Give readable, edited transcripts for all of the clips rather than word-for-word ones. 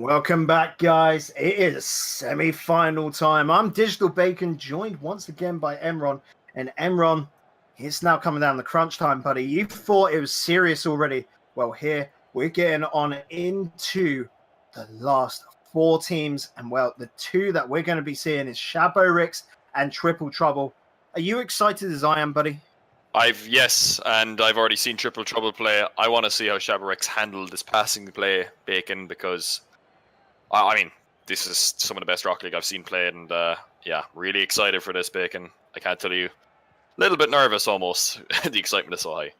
Welcome back, guys. It is semi-final time. I'm Digital Bacon, joined once again by Emron. And Emron, it's now coming down the crunch time, buddy. You thought it was serious already. Well, here we're getting on into the last four teams. And, well, the two that we're going to be seeing is Shabo Ricks and Triple Trouble. Are you excited as I am, buddy? Yes, and I've already seen Triple Trouble play. I want to see how Shabarex handled this passing play, Bacon, because I mean, this is some of the best Rocket League I've seen played, and yeah, really excited for this, Bacon. I can't tell you, a little bit nervous almost. The excitement is so high.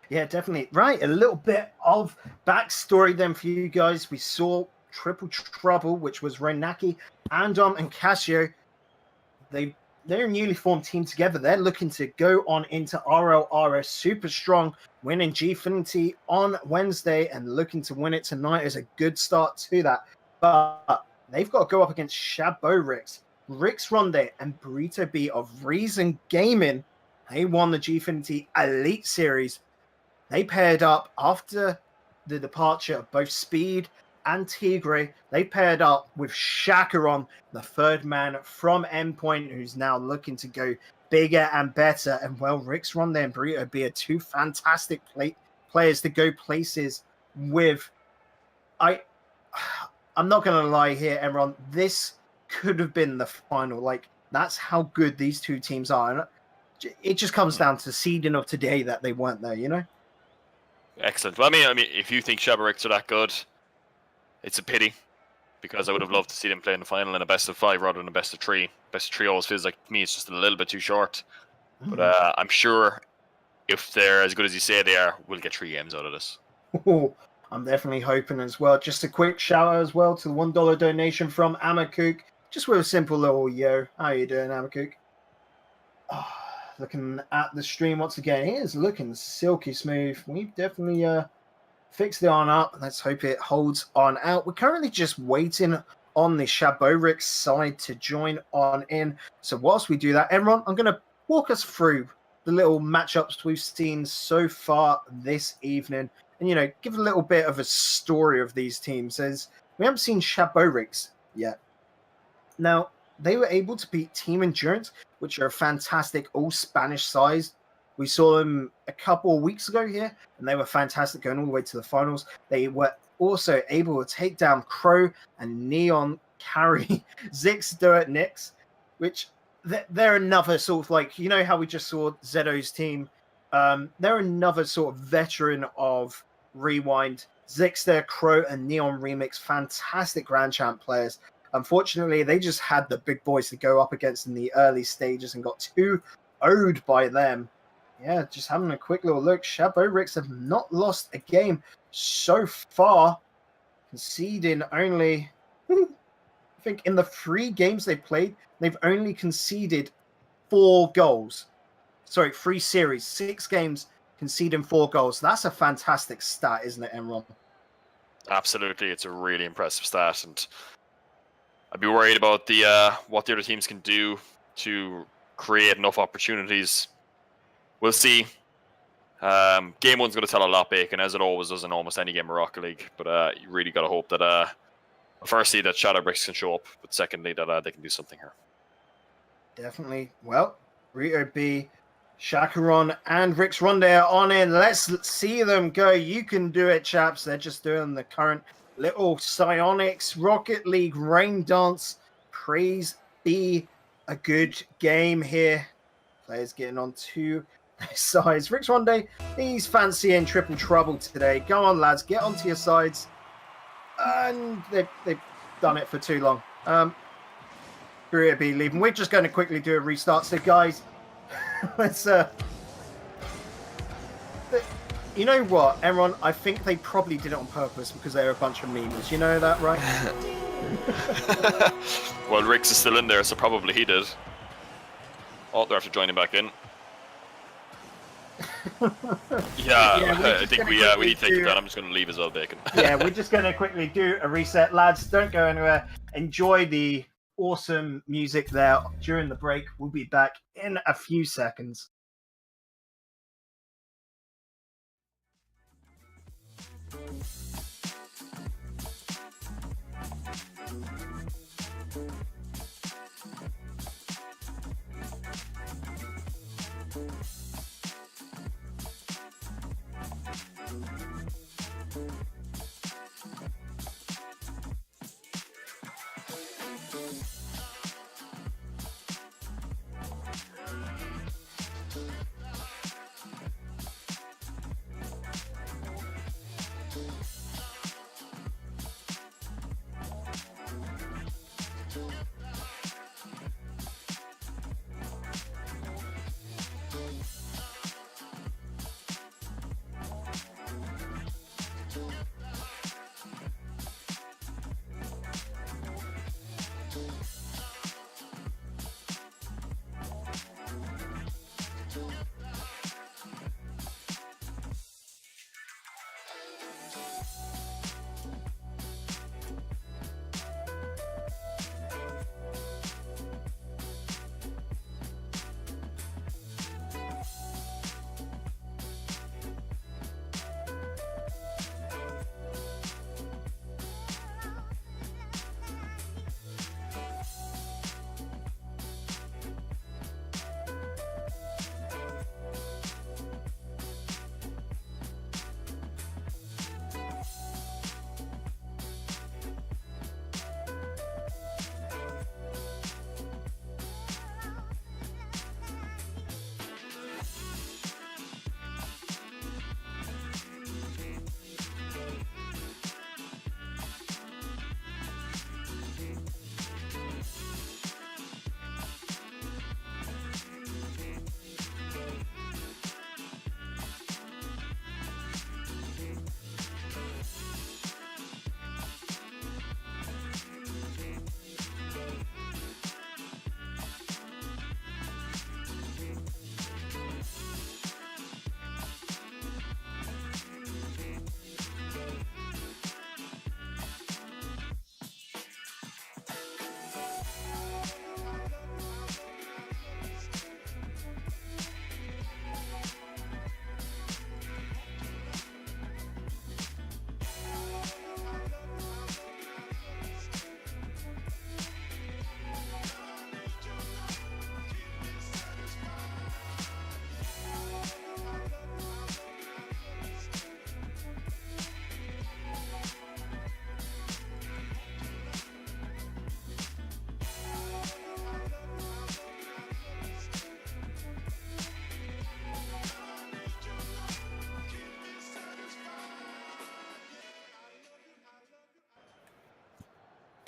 Yeah, definitely. Right, a little bit of backstory then for you guys. We saw Triple Trouble, which was Renaki, Andom, and Casio. They're a newly formed team together. They're looking to go on into RLRS super strong, winning Gfinity on Wednesday and looking to win it tonight is a good start to that. But they've got to go up against Shabo Ricks, Ricks Ronde, and Burrito B of Reason Gaming. They won the Gfinity Elite Series. They paired up after the departure of both Speed and Tigre. They paired up with Shakaron, the third man from Endpoint, who's now looking to go bigger and better. And, well, Ricks Ronde and Burrito B are two fantastic players to go places with. I'm not going to lie here, Emron. This could have been the final. Like, that's how good these two teams are. And it just comes down to seeding of today that they weren't there, you know? Excellent. Well, I mean, if you think Shabarex are that good, it's a pity, because I would have loved to see them play in the final in a best of 5 rather than a best of 3. Best of 3 always feels like, to me, it's just a little bit too short. But I'm sure if they're as good as you say they are, we'll get 3 games out of this. I'm definitely hoping as well. Just a quick shout out as well to the $1 donation from Amakook. Just with a simple little yo. How you doing, Amakook? Oh, looking at the stream once again. It is looking silky smooth. We've definitely fixed it on up. Let's hope it holds on out. We're currently just waiting on the Shabo Ricks side to join on in. So whilst we do that, Emron, I'm going to walk us through the little matchups we've seen so far this evening. And, you know, give a little bit of a story of these teams, as we haven't seen Shabo Ricks yet. Now, they were able to beat Team Endurance, which are a fantastic all-Spanish side. We saw them a couple of weeks ago here, and they were fantastic going all the way to the finals. They were also able to take down Crow and Neon carry Zix do it Nix, which they're another sort of like, you know how we just saw Zedo's team? They're another sort of veteran of Rewind. Zixter, Crow, and Neon Remix, fantastic Grand Champ players. Unfortunately, they just had the big boys to go up against in the early stages and got 2-0'd by them. Yeah, just having a quick little look. Shabo Ricks have not lost a game so far, conceding only, I think in the 3 games they've played, they've only conceded 4 goals. Sorry, 3 series, 6 games, conceding 4 goals. That's a fantastic stat, isn't it, Emron? Absolutely, it's a really impressive stat, and I'd be worried about the what the other teams can do to create enough opportunities. We'll see. Game 1's going to tell a lot, Bacon, as it always does in almost any game of Rocket League. But you really got to hope that, firstly, that Shadowbricks can show up, but secondly, that they can do something here. Definitely. Well, Rito B, Shakaron, and Ricks Ronde are on in. Let's see them go. You can do it, chaps. They're just doing the current little Psionics Rocket League rain dance. Praise be a good game here. Players getting on to their sides. Ricks Ronde, he's fancying Triple Trouble today. Go on, lads. Get onto your sides. And they've done it for too long. Burrito B leaving. We're just going to quickly do a restart. So, guys, let's... You know what, Emron? I think they probably did it on purpose because they're a bunch of memes. You know that, right? Well, Ricks is still in there, so probably he did. Oh, they're after joining back in. Yeah, I think we need to take it down. I'm just going to leave as well, Bacon. Yeah, we're just going to quickly do a reset. Lads, don't go anywhere. Enjoy the awesome music there during the break. We'll be back in a few seconds.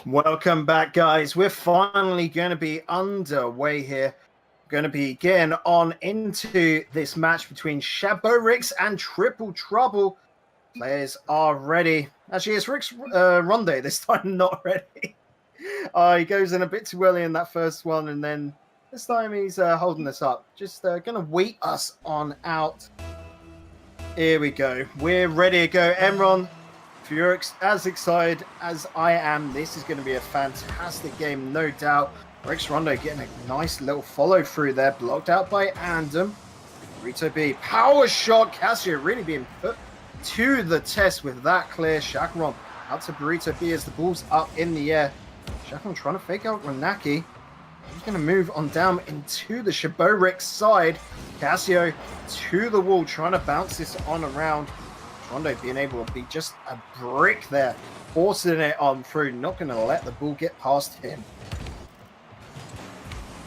Welcome back, guys. We're finally going to be underway here. We're going to be getting on into this match between Shaborix and Triple Trouble. Players are ready. Actually, it's Rick's Ronde this time, not ready. He goes in a bit too early in that first one, and then this time he's holding us up. Just going to wait us on out. Here we go. We're ready to go. Emron, if you're as excited as I am, this is going to be a fantastic game, no doubt. Rex Rondo getting a nice little follow through there, blocked out by Andem. Burrito B, power shot. Casio really being put to the test with that clear. Chakaron out to Burrito B as the ball's up in the air. Chakaron trying to fake out Renaki. He's going to move on down into the Shaborix side. Casio to the wall, trying to bounce this on around. Rondo being able to be just a brick there, forcing it on through, not going to let the ball get past him.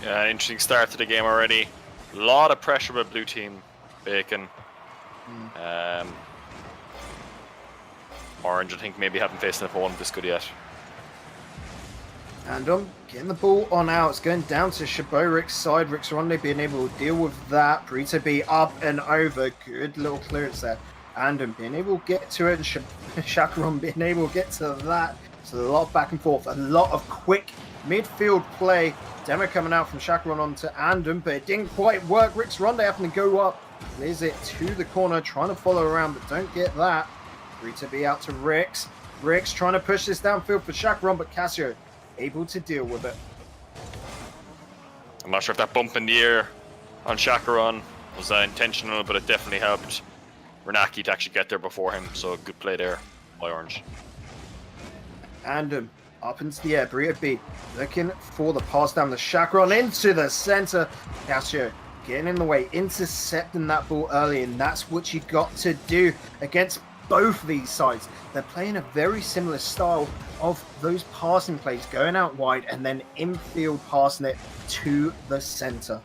Yeah, interesting start to the game already. A lot of pressure with blue team, Bacon. Orange, I think, maybe haven't faced an opponent this good yet. And getting the ball on out. It's going down to Shaborix's side. Rix Rondo being able to deal with that. Burrito B up and over. Good little clearance there. And being able to get to it, and Chakaron being able to get to that. So a lot of back and forth, a lot of quick midfield play. Demo coming out from Chakaron onto Andem, but it didn't quite work. Rix Rondo having to go up. Clears it to the corner, trying to follow around, but don't get that. Burrito B out to Rix. Rix trying to push this downfield for Chakaron, but Casio able to deal with it. I'm not sure if that bump in the air on Chakaron was intentional, but it definitely helped Renaki to actually get there before him, so good play there by Orange. And up into the air. Burrito B looking for the pass down the chakron into the center. Casio getting in the way, intercepting that ball early, and that's what you got to do against both of these sides. They're playing a very similar style of those passing plays, going out wide and then infield passing it to the center.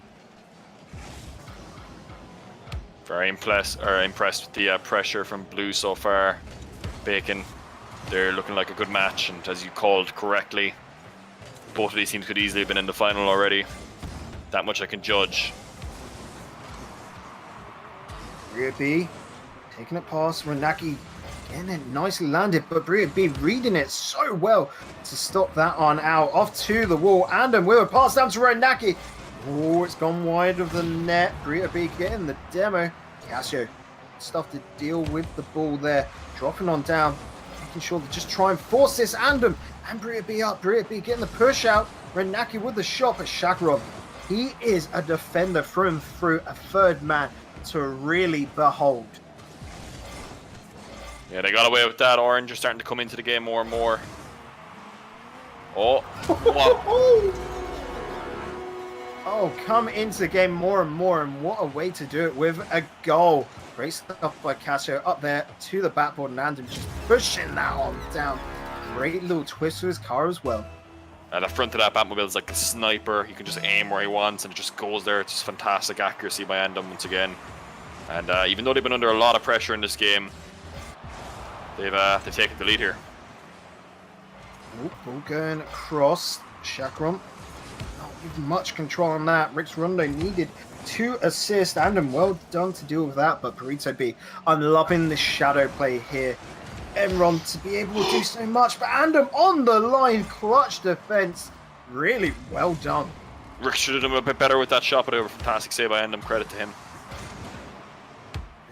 Very impressed with the pressure from Blue so far. Bacon, they're looking like a good match, and as you called correctly, both of these teams could easily have been in the final already. That much I can judge. Bria B taking it past Renaki, getting it nicely landed, but Bria B reading it so well to stop that on out. Off to the wall, and with a pass down to Renaki. Oh, it's gone wide of the net. Bria B getting the demo. Casio, stuff to deal with the ball there. Dropping on down, making sure to just try and force this and Bria B up. Bria B getting the push out. Renaki with the shot, but Shakarov, he is a defender through and through, a third man to really behold. Yeah, they got away with that. Orange are starting to come into the game more and more. Oh, what? Oh, come into the game more and more, and what a way to do it with a goal. Great stuff by Casio up there to the backboard, and Andrew just pushing that on down. Great little twist to his car as well. The front of that Batmobile is like a sniper. He can just aim where he wants, and it just goes there. It's just fantastic accuracy by Andom once again. And even though they've been under a lot of pressure in this game, they've taken the lead here. Ball going across. Chakron not with much control on that. Rix Rondo needed 2 assists, and well done to deal with that. But Burrito B, I'm loving the shadow play here. Enron to be able to do so much, but Andom on the line, clutch defense. Really well done. Rick should have done a bit better with that shot, but it was a fantastic save by Andom. Credit to him.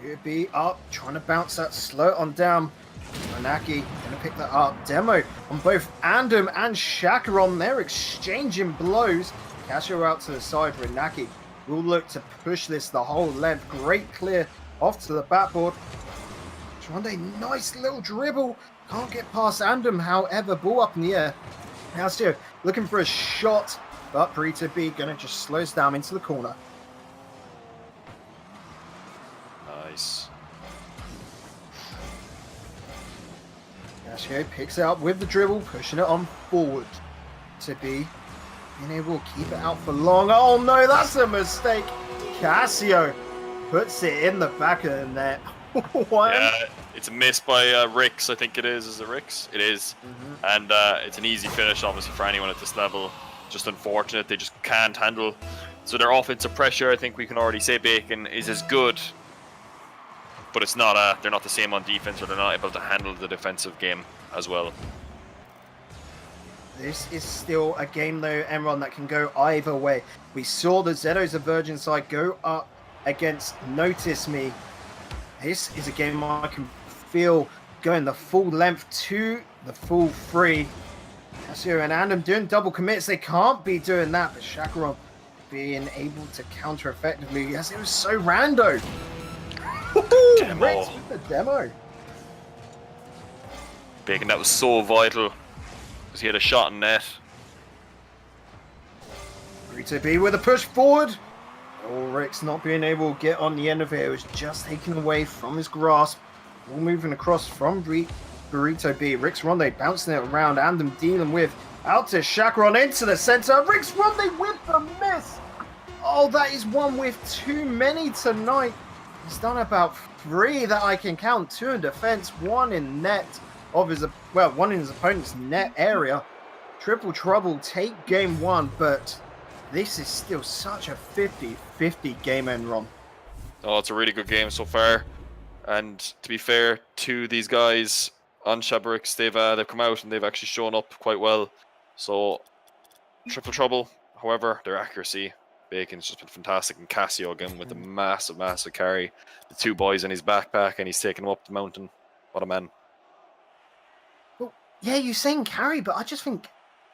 Burrito B up, trying to bounce that slow on down. Renaki gonna pick that up. Demo on both Andom and Chakaron. They're exchanging blows. Casio out to the side. Renaki will look to push this the whole length. Great clear off to the backboard. Tronde, nice little dribble. Can't get past Andom, however. Ball up in the air. Casio looking for a shot, but Burrito B gonna just slows down into the corner. Nice. Casio picks it up with the dribble, pushing it on forward. To be being able to keep it out for long. Oh no, that's a mistake. Casio puts it in the back of the net. Yeah, it's a miss by Rix, I think it is. Is it Rix? It is. And it's an easy finish, obviously, for anyone at this level. Just unfortunate. They just can't handle. So their offensive pressure, I think we can already say Bacon is as good. But it's not. They're not the same on defense, or they're not able to handle the defensive game as well. This is still a game, though, Enron, that can go either way. We saw the Zetos of Virgin side go up against Notice Me. This is a game I can feel going the full length to the full 3. Casio and Andom doing double commits. They can't be doing that, but Chakaron being able to counter effectively. Yes, it was so rando. Demo. Rix with the demo. Bacon, that was so vital because he had a shot in net. Burrito B with a push forward. Oh, Rix not being able to get on the end of it. It was just taken away from his grasp. All moving across from Burrito B. Rix Ronde bouncing it around. Andom dealing with out to Chakron into the center. Rix Ronde with the miss. Oh, that is one with too many tonight. He's done about 3 that I can count. 2 in defense, 1 in net of his, well, 1 in his opponent's net area. Triple trouble, take game 1, but this is still such a 50-50 game end run. Oh, it's a really good game so far. And to be fair to these guys on Shabrix, they've come out and they've actually shown up quite well. So triple trouble. However, their accuracy, Bacon's just been fantastic, and Casio again with a massive carry. The 2 boys in his backpack, and he's taking them up the mountain. What a man. Well, yeah, you're saying carry, but I just think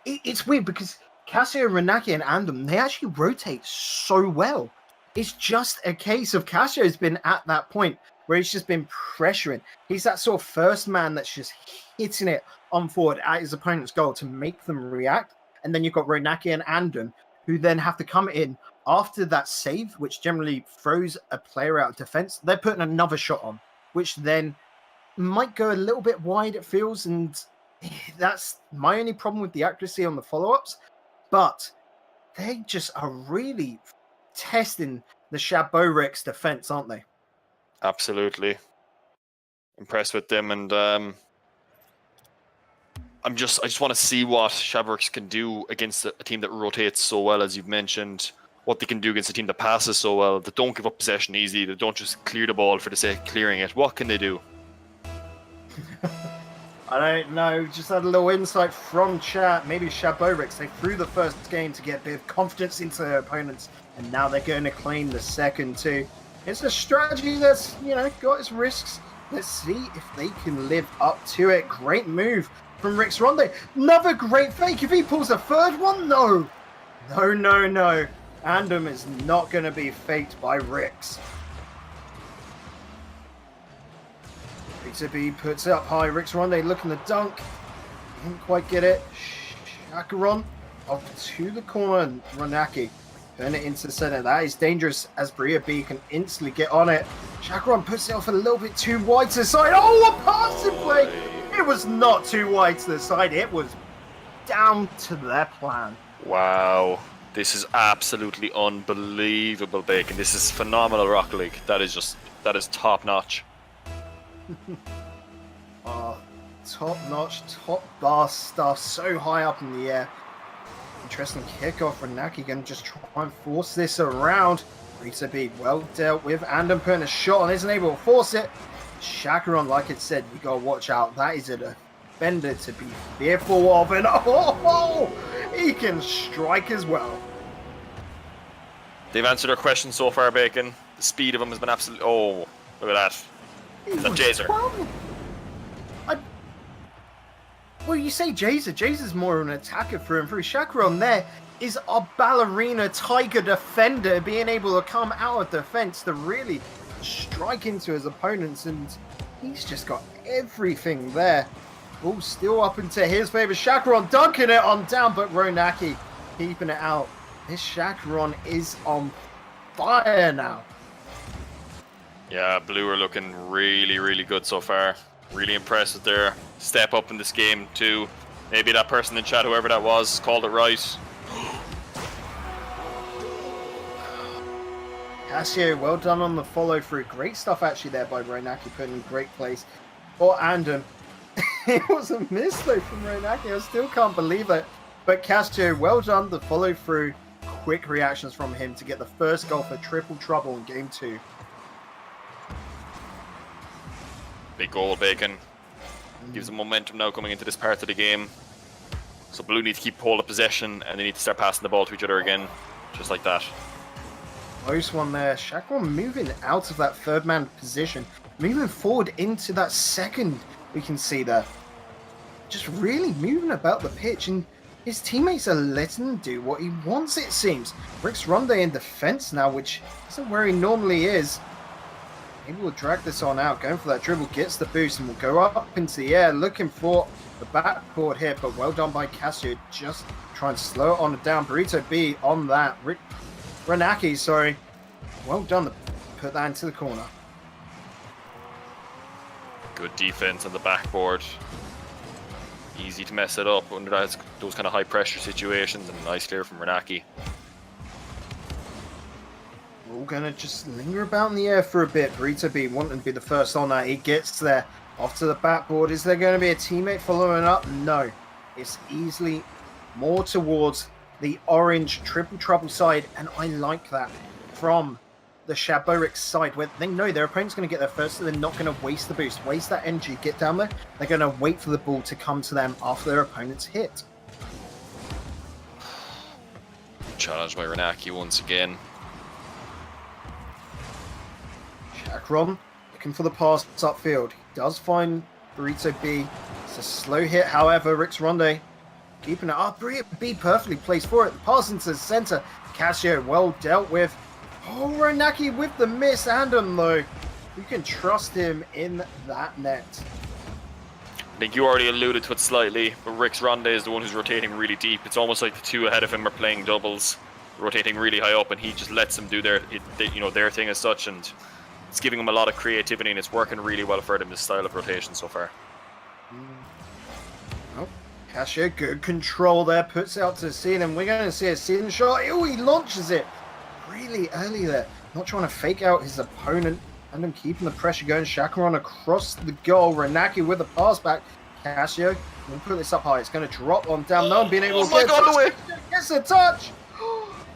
it's weird because Casio, Renaki, and Andom, they actually rotate so well. It's just a case of Casio's been at that point where he's just been pressuring. He's that sort of first man that's just hitting it on forward at his opponent's goal to make them react. And then you've got Ronaki and Andon, who then have to come in after that save, which generally throws a player out of defense. They're putting another shot on, which then might go a little bit wide, it feels. And that's my only problem with the accuracy on the follow-ups. But they just are really testing the Shaboric's defense, aren't they? Absolutely. Impressed with them, and I just want to see what Shaboric's can do against a team that rotates so well, as you've mentioned. What they can do against a team that passes so well, that don't give up possession easy, that don't just clear the ball for the sake of clearing it. What can they do? I don't know. Just had a little insight from chat. Maybe Shaboric's, they threw the first game to get a bit of confidence into their opponents, and now they're going to claim the second too. It's a strategy that's, got its risks. Let's see if they can live up to it. Great move from Rix Ronde. Another great fake. If he pulls a third one, no. No. Andom is not going to be faked by Rix. B2B puts it up high. Rix Ronde looking to dunk. Didn't quite get it. Shakaron off to the corner. Ronaki turn it into the center. That is dangerous as Bria B can instantly get on it. Shakaron puts it off a little bit too wide to the side. Oh, a passing play! It was not too wide to the side. It was down to their plan. Wow. This is absolutely unbelievable, Bacon. This is phenomenal Rocket League. That is top notch. Top notch, top bar stuff. So high up in the air. Interesting kickoff. Renaki going to just try and force this around. Rita B well dealt with. Andon putting a shot on, isn't able to force it. Shakaron, like it said, you got to watch out. That is a defender to be fearful of. And he can strike as well. They've answered our question so far, Bacon. The speed of him has been absolutely... Oh, look at that. Is that Jazer? Well, you say Jazer. Jazer's more of an attacker through and through. Shakaron there is a ballerina tiger defender, being able to come out of defense to really strike into his opponents, and he's just got everything there. All still up into his favor. Shakaron dunking it on down, but Ronaki keeping it out. This Shakaron is on fire now. Yeah, Blue are looking really, really good so far. Really impressed with their step up in this game too. Maybe that person in chat, whoever that was, called it right. Casio, well done on the follow through. Great stuff actually there by Ronaki, putting in great place. Or Andon. It was a miss though from Ronaki. I still can't believe it. But Casio, well done the follow through. Quick reactions from him to get the first goal for triple trouble in game 2. Big goal, Bacon. Gives them momentum now coming into this part of the game. So Blue need to keep hold of possession, and they need to start passing the ball to each other again. Just like that. Close one there. Shakaron moving out of that third man position. Moving forward into that second, we can see there. Just really moving about the pitch, and his teammates are letting him do what he wants, it seems. Rix Ronde in defense now, which isn't where he normally is. Maybe we'll drag this on out. Going for that dribble, gets the boost, and will go up into the air, looking for the backboard hit, but well done by Casio. Just try and slow it on down. Burrito B on that. Renaki, sorry. Well done to put that into the corner. Good defense on the backboard. Easy to mess it up under those kind of high pressure situations, and nice clear from Renaki. We're all going to just linger about in the air for a bit. Burrito B wanting to be the first on that. He gets there. Off to the backboard. Is there going to be a teammate following up? No. It's easily more towards the orange triple trouble side, and I like that from the Shaboric side, where they know their opponent's going to get there first, so they're not going to waste the boost, waste that energy, get down there. They're going to wait for the ball to come to them after their opponent's hit. Challenged by Renaki once again. Shakaron looking for the pass upfield. He does find Burrito B. It's a slow hit, however. Rix Ronde keeping it up. Burrito B perfectly placed for it. Pass into the center. Casio well dealt with. Oh, Ronaki with the miss. Andon though. You can trust him in that net. think you already alluded to it slightly, but Rick's Ronde is the one who's rotating really deep. It's almost like the two ahead of him are playing doubles, rotating really high up, and he just lets them do their thing as such, and it's giving him a lot of creativity, and it's working really well for him, this style of rotation so far. Oh, Casio, good control there, puts it out to the ceiling. We're going to see a ceiling shot. Oh, he launches it really early there. Not trying to fake out his opponent. And then keeping the pressure going. Shakuron across the goal. Renaki with the pass back. Casio, we'll put this up high. It's going to drop on down. No one being able to get it. Gets a touch.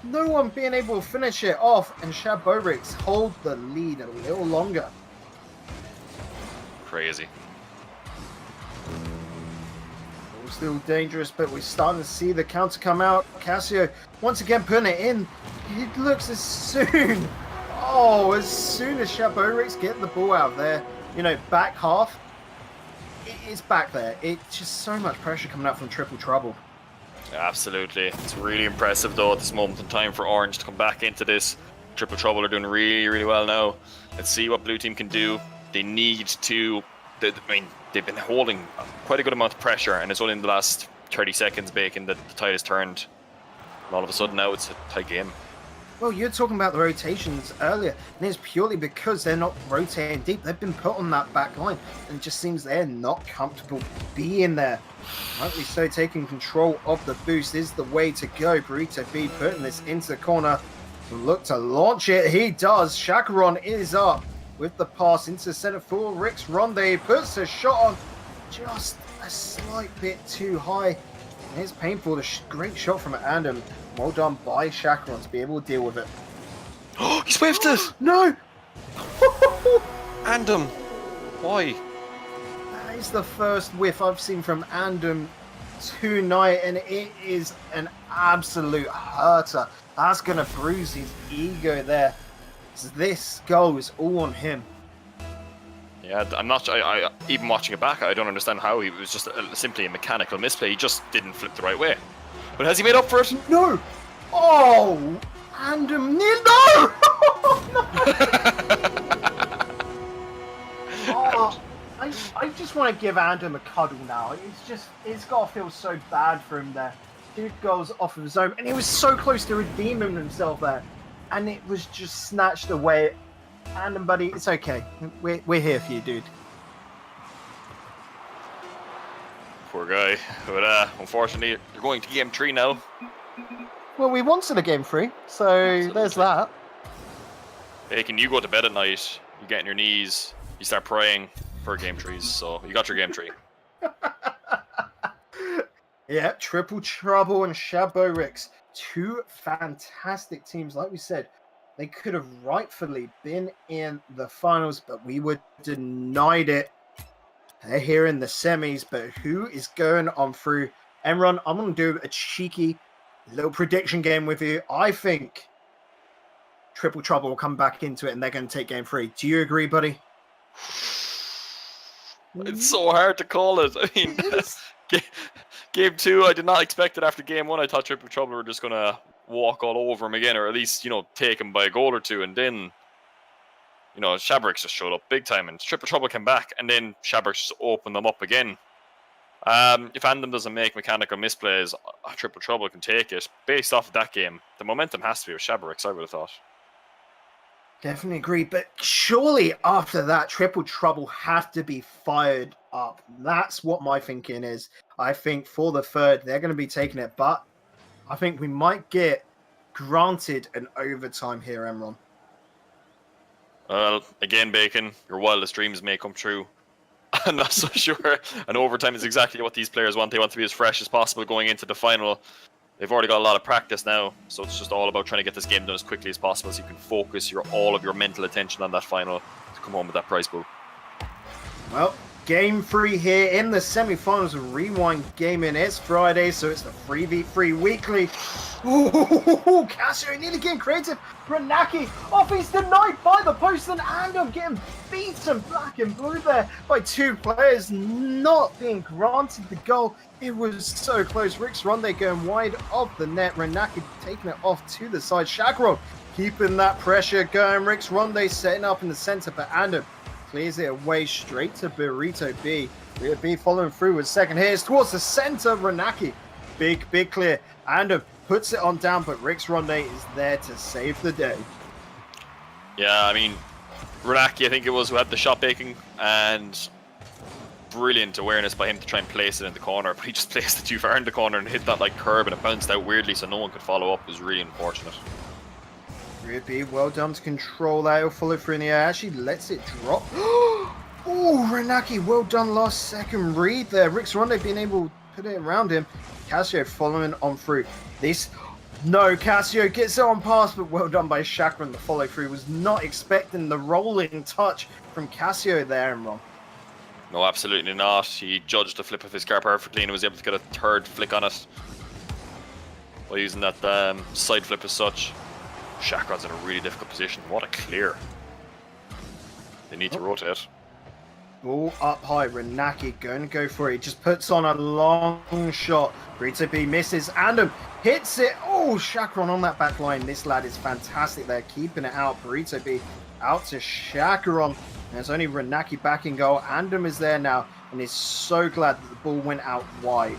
No one being able to finish it off. And Shaborix hold the lead a little longer. Crazy. Still dangerous, but we're starting to see the counter come out. Casio once again putting it in. It looks as soon as Shaborix get the ball out there, back half, it's back there. It's just so much pressure coming out from Triple Trouble. Absolutely. It's really impressive though at this moment in time for Orange to come back into this. Triple Trouble are doing really, really well now. Let's see what Blue Team can do. They need to... they've been holding quite a good amount of pressure, and it's only in the last 30 seconds, Bacon, that the tide has turned. And all of a sudden now it's a tight game. Well, you're talking about the rotations earlier, and it's purely because they're not rotating deep. They've been put on that back line, and it just seems they're not comfortable being there. Rightly so, taking control of the boost is the way to go. Burrito B putting this into the corner. Look to launch it. He does. Shakuron is up with the pass into center for Rick's Ronde. Puts a shot on just a slight bit too high. And it's painful. The great shot from Andam. Well done by Shakuron to be able to deal with it. Oh, he swiffed it! No! Andam! Why? That is the first whiff I've seen from Andam tonight, and it is an absolute hurter. That's going to bruise his ego there. This goal is all on him. Yeah, I'm not. I even watching it back, I don't understand how he was just simply a mechanical misplay. He just didn't flip the right way. But has he made up for it? No. Oh, Andam, no! Oh, I just want to give Andam a cuddle now. It's got to feel so bad for him there. 2 goals off of his own, and he was so close to redeeming himself there. And it was just snatched away. Andam, buddy, it's okay. We're here for you, dude. Poor guy. But unfortunately, you're going to game 3 now. Well, we wanted a game 3, so absolutely. There's that. Hey, can you go to bed at night? You get on your knees. You start praying for game 3s. So you got your game 3. Yeah, Triple Trouble and Shaborix. 2 fantastic teams. Like we said, they could have rightfully been in the finals, but we were denied it. They're here in the semis, but who is going on through? Emron, I'm going to do a cheeky little prediction game with you. I think Triple Trouble will come back into it and they're going to take game 3. Do you agree, buddy? It's so hard to call it. I mean, game 2, I did not expect it after game 1. I thought Triple Trouble were just going to walk all over him again, or at least, take him by a goal or 2, and then Shaborix just showed up big time, and Triple Trouble came back, and then Shaborix just opened them up again. If Andam doesn't make mechanical misplays, Triple Trouble can take it. Based off of that game, the momentum has to be with Shaborix, I would have thought. Definitely agree, but surely after that, Triple Trouble have to be fired up. That's what my thinking is. I think for the third, they're going to be taking it, but I think we might get granted an overtime here, Emron. Well, again, Bacon, your wildest dreams may come true. I'm not so sure. And overtime is exactly what these players want. They want to be as fresh as possible going into the final. They've already got a lot of practice now, so it's just all about trying to get this game done as quickly as possible so you can focus all of your mental attention on that final to come home with that prize pool. Well, game 3 here in the semi-finals of Rewind Gaming. It's Friday, so it's the 3v3 weekly. Ooh, Casio nearly getting creative. Renaki off, he's denied by the post, and Andam getting beaten black and blue there by 2 players, not being granted the goal. It was so close. Rick's Ronde going wide of the net. Renaki taking it off to the side. Shakuron keeping that pressure going. Rick's Ronde setting up in the center, but Andam clears it away straight to Burrito B. We'll be following through with second here. It's towards the center. Renaki. Big clear. And puts it on down, but Rix Ronde is there to save the day. Yeah, I mean, Renaki, I think it was, who had the shot making, and brilliant awareness by him to try and place it in the corner, but he just placed it too far in the corner and hit that like curb, and it bounced out weirdly, so no one could follow up. It was really unfortunate. Really well done to control that. He'll follow through in the air. Actually lets it drop. Oh, Renaki, well done last second read there. Rix Ronde being able to put it around him. Cassio following on through. No, Cassio gets it on pass, but well done by Chakran. The follow through was not expecting the rolling touch from Cassio there, Imran. No, absolutely not. He judged the flip of his car perfectly and was able to get a third flick on it by using that side flip as such. Chakran's in a really difficult position. What a clear. They need to rotate. Ball up high. Renaki going to go for it. He just puts on a long shot. Brito B misses. Andam hits it. Oh, Chakran on that back line. This lad is fantastic there. Keeping it out. Burrito B out to Chakran. There's only Renaki back in goal. Andam is there now and is so glad that the ball went out wide.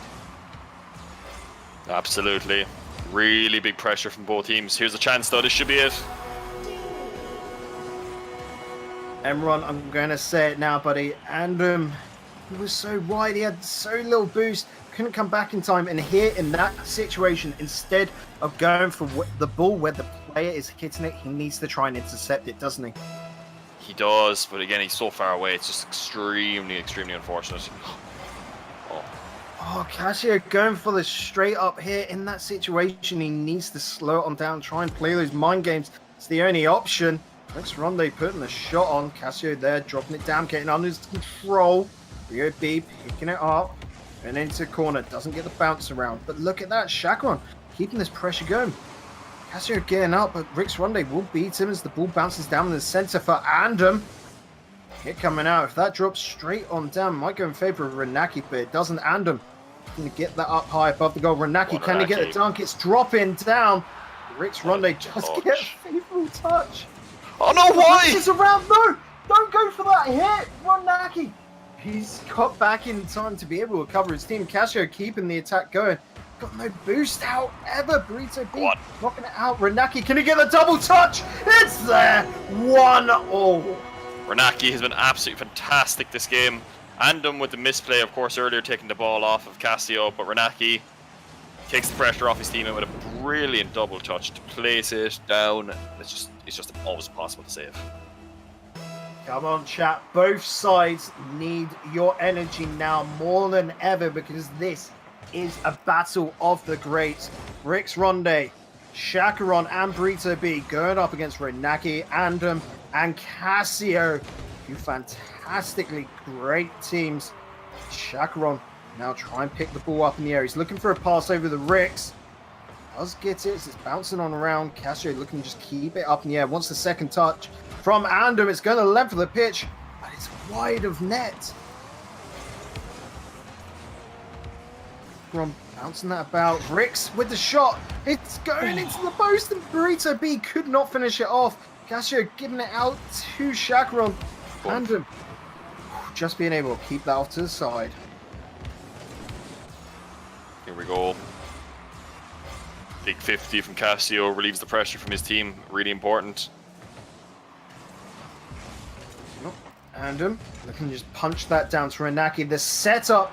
Absolutely. Really big pressure from both teams. Here's a chance though. This should be it. Emron, I'm going to say it now, buddy. Andam, he was so wide. He had so little boost. Couldn't come back in time. And here in that situation, instead of going for the ball where the player is hitting it, he needs to try and intercept it, doesn't he? He does, but again, he's so far away. It's just extremely unfortunate. Oh, Cassio going for the straight up here. In that situation, he needs to slow it on down, try and play those mind games. It's the only option. Rix Ronde putting the shot on. Cassio there, dropping it down, getting under his control. Rio B picking it up and into corner. Doesn't get the bounce around. But look at that. Chakran keeping this pressure going. Cassio getting up, but Rix Ronde will beat him as the ball bounces down in the center for Andam. Hit coming out. If that drops straight on down, might go in favor of Renaki, but it doesn't. Andam can get that up high above the goal. Renaki, can he get the dunk? It's dropping down. Rix Ronde just get a faithful touch. Oh no, why? He's around. No, don't go for that hit. Renaki. He's got back in time to be able to cover his team. Cassio keeping the attack going. Got no boost out ever. Burrito B knocking it out. Renaki, can he get the double touch? It's there. 1-1. Renaki has been absolutely fantastic this game. Andam with the misplay, of course, earlier taking the ball off of Cassio, but Renaki takes the pressure off his teammate with a brilliant double touch to place it down. It's just always possible to save. Come on, chat. Both sides need your energy now more than ever because this is a battle of the greats. Rix Ronde, Chakran, and Burrito B going up against Renaki, Andam, and Cassio. Two fantastically great teams. Chakran now try and pick the ball up in the air. He's looking for a pass over the Rix. Does get it. It's bouncing on around. Cassio looking to just keep it up in the air. Wants the second touch from Andam. It's going to length of the pitch, but it's wide of net. From bouncing that about. Rix with the shot. It's going into the post, and Burrito B could not finish it off. Cassio giving it out to Chakran. Andam just being able to keep that off to the side. Here we go. Big 50 from Cassio relieves the pressure from his team. Really important. Andam looking to just punch that down to Renaki. The setup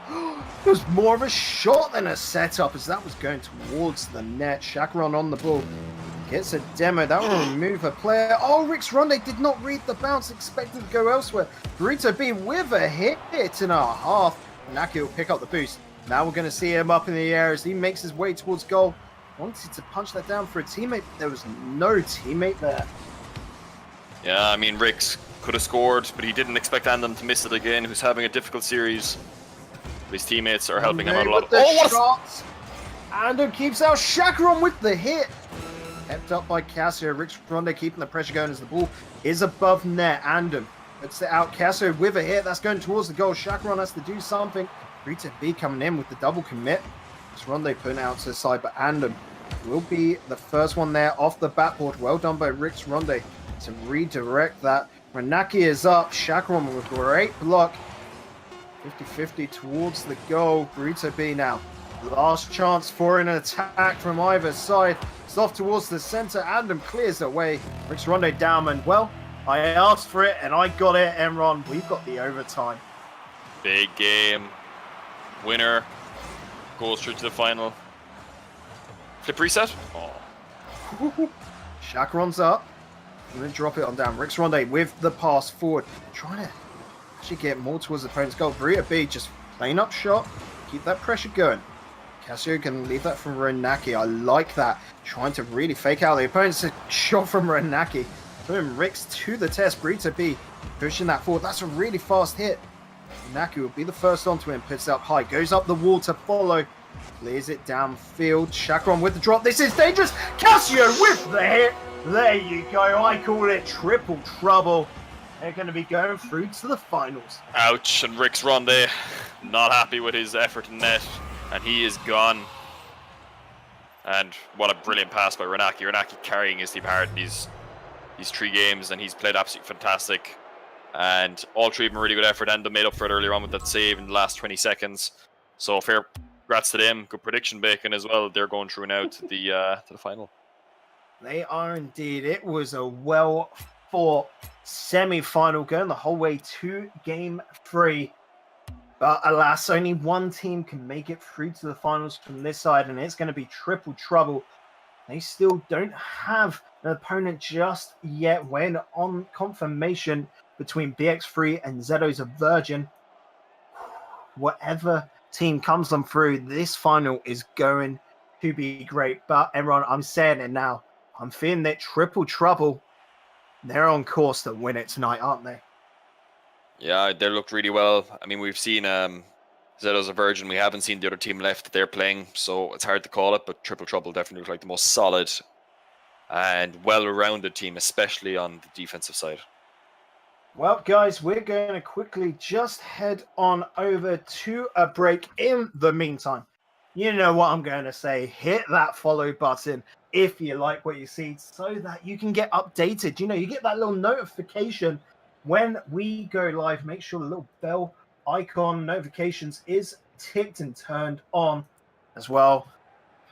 was more of a shot than a setup as that was going towards the net. Chakran on the ball. Gets a demo. That will remove a player. Oh, Rix Ronde did not read the bounce. Expected to go elsewhere. Burrito B with a hit and a half. Renaki will pick up the boost. Now we're going to see him up in the air as he makes his way towards goal. Wanted to punch that down for a teammate. There was no teammate there. Yeah, I mean, Rix could have scored, but he didn't expect Andam to miss it again, who's having a difficult series. His teammates are helping him out a lot. Oh, shots! Andam keeps out. Chakran with the hit. Kept up by Cassio. Rix Ronde keeping the pressure going as the ball is above net. Andam puts it out. Cassio with a hit. That's going towards the goal. Chakran has to do something. Burrito B coming in with the double commit. Rix Ronde putting it out to the side, but Andam will be the first one there off the backboard. Well done by Rix Ronde to redirect that. Renaki is up. Chakran with a great block. 50-50 towards the goal. Burrito B now. Last chance for an attack from either side. It's off towards the center. Adam clears the way. Rick's Rondo down, and well, I asked for it and I got it, Emron. We've got the overtime. Big game. Winner goes through to the final. Flip reset. Oh. Shaq runs up. And then drop it on down. Rick's Rondo with the pass forward. Trying to actually get more towards the opponent's goal. Burrito B just playing up shot. Keep that pressure going. Casio can leave that from Renaki. I like that. Trying to really fake out the opponent's shot from Renaki. Boom, Rick's to the test. Burrito B pushing that forward. That's a really fast hit. Renaki will be the first onto him. Puts it up high. Goes up the wall to follow. Clears it downfield. Chakron with the drop. This is dangerous. Casio with the hit. There you go. I call it triple trouble. They're going to be going through to the finals. Ouch, and Rick's Ronde not happy with his effort in net, and he is gone. And what a brilliant pass by Renaki. Renaki carrying his team hard in these 3 games, and he's played absolutely fantastic. And all 3 of them really good effort, and they made up for it earlier on with that save in the last 20 seconds. So fair congrats to them. Good prediction, Bacon, as well. They're going through now to the final. They are indeed. It was a well-fought semi-final going the whole way to game 3. But alas, only one team can make it through to the finals from this side, and it's going to be triple trouble. They still don't have an opponent just yet. When on confirmation between BX3 and Zedo's a Virgin, whatever team comes them through, this final is going to be great. But Emron, I'm saying it now. I'm feeling that triple trouble, they're on course to win it tonight, aren't they? Yeah, they looked really well. I mean, we've seen Zedo's a Virgin. We haven't seen the other team left that they're playing, so it's hard to call it, but Triple Trouble definitely looked like the most solid and well-rounded team, especially on the defensive side. Well, guys, we're going to quickly just head on over to a break. In the meantime, you know what I'm going to say. Hit that follow button if you like what you see, so that you can get updated. You know, you get that little notification when we go live. Make sure the little bell icon notifications is ticked and turned on as well.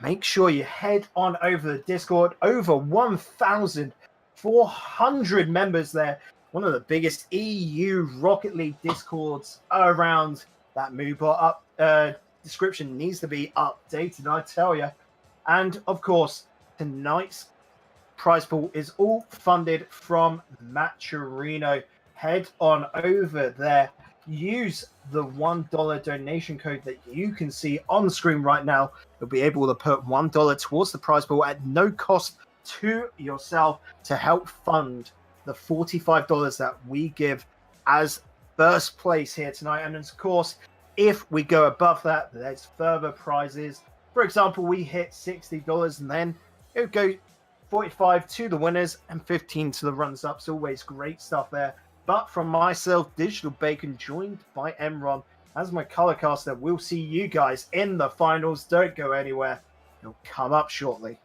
Make sure you head on over the Discord. Over 1,400 members there. One of the biggest EU Rocket League Discords around. That MooBot description needs to be updated, I tell you. And of course, tonight's prize pool is all funded from Maturino. Head on over there. Use the $1 donation code that you can see on the screen right now. You'll be able to put $1 towards the prize pool at no cost to yourself to help fund the $45 that we give as first place here tonight. And of course, if we go above that, there's further prizes. For example, we hit $60 and then it would go 45 to the winners and 15 to the runners-ups. Always great stuff there. But from myself, Digital Bacon, joined by Emron as my color caster, we'll see you guys in the finals. Don't go anywhere. It'll come up shortly.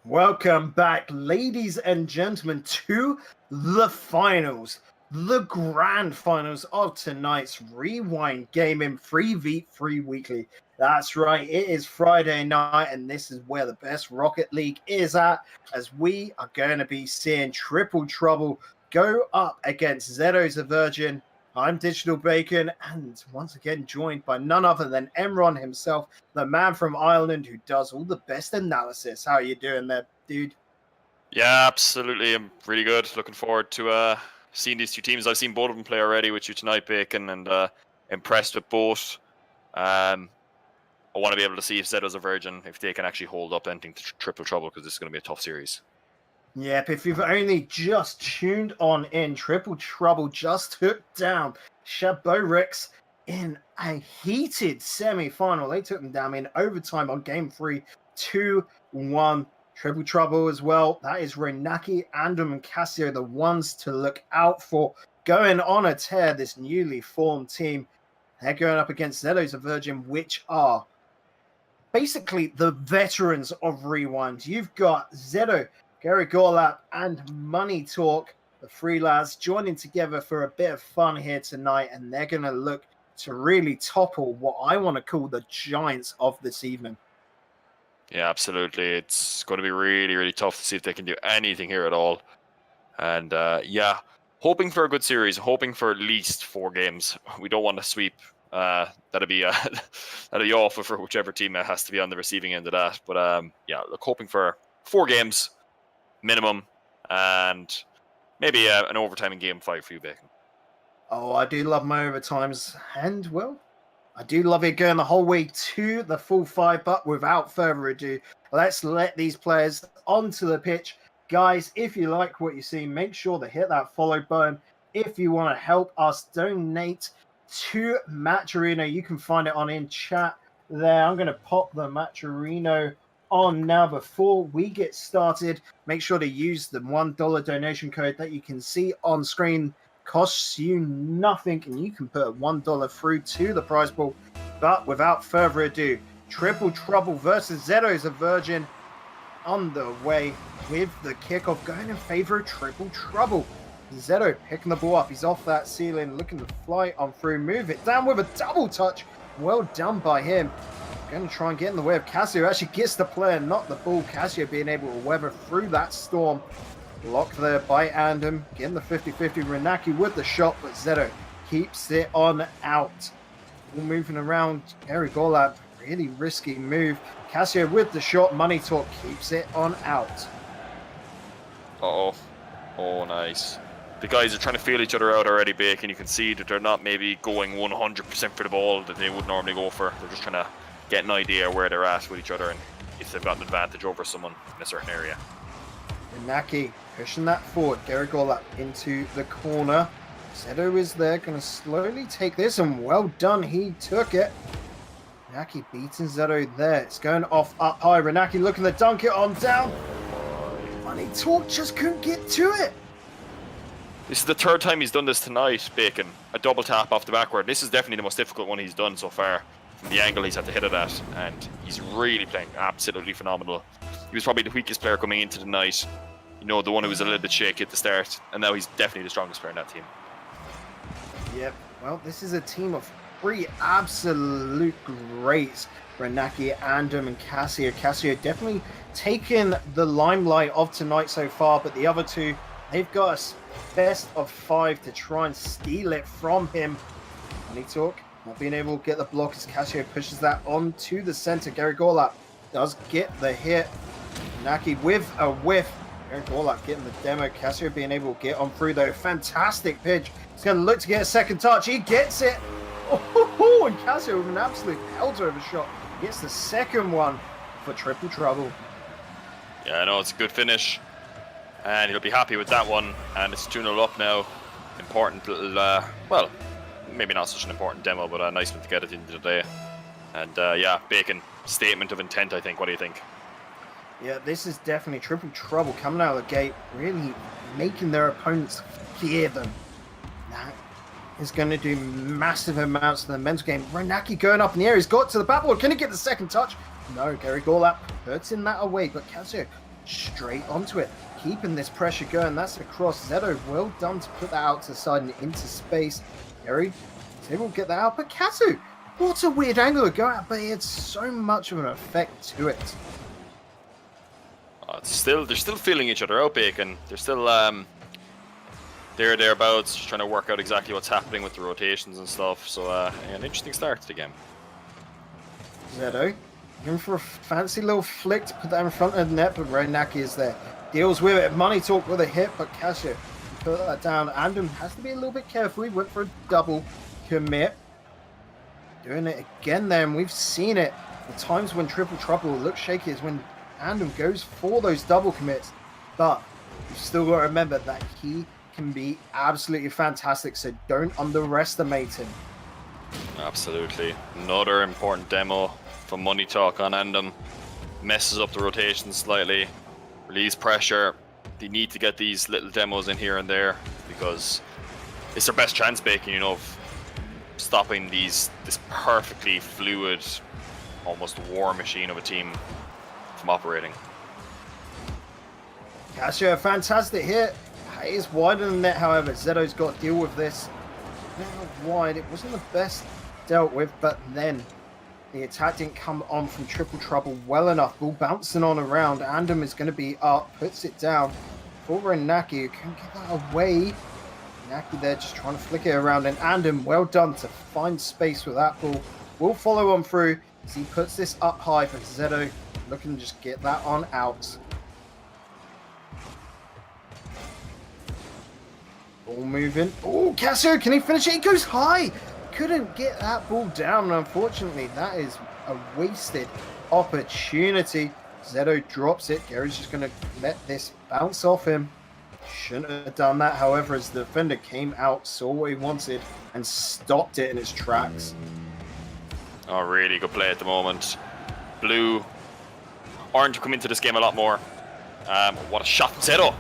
Welcome back, ladies and gentlemen, to the finals, the grand finals of tonight's Rewind Gaming 3v3 Weekly. That's right, it is Friday night, and this is where the best Rocket League is at, as we are going to be seeing Triple Trouble go up against Zedo's a Virgin. I'm Digital Bacon, and once again joined by none other than Emron himself, the man from Ireland who does all the best analysis. How are you doing there, dude? Yeah, absolutely. I'm really good. Looking forward to seeing these two teams. I've seen both of them play already with you tonight, Bacon, and impressed with both. I want to be able to see if Zedo's a Virgin, if they can actually hold up anything to Triple Trouble, because this is going to be a tough series. Yep, if you've only just tuned on in, Triple Trouble just took down Shaborix in a heated semi-final. They took them down in overtime on Game 3, 2-1. Triple Trouble as well. That is Renaki, Andum, and Casio, the ones to look out for. Going on a tear, this newly formed team. They're going up against Zedo's a Virgin, which are basically the veterans of Rewind. You've got Zedo, Gary Gorlap, and Money Talk, the three lads, joining together for a bit of fun here tonight, and they're going to look to really topple what I want to call the giants of this evening. Yeah, absolutely. It's going to be really, really tough to see if they can do anything here at all. And yeah, hoping for a good series, hoping for at least 4 games. We don't want to sweep. That'd be awful for whichever team has to be on the receiving end of that. But yeah, look, hoping for 4 games minimum, and maybe an overtime in Game 5 for you, Bacon. Oh, I do love my overtimes, and well, I do love it going the whole way to the full 5, but without further ado, let's let these players onto the pitch. Guys, if you like what you see, make sure to hit that follow button. If you want to help us donate to Matcherino, you can find it on in chat there. I'm going to pop the Matcherino on now. Before we get started, make sure to use the $1 donation code that you can see on screen. Costs you nothing, and you can put $1 through to the prize pool. But without further ado, Triple Trouble versus Zedo's a Virgin on the way with the kickoff going in favor of Triple Trouble. Zedo picking the ball up. He's off that ceiling, looking to fly on through, move it down with a double touch. Well done by him. Going to try and get in the way of Casio. Actually gets the player, not the ball. Casio being able to weather through that storm. Blocked there by Andum. Getting the 50-50. Renaki with the shot, but Zedo keeps it on out. All moving around. Gary Gorlap, really risky move. Casio with the shot. Money Talk keeps it on out. Uh-oh. Oh, nice. the guys are trying to feel each other out already, Bacon. You can see that they're not maybe going 100% for the ball that they would normally go for. They're just trying to get an idea where they're at with each other and if they've got an advantage over someone in a certain area. Naki pushing that forward. Gerigola into the corner. Zedo is there, going to slowly take this, and well done, he took it. Renaki beating Zedo there. It's going off up high. Renaki looking to dunk it on down. Money Talk just couldn't get to it. This is the third time he's done this tonight, Bacon. A double tap off the backward. This is definitely the most difficult one he's done so far. From the angle he's had to hit it at, and he's really playing absolutely phenomenal. He was probably the weakest player coming into the night. You know, the one who was a little bit shaky at the start, and now he's definitely the strongest player in that team. Yep. Well, this is a team of 3 absolute greats. Renaki, Andum, and Casio. Casio definitely taken the limelight of tonight so far, but the other 2, they've got a best of 5 to try and steal it from him. Money Talk not being able to get the block as Casio pushes that on to the center. Gary Gorlap does get the hit. Naki with a whiff. Gary Gorlap getting the demo. Casio being able to get on through though. Fantastic pitch. He's going to look to get a second touch. He gets it. Oh, and Casio with an absolute pelter of a shot. Gets the second one for triple trouble. Yeah, I know, it's a good finish. And he'll be happy with that one. And it's 2-0 up now. Important little, well, maybe not such an important demo, but a nice one to get at the end of the day. And yeah, Bacon, statement of intent, I think. What do you think? Yeah, this is definitely triple trouble coming out of the gate, really making their opponents fear them. That is going to do massive amounts of the men's game. Renaki going up in the air, he's got to the backboard. Can he get the second touch? No, Gary Gorlap hurting that away, but Casio straight onto it, keeping this pressure going. That's across. Zedo, well done to put that out to the side and into space. Gary is able to get that out, but Casio, what a weird angle to go at, but he had so much of an effect to it. They're still feeling each other out, Bacon. They're still thereabouts, just trying to work out exactly what's happening with the rotations and stuff. So an interesting start to the game. Zedo, going for a fancy little flick to put that in front of the net, but Renaki is there. Deals with it. Money Talk with a hit, but Casio put that down. Andum has to be a little bit careful. He went for a double commit. Doing it again there, and we've seen it. The times when triple trouble looks shaky is when Andum goes for those double commits, but you've still got to remember that he can be absolutely fantastic, so don't underestimate him. Absolutely. Another important demo from Money Talk on Andum. Messes up the rotation slightly, relieves pressure. They need to get these little demos in here and there because it's their best chance, Bacon, you know, of stopping this perfectly fluid, almost war machine of a team from operating. Casio, a fantastic hit. It is wider than the net, however. Zedo's got to deal with this. Now wide, it wasn't the best dealt with, but then the attack didn't come on from triple trouble well enough. Ball bouncing on around. Andum is going to be up, puts it down. For Renaki, who couldn't get that away. Renaki there just trying to flick it around, and Andum, well done to find space with that ball. Will follow on through as he puts this up high for Zedo, looking to just get that on out. Ball moving. Oh, Casio, can he finish it? He goes high. Couldn't get that ball down. Unfortunately, that is a wasted opportunity. Zedo drops it. Gary's just going to let this bounce off him. Shouldn't have done that. However, as the defender came out, saw what he wanted, and stopped it in its tracks. Oh, really good play at the moment. Blue, orange have come into this game a lot more. What a shot from Zedo.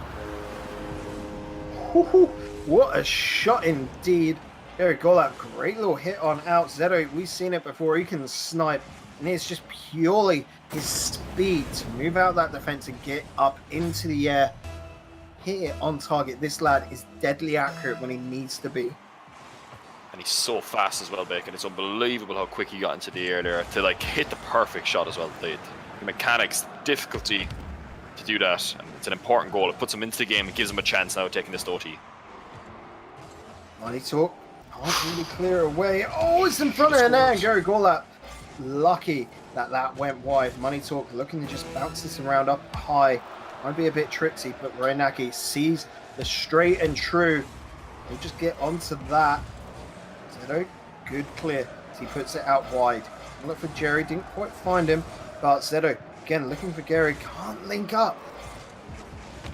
What a shot indeed. Gary Golap, great little hit on out. Zedo, we've seen it before. He can snipe. And it's just purely his speed to move out that defense and get up into the air. Hit it on target. This lad is deadly accurate when he needs to be. And he's so fast as well, Bacon. It's unbelievable how quick he got into the air there to like hit the perfect shot as well. The mechanics, difficulty to do that. And it's an important goal. It puts him into the game. It gives him a chance now of taking this to OT. Money Talk. Can't really clear away. Oh, it's in front of her there. Gary Golap. Lucky that went wide. Money Talk looking to just bounce this around up high. Might be a bit tricksy, but Renaki sees the straight and true. We'll just get onto that. Zedo, good clear. He puts it out wide. Look for Jerry, didn't quite find him. But Zedo, again, looking for Gary, can't link up.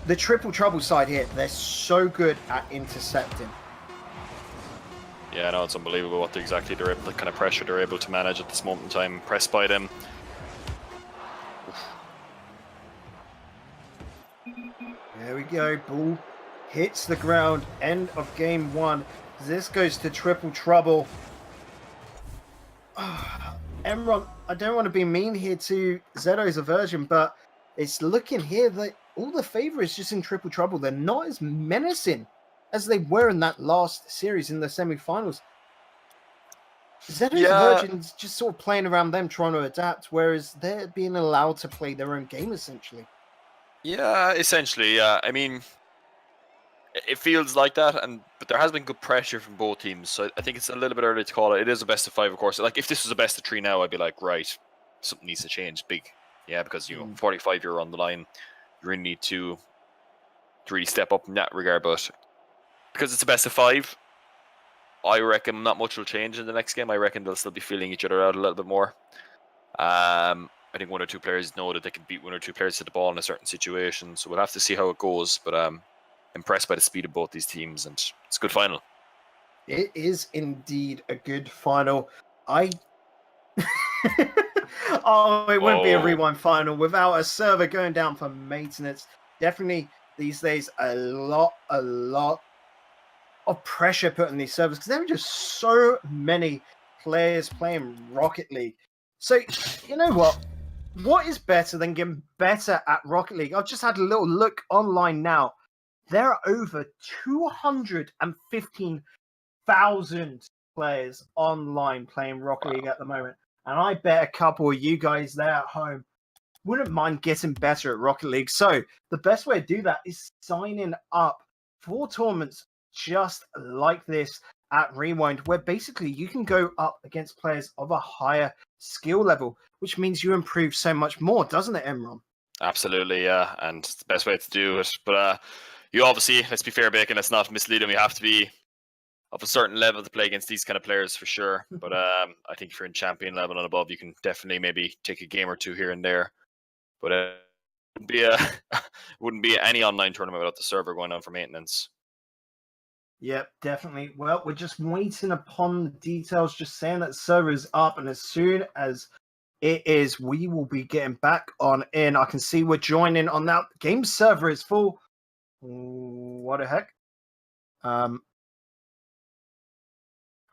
The triple trouble side here, they're so good at intercepting. Yeah, no, it's unbelievable what exactly they're able, the kind of pressure they're able to manage at this moment in time. Pressed by them. There we go. Ball hits the ground. End of game 1. This goes to triple trouble. Emron, I don't want to be mean here to Zedo's aversion, but it's looking here that all the favourites just in triple trouble. They're not as menacing as they were in that last series in the semi-finals. Zedo's Virgin's just sort of playing around them, trying to adapt, whereas they're being allowed to play their own game, essentially. Yeah, essentially, yeah. I mean, it feels like that, but there has been good pressure from both teams, so I think it's a little bit early to call it. It is a best of 5, of course. Like, if this was a best of 3 now, I'd be like, right, something needs to change big. Yeah, because, 45 you're on the line. You really need to really step up in that regard, but because it's a best of 5, I reckon not much will change in the next game. I reckon they'll still be feeling each other out a little bit more. I think 1 or 2 players know that they can beat 1 or 2 players to the ball in a certain situation, so we'll have to see how it goes. But impressed by the speed of both these teams, and it's a good final. It is indeed a good final. Oh, it wouldn't be a rewind final without a server going down for maintenance. Definitely these days a lot of pressure put on these servers because there are just so many players playing Rocket League. So, you know what? What is better than getting better at Rocket League? I've just had a little look online now. There are over 215,000 players online playing Rocket League at the moment. And I bet a couple of you guys there at home wouldn't mind getting better at Rocket League. So the best way to do that is signing up for tournaments just like this at Rewind, where basically you can go up against players of a higher skill level, which means you improve so much more, doesn't it, Emron? Absolutely, yeah. And it's the best way to do it. But you obviously, let's be fair, Bacon, let's not mislead them. You have to be of a certain level to play against these kind of players for sure. But I think if you're in champion level and above, you can definitely maybe take a game or 2 here and there. But it wouldn't be any online tournament without the server going on for maintenance. Yep, definitely. Well, we're just waiting upon the details, just saying that the server is up, and as soon as it is, we will be getting back on in. I can see we're joining on that. Game server is full. What the heck?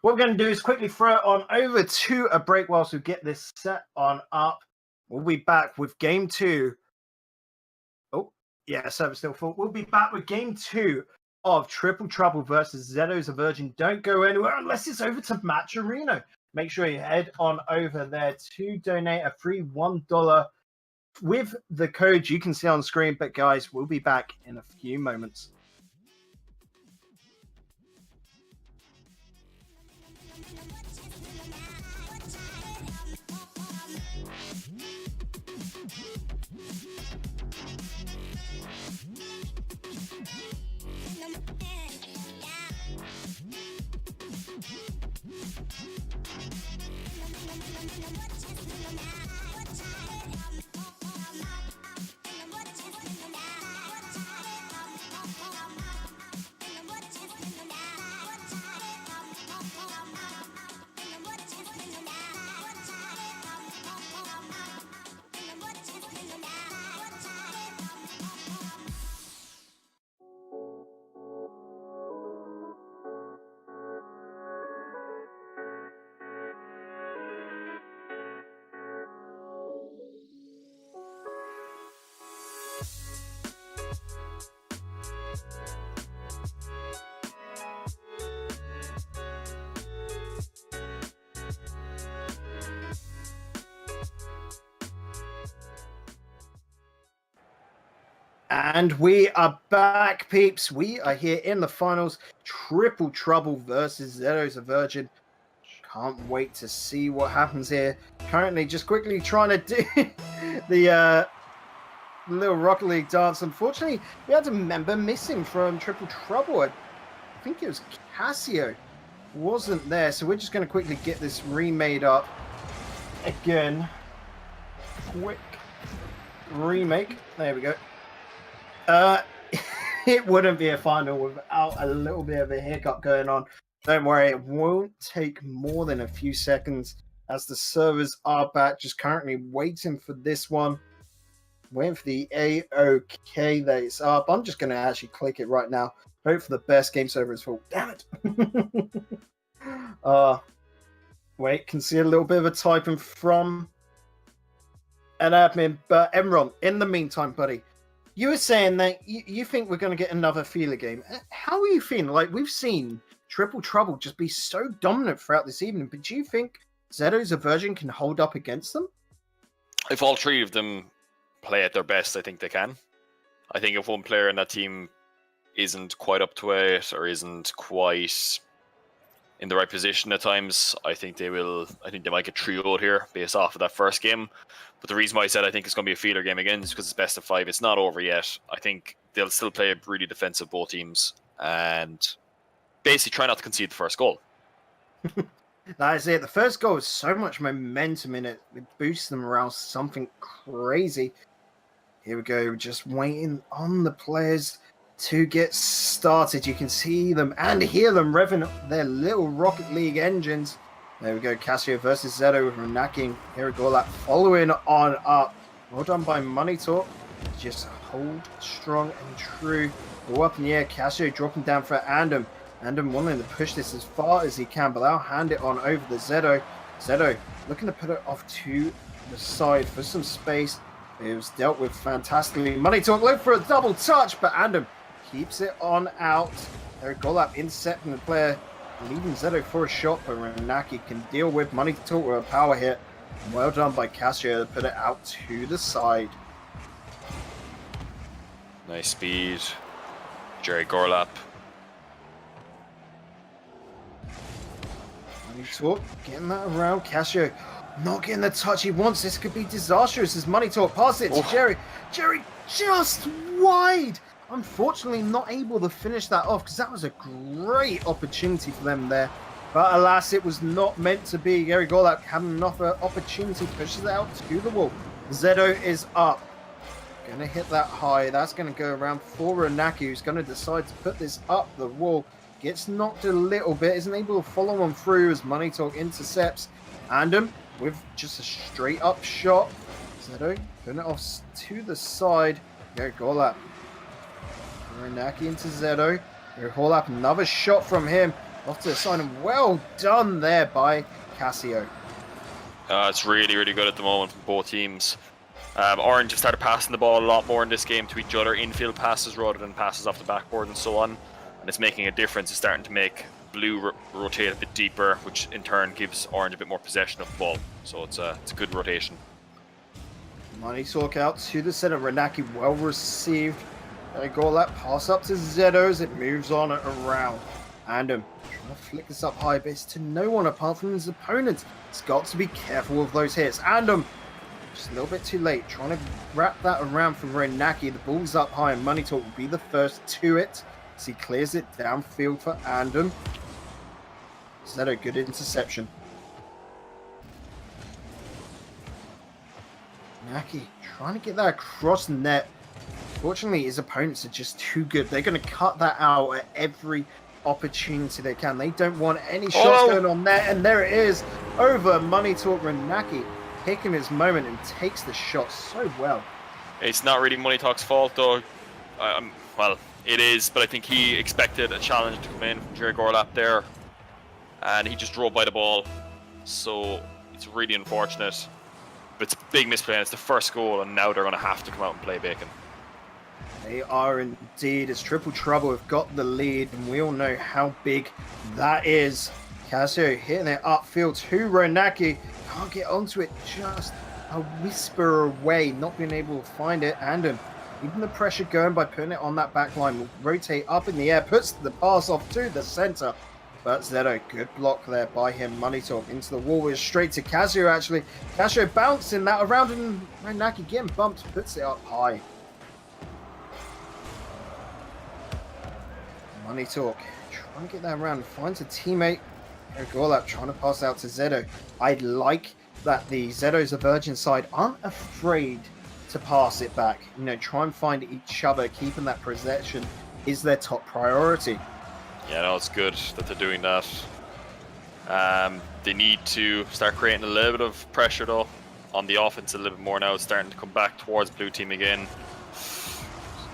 What we're going to do is quickly throw it on over to a break whilst we get this set on up. We'll be back with game 2. Oh, yeah, server's still full. We'll be back with game 2 of Triple Trouble versus Zedo's a Virgin. Don't go anywhere unless it's over to Match Arena. Make sure you head on over there to donate a free $1 with the code you can see on screen. But guys, we'll be back in a few moments. And we are back, peeps. We are here in the finals. Triple Trouble versus Zedo's a Virgin. Can't wait to see what happens here. Currently, just quickly trying to do the little Rocket League dance. Unfortunately, we had a member missing from Triple Trouble. I think it was Casio. Wasn't there, so we're just going to quickly get this remade up again. Quick remake. There we go. It wouldn't be a final without a little bit of a hiccup going on. Don't worry, it won't take more than a few seconds as the servers are back. Just currently waiting for this one. Waiting for the AOK that is up. I'm just going to actually click it right now. Hope for the best. Game server is full. Damn it. Wait, can see a little bit of a typing from an admin. But Emron, in the meantime, buddy, you were saying that you think we're going to get another feeler game. How are you feeling? Like, we've seen Triple Trouble just be so dominant throughout this evening, but do you think Zeto's Aversion can hold up against them? If all three of them play at their best, I think they can. I think if one player in that team isn't quite up to it or isn't quite in the right position at times, I think they might get trioed here based off of that first game. But the reason why I said I think it's going to be a feeder game again is because it's best of 5. It's not over yet. I think they'll still play really defensive, both teams, and basically try not to concede the first goal. That is it. The first goal has so much momentum in it. It boosts them around something crazy. Here we go. Just waiting on the players to get started. You can see them and hear them revving up their little Rocket League engines. There we go. Casio versus Zeto with Renaki. Here we go. That following on up. Well done by Money Talk. Just hold strong and true. Go up in the air. Casio dropping down for Andem. Andem wanting to push this as far as he can, but they'll hand it on over to Zeto. Zeto looking to put it off to the side for some space. It was dealt with fantastically. Money Talk looking for a double touch, but Andem keeps it on out. There we go. That intercepting the player, leaving Zeto for a shot, but Renaki can deal with Money Talk with a power hit. Well done by Casio to put it out to the side. Nice speed. Jerry Gorlap. Money Talk getting that around. Casio not getting the touch he wants. This could be disastrous as Money Talk passes it to Jerry. Jerry just wide. Unfortunately, not able to finish that off because that was a great opportunity for them there. But alas, it was not meant to be. Gary Gorlap having another opportunity, pushes it out to the wall. Zeto is up. Going to hit that high. That's going to go around for Renaki, who's going to decide to put this up the wall. Gets knocked a little bit, isn't able to follow on through as Money Talk intercepts. Andem with just a straight up shot. Zeto putting it off to the side. Gary Gorlap. Renaki into Zeto. Gary Gorlap, another shot from him. Off to the side, and well done there by Casio. It's really, really good at the moment from both teams. Orange have started passing the ball a lot more in this game to each other, infield passes rather than passes off the backboard and so on. And it's making a difference. It's starting to make blue rotate a bit deeper, which in turn gives orange a bit more possession of the ball. So it's a good rotation. Money Talk out to the center. Renaki well received. There you go, that pass up to Zeto as it moves on around. Andem trying to flick this up high, but it's to no one apart from his opponent. He's got to be careful of those hits. Andem just a little bit too late, trying to wrap that around for Renaki. The ball's up high, and Money Talk will be the first to it as he clears it downfield for Andem. Zeto, good interception. Renaki trying to get that across the net. Fortunately, his opponents are just too good. They're going to cut that out at every opportunity they can. They don't want any shots going on there, and there it is. Over Money Talk. Renaki picking his moment and takes the shot so well. It's not really Money Talk's fault, though. Well, it is, but I think he expected a challenge to come in from Jerry Gorlap there, and he just drove by the ball. So it's really unfortunate. But it's a big misplay, and it's the first goal, and now they're going to have to come out and play bacon. They are indeed, as Triple Trouble have got the lead, and we all know how big that is. Casio hitting it upfield to Renaki. Can't get onto it, just a whisper away, not being able to find it. And even the pressure going by putting it on that back line will rotate up in the air, puts the pass off to the center. But Zeto, good block there by him. Money Talk into the wall, is straight to Casio actually. Casio bouncing that around, and Renaki getting bumped, puts it up high. Money Talk. Trying to get that around. Finds a teammate. Gorlap trying to pass out to Zedo. I like that the Zedo's a Virgin side aren't afraid to pass it back. You know, try and find each other. Keeping that possession is their top priority. Yeah, no, it's good that they're doing that. They need to start creating a little bit of pressure, though, on the offense a little bit more now. It's starting to come back towards blue team again.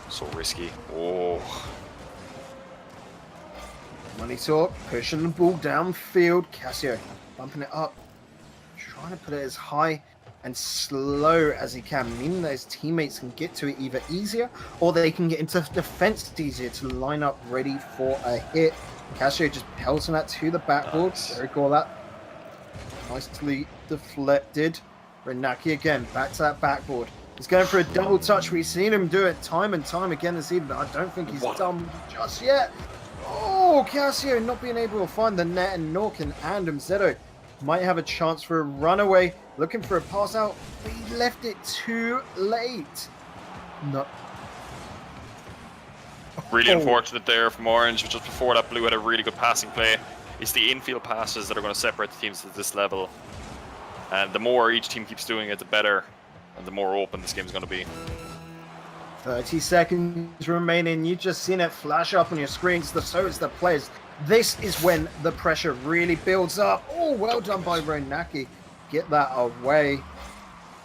So risky. Oh. Money Talk pushing the ball downfield. Casio bumping it up. Trying to put it as high and slow as he can, meaning that his teammates can get to it either easier or they can get into defense easier to line up ready for a hit. Casio just pelting that to the backboard. Nice. Very cool that. Nicely deflected. Renaki again, back to that backboard. He's going for a double touch. We've seen him do it time and time again this evening. I don't think he's done just yet. Oh, Casio not being able to find the net, and Norkin and Zedo might have a chance for a runaway. Looking for a pass out, but he left it too late. No. Really unfortunate there from Orange, but just before that, Blue had a really good passing play. It's the infield passes that are going to separate the teams at this level. And the more each team keeps doing it, the better, and the more open this game is going to be. 30 seconds remaining. You've just seen it flash up on your screens. So is the players. This is when the pressure really builds up. Oh, well done by Ronaki. Get that away.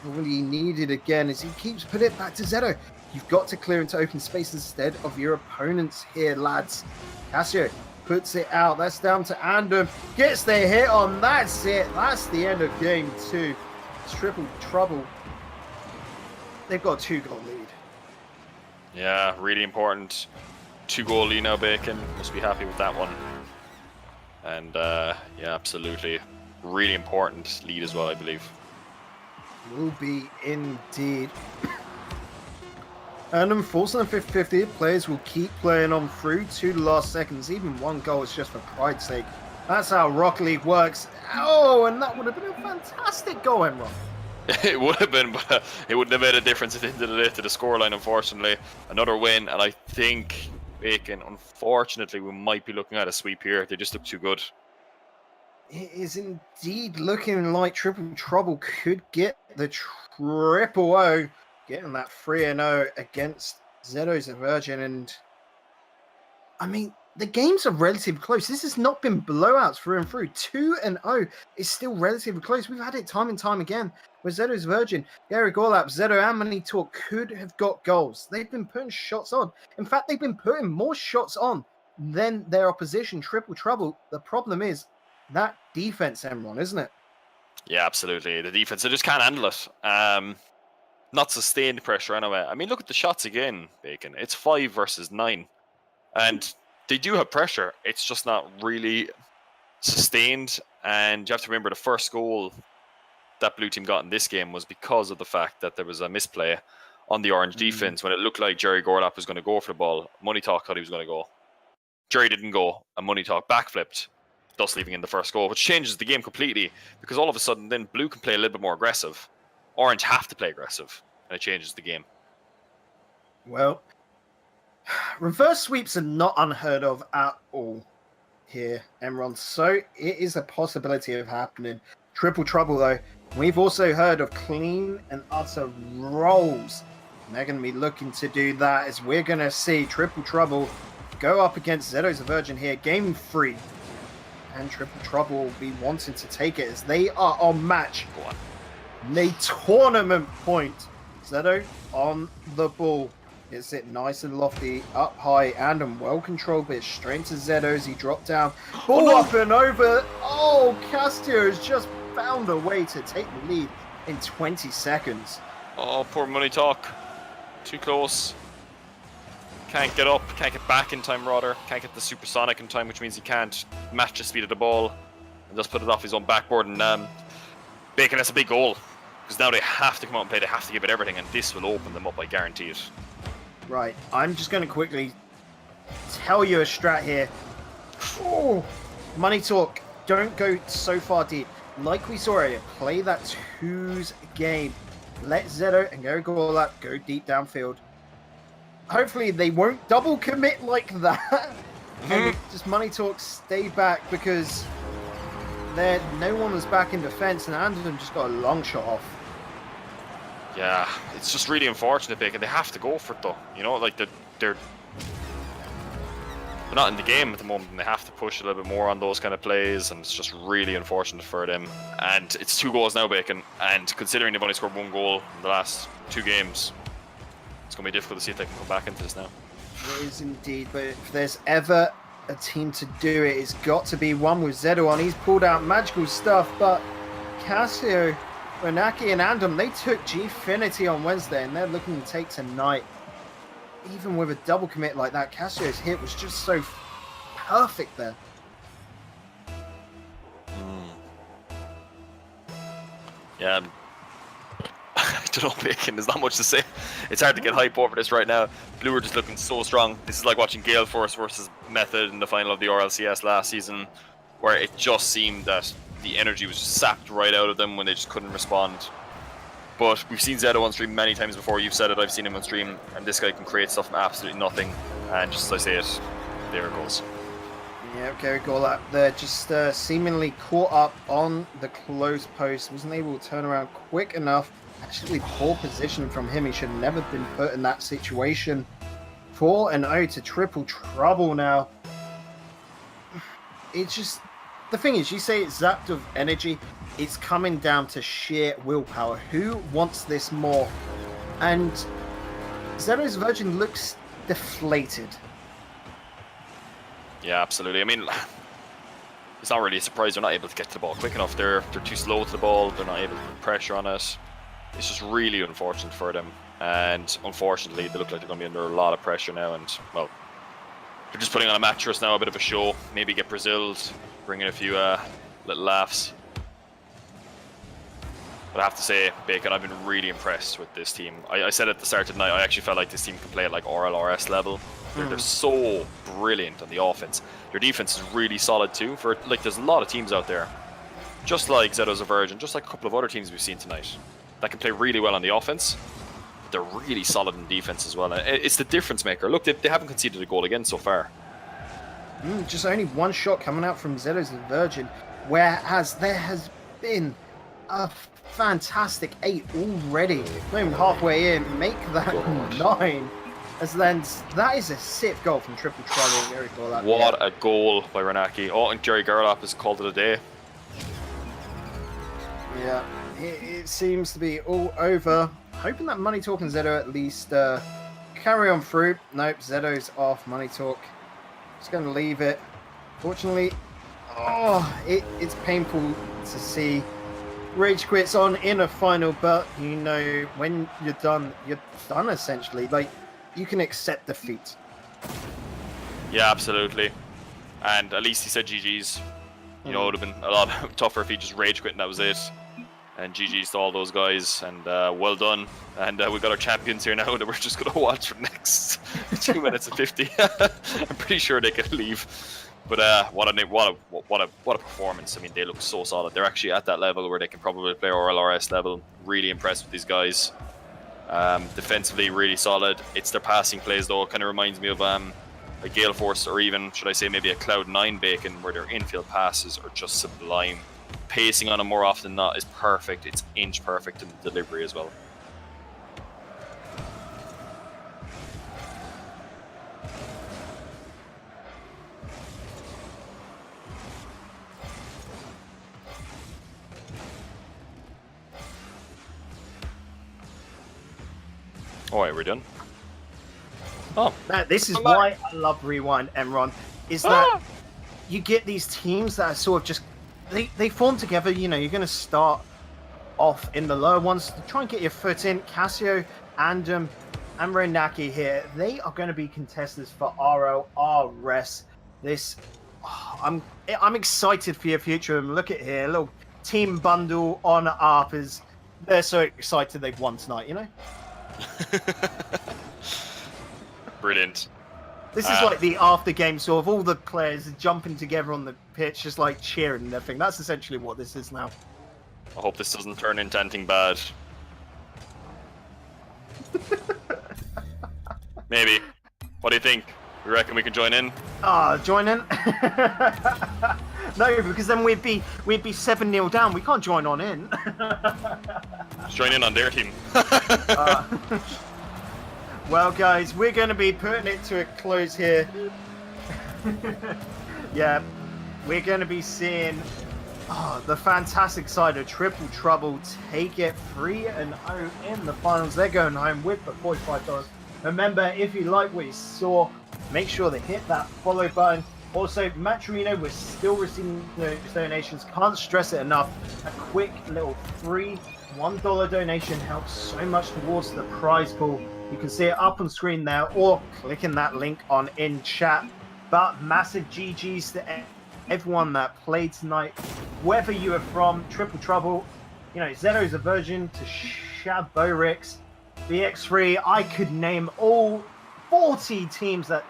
All he needed again is he keeps putting it back to Zedo. You've got to clear into open space instead of your opponents here, lads. Casio puts it out. That's down to Andum. Gets the hit on. That's it. That's the end of game 2. It's triple trouble. They've got a 2-goal lead. Yeah, really important. 2-goal lead now, Bacon. Must be happy with that one. And yeah, absolutely. Really important lead as well, I believe. Will be indeed. And unfortunately, 50-50, players will keep playing on through to the last seconds. Even 1 goal is just for pride's sake. That's how Rocket League works. Oh, and that would have been a fantastic goal, Emron. It would have been, but it wouldn't have made a difference at the end of the day to the scoreline, unfortunately. Another win, and I think, Bacon, unfortunately, we might be looking at a sweep here. They just look too good. It is indeed looking like Triple Trouble could get the triple O, getting that 3-0 against Zedo's a Virgin. And I mean, the games are relatively close. This has not been blowouts through and through. 2-0 is still relatively close. We've had it time and time again with Zedo's Virgin. Gary Gorlap, Zedo, and Money Talk could have got goals. They've been putting shots on. In fact, they've been putting more shots on than their opposition, Triple Trouble. The problem is that defense, Emron, isn't it? Yeah, absolutely. The defense, they just can't handle it. Not sustained pressure anyway. I mean, look at the shots again, Bacon. It's 5 versus 9. And they do have pressure. It's just not really sustained. And you have to remember the first goal that blue team got in this game was because of the fact that there was a misplay on the orange defense when it looked like Jerry Gorlap was going to go for the ball. Money Talk thought he was going to go. Jerry didn't go, and Money Talk backflipped, thus leaving in the first goal, which changes the game completely because all of a sudden then blue can play a little bit more aggressive. Orange have to play aggressive, and it changes the game. Well, reverse sweeps are not unheard of at all here, Emron. So it is a possibility of happening. Triple Trouble, though. We've also heard of clean and utter rolls. And they're going to be looking to do that as we're going to see Triple Trouble go up against Zedo's a Virgin here. Game 3. And Triple Trouble will be wanting to take it as they are on match. A tournament point. Zedo on the ball. It's it nice and lofty, up high, and well controlled, but straight to Zedo as he dropped down. Ball up and over. Oh, Castillo has just found a way to take the lead in 20 seconds. Oh, poor Money Talk. Too close. Can't get up, can't get back in time, rather. Can't get the supersonic in time, which means he can't match the speed of the ball and just put it off his own backboard. And Bacon, that's a big goal because now they have to come out and play. They have to give it everything, and this will open them up, I guarantee it. Right, I'm just going to quickly tell you a strat here. Oh, Money Talk, don't go so far deep. Like we saw earlier, play that twos game. Let Zedo and Gary Gorlap go deep downfield. Hopefully they won't double commit like that. And just Money Talk stayed back because no one was back in defense, and Anderson just got a long shot off. Yeah, it's just really unfortunate, Bacon. They have to go for it though. You know, like they're not in the game at the moment, and they have to push a little bit more on those kind of plays, and it's just really unfortunate for them. And it's 2 goals now, Bacon, and considering they've only scored 1 goal in the last 2 games, it's going to be difficult to see if they can come back into this now. It is indeed, but if there's ever a team to do it, it's got to be one with Zedo on. He's pulled out magical stuff, but Casio, Renaki, and Andom, they took Gfinity on Wednesday, and they're looking to take tonight. Even with a double commit like that, Casio's hit was just so perfect there. Yeah, I don't know, Bacon. There's not much to say. It's hard to get hype over this right now. Blue are just looking so strong. This is like watching Gale Force versus Method in the final of the RLCS last season, where it just seemed that the energy was just sapped right out of them when they just couldn't respond. But we've seen Zedo on stream many times before. You've said it, I've seen him on stream, and this guy can create stuff from absolutely nothing. And just as I say it, there it goes. Yeah, Gary Gola there just seemingly caught up on the close post. Wasn't able to turn around quick enough. Actually, poor position from him. He should have never been put in that situation. 4-0 to triple trouble now. It's just... The thing is, you say it's zapped of energy. It's coming down to sheer willpower. Who wants this more? And Zero's Virgin looks deflated. Yeah, absolutely. I mean, it's not really a surprise they're not able to get to the ball quick enough. They're too slow to the ball. They're not able to put pressure on it. It's just really unfortunate for them. And unfortunately, they look like they're going to be under a lot of pressure now. And, well, they're just putting on a mattress now, a bit of a show. Maybe get Braziled, bring in a few little laughs. But I have to say, Bacon, I've been really impressed with this team. I said at the start of the night, I actually felt like this team can play at like RLRS level. They're so brilliant on the offense. Their defense is really solid too. For like, there's a lot of teams out there, just like Zedo's a Virgin, just like a couple of other teams we've seen tonight, that can play really well on the offense. They're really solid in defense as well. It's the difference maker. Look, they haven't conceded a goal again so far. Just only one shot coming out from Zedo's Virgin, whereas there has been a fantastic 8 already. Not even halfway in, make that 9. As then that is a sick goal from Triple Trouble. What a goal by Renaki. Oh, and Jerry Gerlap has called it a day. Yeah, it seems to be all over. Hoping that Money Talk and Zedo at least carry on through. Nope, Zedo's off. Money Talk just going to leave it. Fortunately, it's painful to see Rage Quits on in a final, but you know, when you're done essentially. Like, you can accept defeat. Yeah, absolutely. And at least he said GG's. You know, it would have been a lot tougher if he just rage quit and that was it. And GG's to all those guys, and well done. And we've got our champions here now that we're just going to watch for the next 2 minutes and 50. I'm pretty sure they can leave. But what a performance. I mean, they look so solid. They're actually at that level where they can probably play RLRS level. Really impressed with these guys. Defensively, really solid. It's their passing plays, though. It kind of reminds me of a Gale Force, or even, should I say, maybe a Cloud9 Bacon, where their infield passes are just sublime. Pacing on them more often than not is perfect. It's inch perfect in the delivery as well. Alright, we're done. Oh, This is why I love Rewind, Emron, is that you get these teams that are sort of just, they form together. You know, you're going to start off in the lower ones to try and get your foot in. Casio and Renaki here, they are going to be contestants for RLRS. I'm excited for your future. And look at here, a little team bundle on Arpers. They're so excited they've won tonight, you know? Brilliant. This is like the after game sort of all the players jumping together on the pitch, just like cheering and everything. That's essentially what this is now. I hope this doesn't turn into anything bad. Maybe. What do you think? You reckon we can join in? Join in? No, because then we'd be 7-0 down. We can't join on in. Just join in on their team. Well, guys, we're going to be putting it to a close here. Yeah, we're going to be seeing the fantastic side of Triple Trouble take it 3-0 in the finals. They're going home with the $45. Remember, if you like what you saw, make sure to hit that follow button. Also, Matrino, we're still receiving those donations. Can't stress it enough. A quick little free $1 donation helps so much towards the prize pool. You can see it up on screen there, or clicking that link on in chat. But massive GGs to everyone that played tonight. Wherever you are from, Triple Trouble, Zeno's a virgin to Shaborix, BX3. I could name all 40 teams that,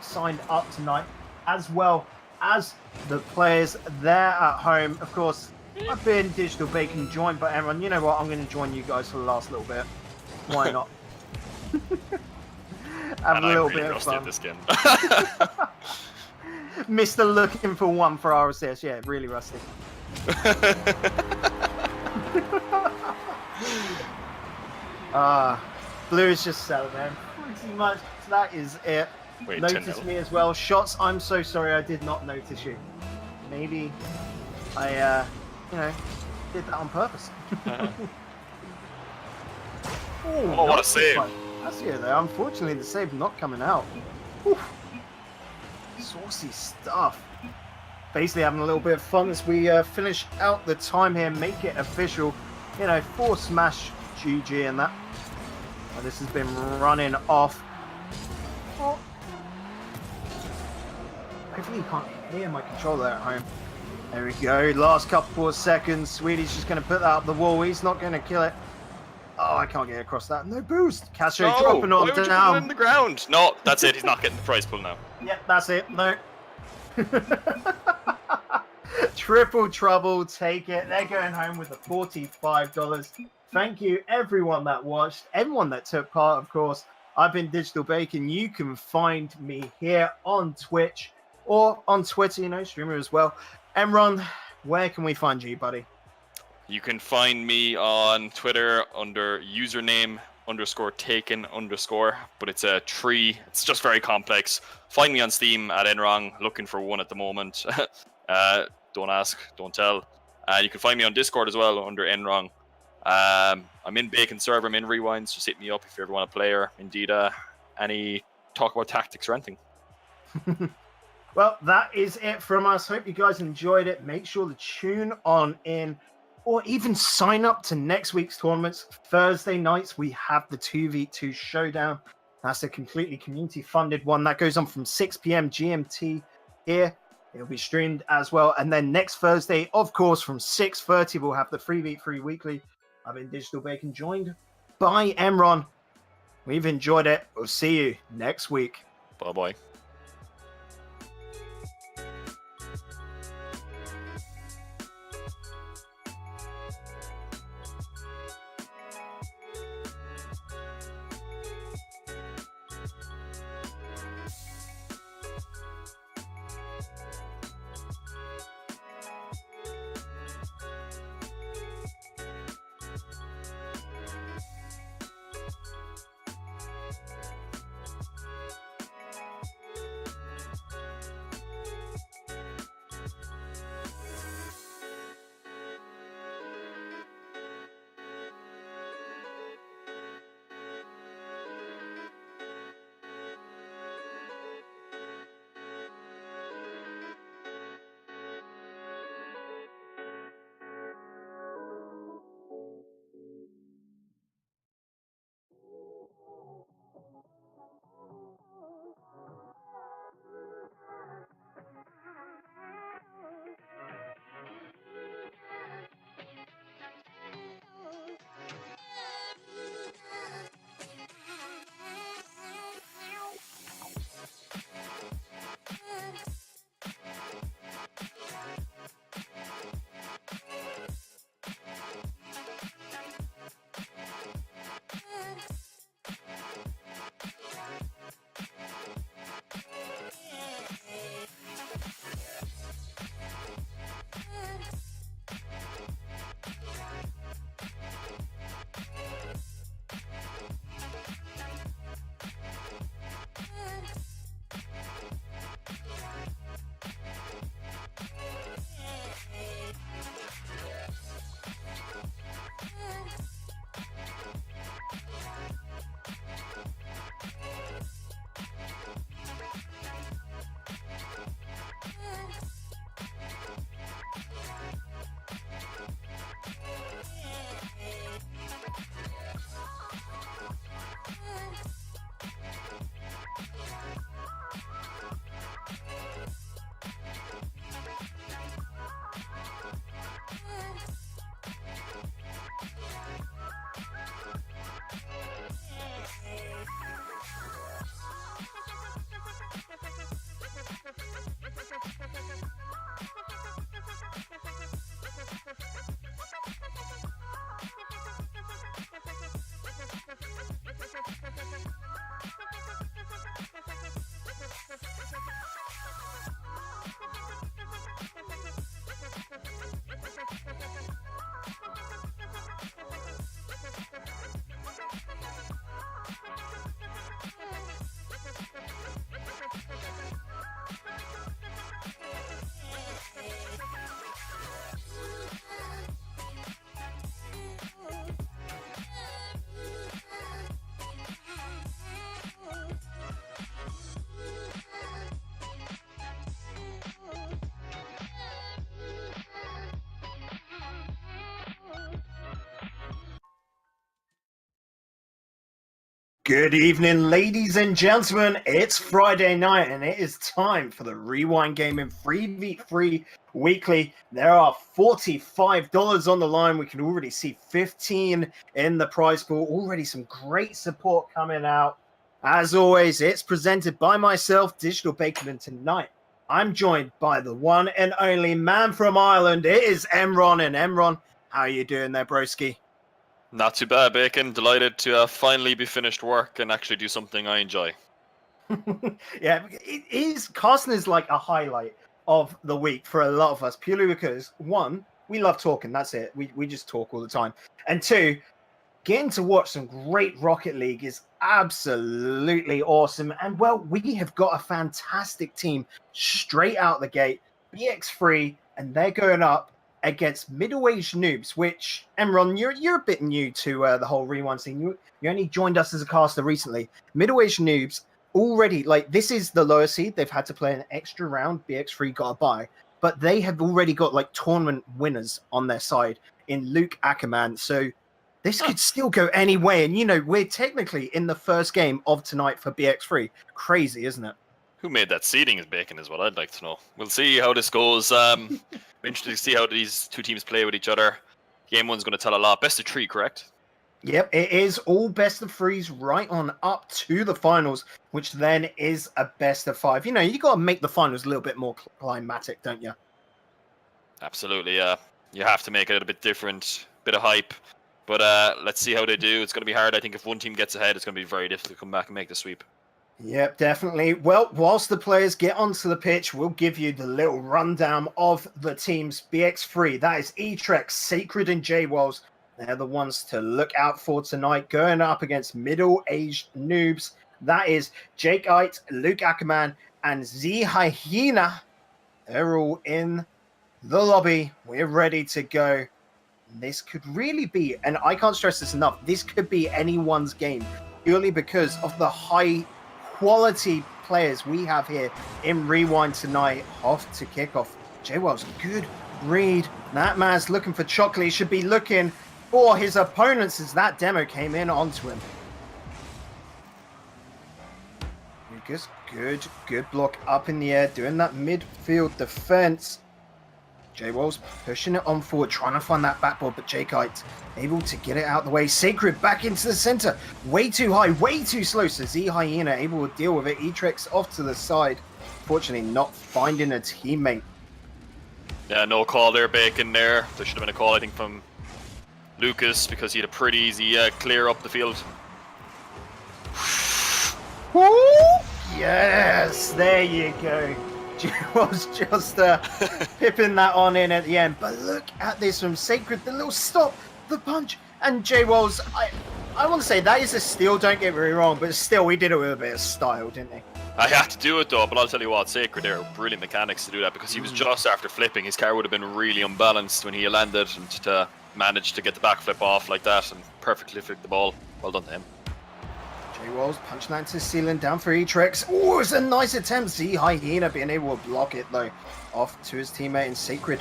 signed up tonight, as well as the players there at home. Of course, I've been Digital Bacon, joined by everyone. You know what? I'm going to join you guys for the last little bit. Why not? Have and a little I'm really bit of rusty fun. at this game. Mr. Looking for one for RSS. Yeah, really rusty. Blue is just selling, man. Pretty much that is it. Wait, Notice me as well. Shots, I'm so sorry I did not notice you. Maybe I, did that on purpose. Oh, what a save. That's it, though. Unfortunately, the save not coming out. Whew. Saucy stuff. Basically having a little bit of fun as we finish out the time here, make it official. 4 smash GG and that. Oh, this has been running off. Oh. Hopefully you can't hear my controller at home. There we go. Last couple of seconds. Sweetie's just going to put that up the wall. He's not going to kill it. Oh, I can't get across that. No boost. Castro dropping on why would you put down. it in the ground? No, that's it. He's not getting the prize pool now. Yep, that's it. No. Triple Trouble, take it. They're going home with the $45. Thank you, everyone that watched, everyone that took part, of course. I've been Digital Bacon. You can find me here on Twitch or on Twitter, streamer as well. Emron, where can we find you, buddy? You can find me on Twitter under username_taken_, but it's a tree. It's just very complex. Find me on Steam at Enrong, looking for one at the moment. Don't ask, don't tell. You can find me on Discord as well under Enrong. I'm in Bacon server, I'm in Rewinds. Just hit me up if you ever want to play, or indeed any talk about tactics or anything. Well, that is it from us. Hope you guys enjoyed it. Make sure to tune on in, or even sign up to next week's tournaments. Thursday nights, we have the 2v2 Showdown. That's a completely community-funded one. That goes on from 6 p.m. GMT here. It'll be streamed as well. And then next Thursday, of course, from 6:30, we'll have the 3v3 weekly. I've been Digital Bacon, joined by Emron. We've enjoyed it. We'll see you next week. Bye-bye. Good evening, ladies and gentlemen. It's Friday night, and it is time for the Rewind Gaming 3v3 Weekly. There are $45 on the line. We can already see 15 in the prize pool. Already some great support coming out. As always, it's presented by myself, Digital Bacon, and tonight I'm joined by the one and only man from Ireland. It is Emron. And Emron, how are you doing there, broski? Not too bad, Bacon. Delighted to finally be finished work and actually do something I enjoy. Yeah, it is. Casting is like a highlight of the week for a lot of us, purely because one, we love talking. That's it. We just talk all the time. And two, getting to watch some great Rocket League is absolutely awesome. And well, we have got a fantastic team straight out the gate. BX3, and they're going up against middle-aged noobs, which, Emron, you're a bit new to the whole Rewind scene. You only joined us as a caster recently. Middle-aged noobs already, like, this is the lower seed. They've had to play an extra round. BX3 got a bye, but they have already got, like, tournament winners on their side in Luke Ackerman. So this could still go any way. And, you know, we're technically in the first game of tonight for BX3. Crazy, isn't it? Who made that seeding is Bacon is what I'd like to know. We'll see how this goes. Interested to see how these two teams play with each other. Game one's going to tell a lot. Best of three, correct? Yep, it is all best of threes right on up to the finals, which then is a best of five. You know, you got to make the finals a little bit more climatic, don't you? Absolutely, yeah. You have to make it a bit different, bit of hype. But let's see how they do. It's going to be hard. I think if one team gets ahead, it's going to be very difficult to come back and make the sweep. Yep, definitely. Well, whilst the players get onto the pitch, we'll give you the little rundown of the teams. BX3, that is Etrex, Sacred, and J-Wells. They're the ones to look out for tonight, going up against middle-aged noobs. That is Jake Ite, Luke Ackerman, and Z Hyena. They're all in the lobby. We're ready to go. This could really be, and I can't stress this enough, this could be anyone's game, purely because of the high quality players we have here in Rewind tonight. Off to kickoff. J-Wells, good read. That man's looking for chocolate. He should be looking for his opponents as that demo came in onto him. Lucas, good block up in the air, doing that midfield defense. J-Wells pushing it on forward, trying to find that backboard, but Jake Ite able to get it out the way. Sacred back into the center. Way too high, way too slow. So Z Hyena able to deal with it. Etrex off to the side. Fortunately, not finding a teammate. Yeah, no call there, Bacon there. There should have been a call, I think, from Lucas because he had a pretty easy clear up the field. Woo! Yes, there you go. Was just pipping that on in at the end. But look at this from Sacred, the little stop, the punch, and J-Wells. I want to say that is a steal, don't get me wrong, but still, we did it with a bit of style, didn't he? I had to do it though, but I'll tell you what, Sacred there, brilliant mechanics to do that because he was just after flipping. His car would have been really unbalanced when he landed, and to manage to get the backflip off like that and perfectly flick the ball. Well done to him. J-Wells punching that into the ceiling, down for Etrex. Oh, it's a nice attempt. Z Hyena being able to block it though. Off to his teammate in Sacred.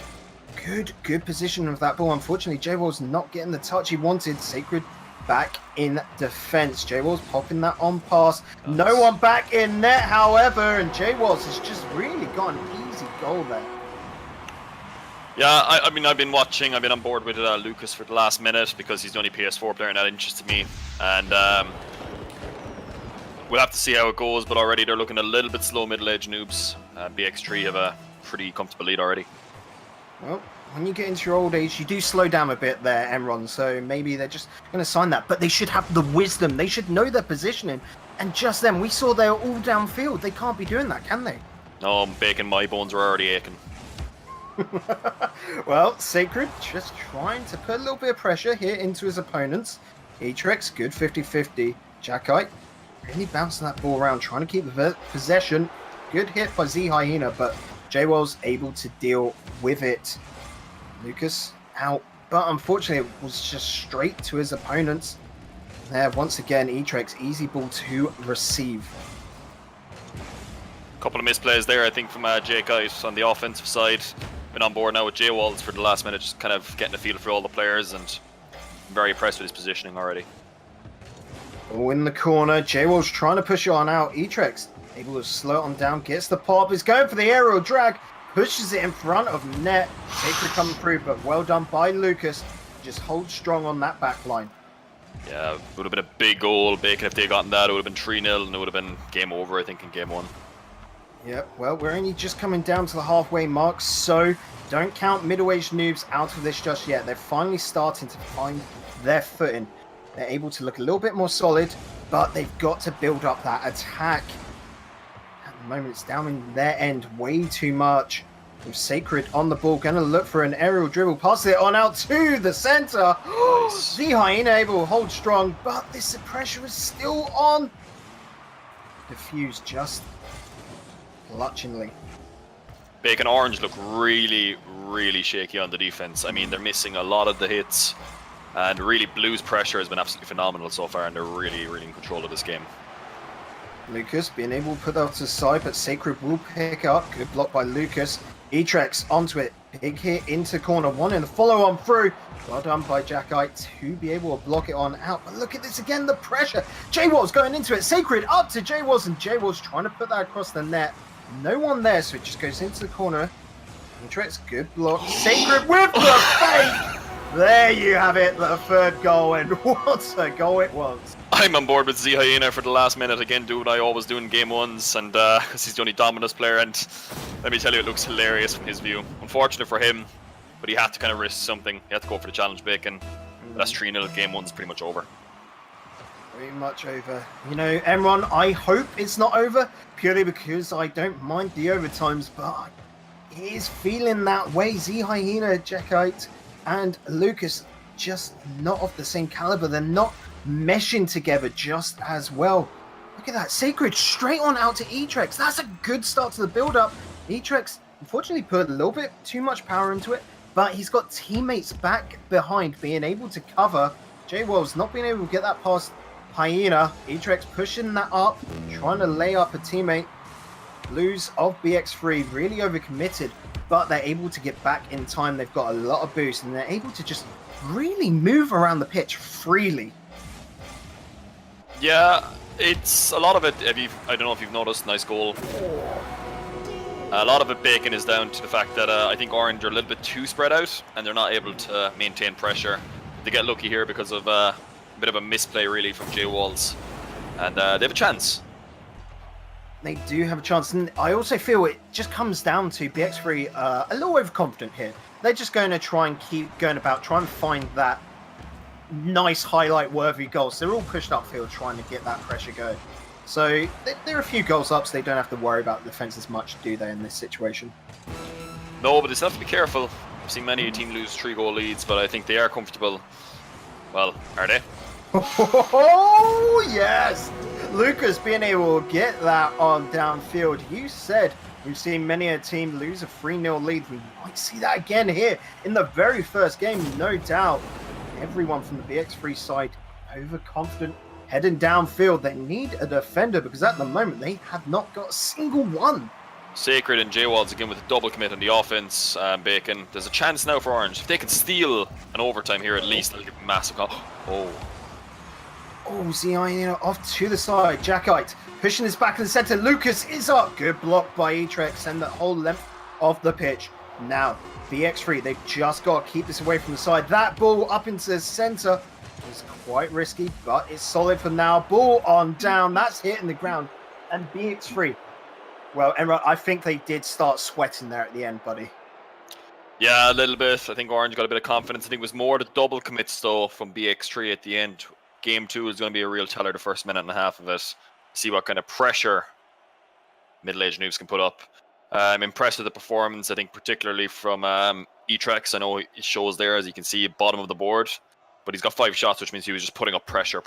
Good position of that ball. Unfortunately, J-Wells not getting the touch he wanted. Sacred back in defense. J-Wells popping that on pass. Nice. No one back in net, however, and J-Wells has just really got an easy goal there. Yeah, I mean, I've been watching, I've been on board with Lucas for the last minute because he's the only PS4 player and that interested me. And we'll have to see how it goes, but already they're looking a little bit slow middle-aged noobs. BX3 have a pretty comfortable lead already. Well, when you get into your old age, you do slow down a bit there, Emron, so maybe they're just going to sign that. But they should have the wisdom. They should know their positioning. And just then, we saw they were all downfield. They can't be doing that, can they? No, Bacon, my bones are already aching. Well, Sacred just trying to put a little bit of pressure here into his opponents. Etrex, good 50-50. Jackite really bouncing that ball around, trying to keep the possession. Good hit by Z Hyena, but J-Wells able to deal with it. Lucas out, but unfortunately it was just straight to his opponents. There, once again, Etrex, easy ball to receive. Couple of misplays there, I think, from Jake Ite on the offensive side. Been on board now with J-Wells for the last minute, just kind of getting a feel for all the players, and I'm very impressed with his positioning already. All in the corner. J-Wall's trying to push it on out. Etrex able to slow it on down, gets the pop, is going for the aerial drag, pushes it in front of net. Sacred coming through, but well done by Lucas. Just hold strong on that back line. Yeah, it would have been a big goal. Bacon, if they had gotten that, it would have been 3-0 and it would have been game over, I think, in game 1. Yep, well, we're only just coming down to the halfway mark, so don't count middle-aged noobs out of this just yet. They're finally starting to find their footing. They're able to look a little bit more solid, but they've got to build up that attack. At the moment, it's down in their end way too much. With Sacred on the ball, going to look for an aerial dribble, pass it on out to the center. Nice. The Hyena able to hold strong, but this pressure is still on. Diffuse just clutchingly. Bacon Orange look really, really shaky on the defense. I mean, they're missing a lot of the hits, and really Blue's pressure has been absolutely phenomenal so far, and they're really, really in control of this game. Lucas being able to put that to the side, but Sacred will pick up. Good block by Lucas. Etrex onto it. Big hit into corner one and the follow on through. Well done by Jackite to be able to block it on out. But look at this again, the pressure. J-Wall's going into it. Sacred up to J-Wall's, and J-Wall's trying to put that across the net. No one there, so it just goes into the corner. Etrex, good block. Sacred with the fake. There you have it, the third goal, and what a goal it was. I'm on board with Z Hyena for the last minute again, do what I always do in game 1s, and because he's the only Dominus player, and let me tell you, it looks hilarious from his view. Unfortunate for him, but he had to kind of risk something. He had to go for the challenge, Bacon. That's 3-0. Game 1's pretty much over. Pretty much over. You know, Emron, I hope it's not over, purely because I don't mind the overtimes, but he is feeling that way. Z Hyena, Jackite, and Lucas just not of the same caliber. They're not meshing together just as well. Look at that. Sacred straight on out to Etrex. That's a good start to the build-up. Etrex unfortunately put a little bit too much power into it, but he's got teammates back behind being able to cover. J-Wall's not being able to get that past Hyena. Etrex pushing that up, trying to lay up a teammate. Blues of BX3 really overcommitted, but they're able to get back in time. They've got a lot of boost, and they're able to just really move around the pitch freely. Yeah, it's a lot of it. I don't know if you've noticed, nice goal. A lot of it, Bacon, is down to the fact that I think Orange are a little bit too spread out, and they're not able to maintain pressure. They get lucky here because of a bit of a misplay, really, from J-Walls, and they have a chance. They do have a chance, and I also feel it just comes down to BX3 a little overconfident here. They're just going to try and keep going about, try and find that nice highlight-worthy goals. They're all pushed upfield trying to get that pressure going. So there are a few goals up, so they don't have to worry about the defense as much, do they, in this situation? No, but they still have to be careful. I've seen many a team lose 3-goal leads, but I think they are comfortable. Well, are they? Oh, yes! Lucas being able to get that on downfield. You said we've seen many a team lose a 3-0 lead. We might see that again here in the very first game, no doubt. Everyone from the BX3 side overconfident, heading downfield. They need a defender because at the moment they have not got a single one. Sacred and J-Walls again with a double commit on the offense. Bacon, there's a chance now for Orange. If they can steal an overtime here, at least they'll get massive. Oh, Zion off to the side. Jackite pushing this back in the center. Lucas is up. Good block by Etrex and the whole length of the pitch. Now, BX3, they've just got to keep this away from the side. That ball up into the center is quite risky, but it's solid for now. Ball on down. That's hitting the ground. And BX3, well, Emma, I think they did start sweating there at the end, buddy. Yeah, a little bit. I think Orange got a bit of confidence. I think it was more the double commits, though, from BX3 at the end. Game 2 is going to be a real teller, the first minute and a half of it. See what kind of pressure middle-aged noobs can put up. I'm impressed with the performance, I think, particularly from Etrex. I know it shows there, as you can see, bottom of the board. But he's got 5 shots, which means he was just putting up pressure.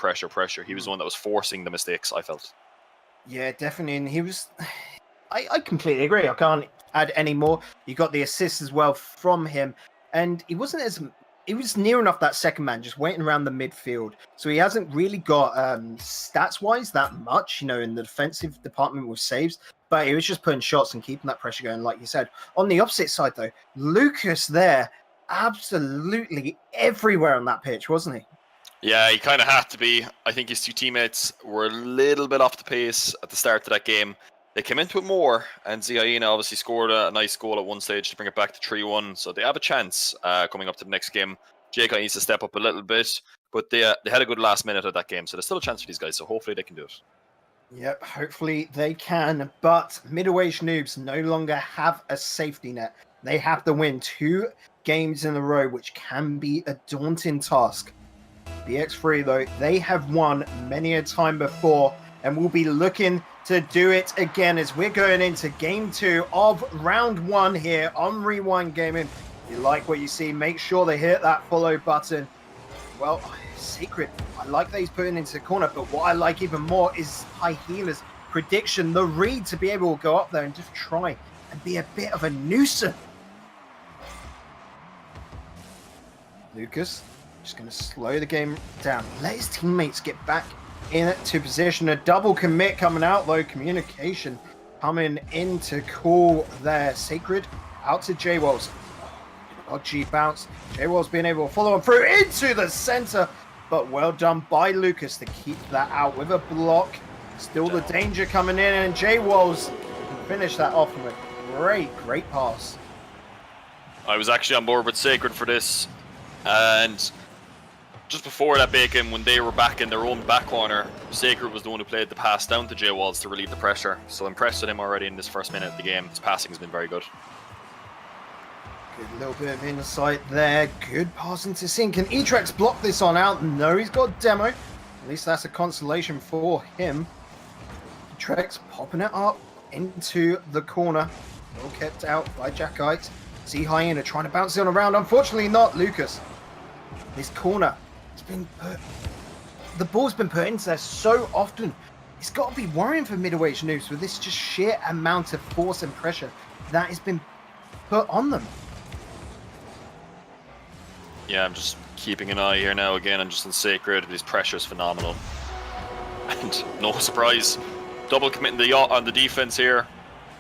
He was the one that was forcing the mistakes, I felt. Yeah, definitely. And he was... I completely agree. I can't add any more. You got the assist as well from him. And he wasn't as... He was near enough that second man, just waiting around the midfield. So he hasn't really got, stats-wise, that much, in the defensive department with saves. But he was just putting shots and keeping that pressure going, like you said. On the opposite side, though, Lucas there, absolutely everywhere on that pitch, wasn't he? Yeah, he kind of had to be. I think his two teammates were a little bit off the pace at the start of that game. They came into it more, and Ziaina obviously scored a nice goal at one stage to bring it back to 3-1. So they have a chance coming up to the next game. Jacob needs to step up a little bit, but they had a good last minute of that game, so there's still a chance for these guys. So hopefully they can do it. Yep, hopefully they can. But middleweight noobs no longer have a safety net. They have to win 2 games in a row, which can be a daunting task. BX3, though, they have won many a time before and will be looking to do it again as we're going into game 2 of round 1 here on Rewind Gaming. If you like what you see, make sure to hit that follow button. Well, Secret, I like that he's putting into the corner, but what I like even more is Hyena's prediction, the read to be able to go up there and just try and be a bit of a nuisance. Lucas just going to slow the game down, let his teammates get back into position. A double commit coming out though, communication coming in to call their Sacred out to J-Wells. G bounce. J-Wells being able to follow him through into the center, but well done by Lucas to keep that out with a block. Still the danger coming in, and J-Wells can finish that off with a great pass. I was actually on board with Sacred for this, and just before that Bacon, when they were back in their own back corner, Sacred was the one who played the pass down to J-Walls to relieve the pressure. So impressed with him already in this first minute of the game. His passing has been very good. Good little bit of insight there. Good pass into Sin. Can Etrex block this on out? No, he's got demo. At least that's a consolation for him. Etrex popping it up into the corner. Well kept out by Jackite. See Hyena trying to bounce it on around. Unfortunately not Lucas. This corner has been put... The ball's been put into there so often. It's got to be worrying for middleweight noobs with this just sheer amount of force and pressure that has been put on them. Yeah, I'm just keeping an eye here now again. I'm just on Sacred. His pressure is phenomenal. And no surprise, double committing on the defense here.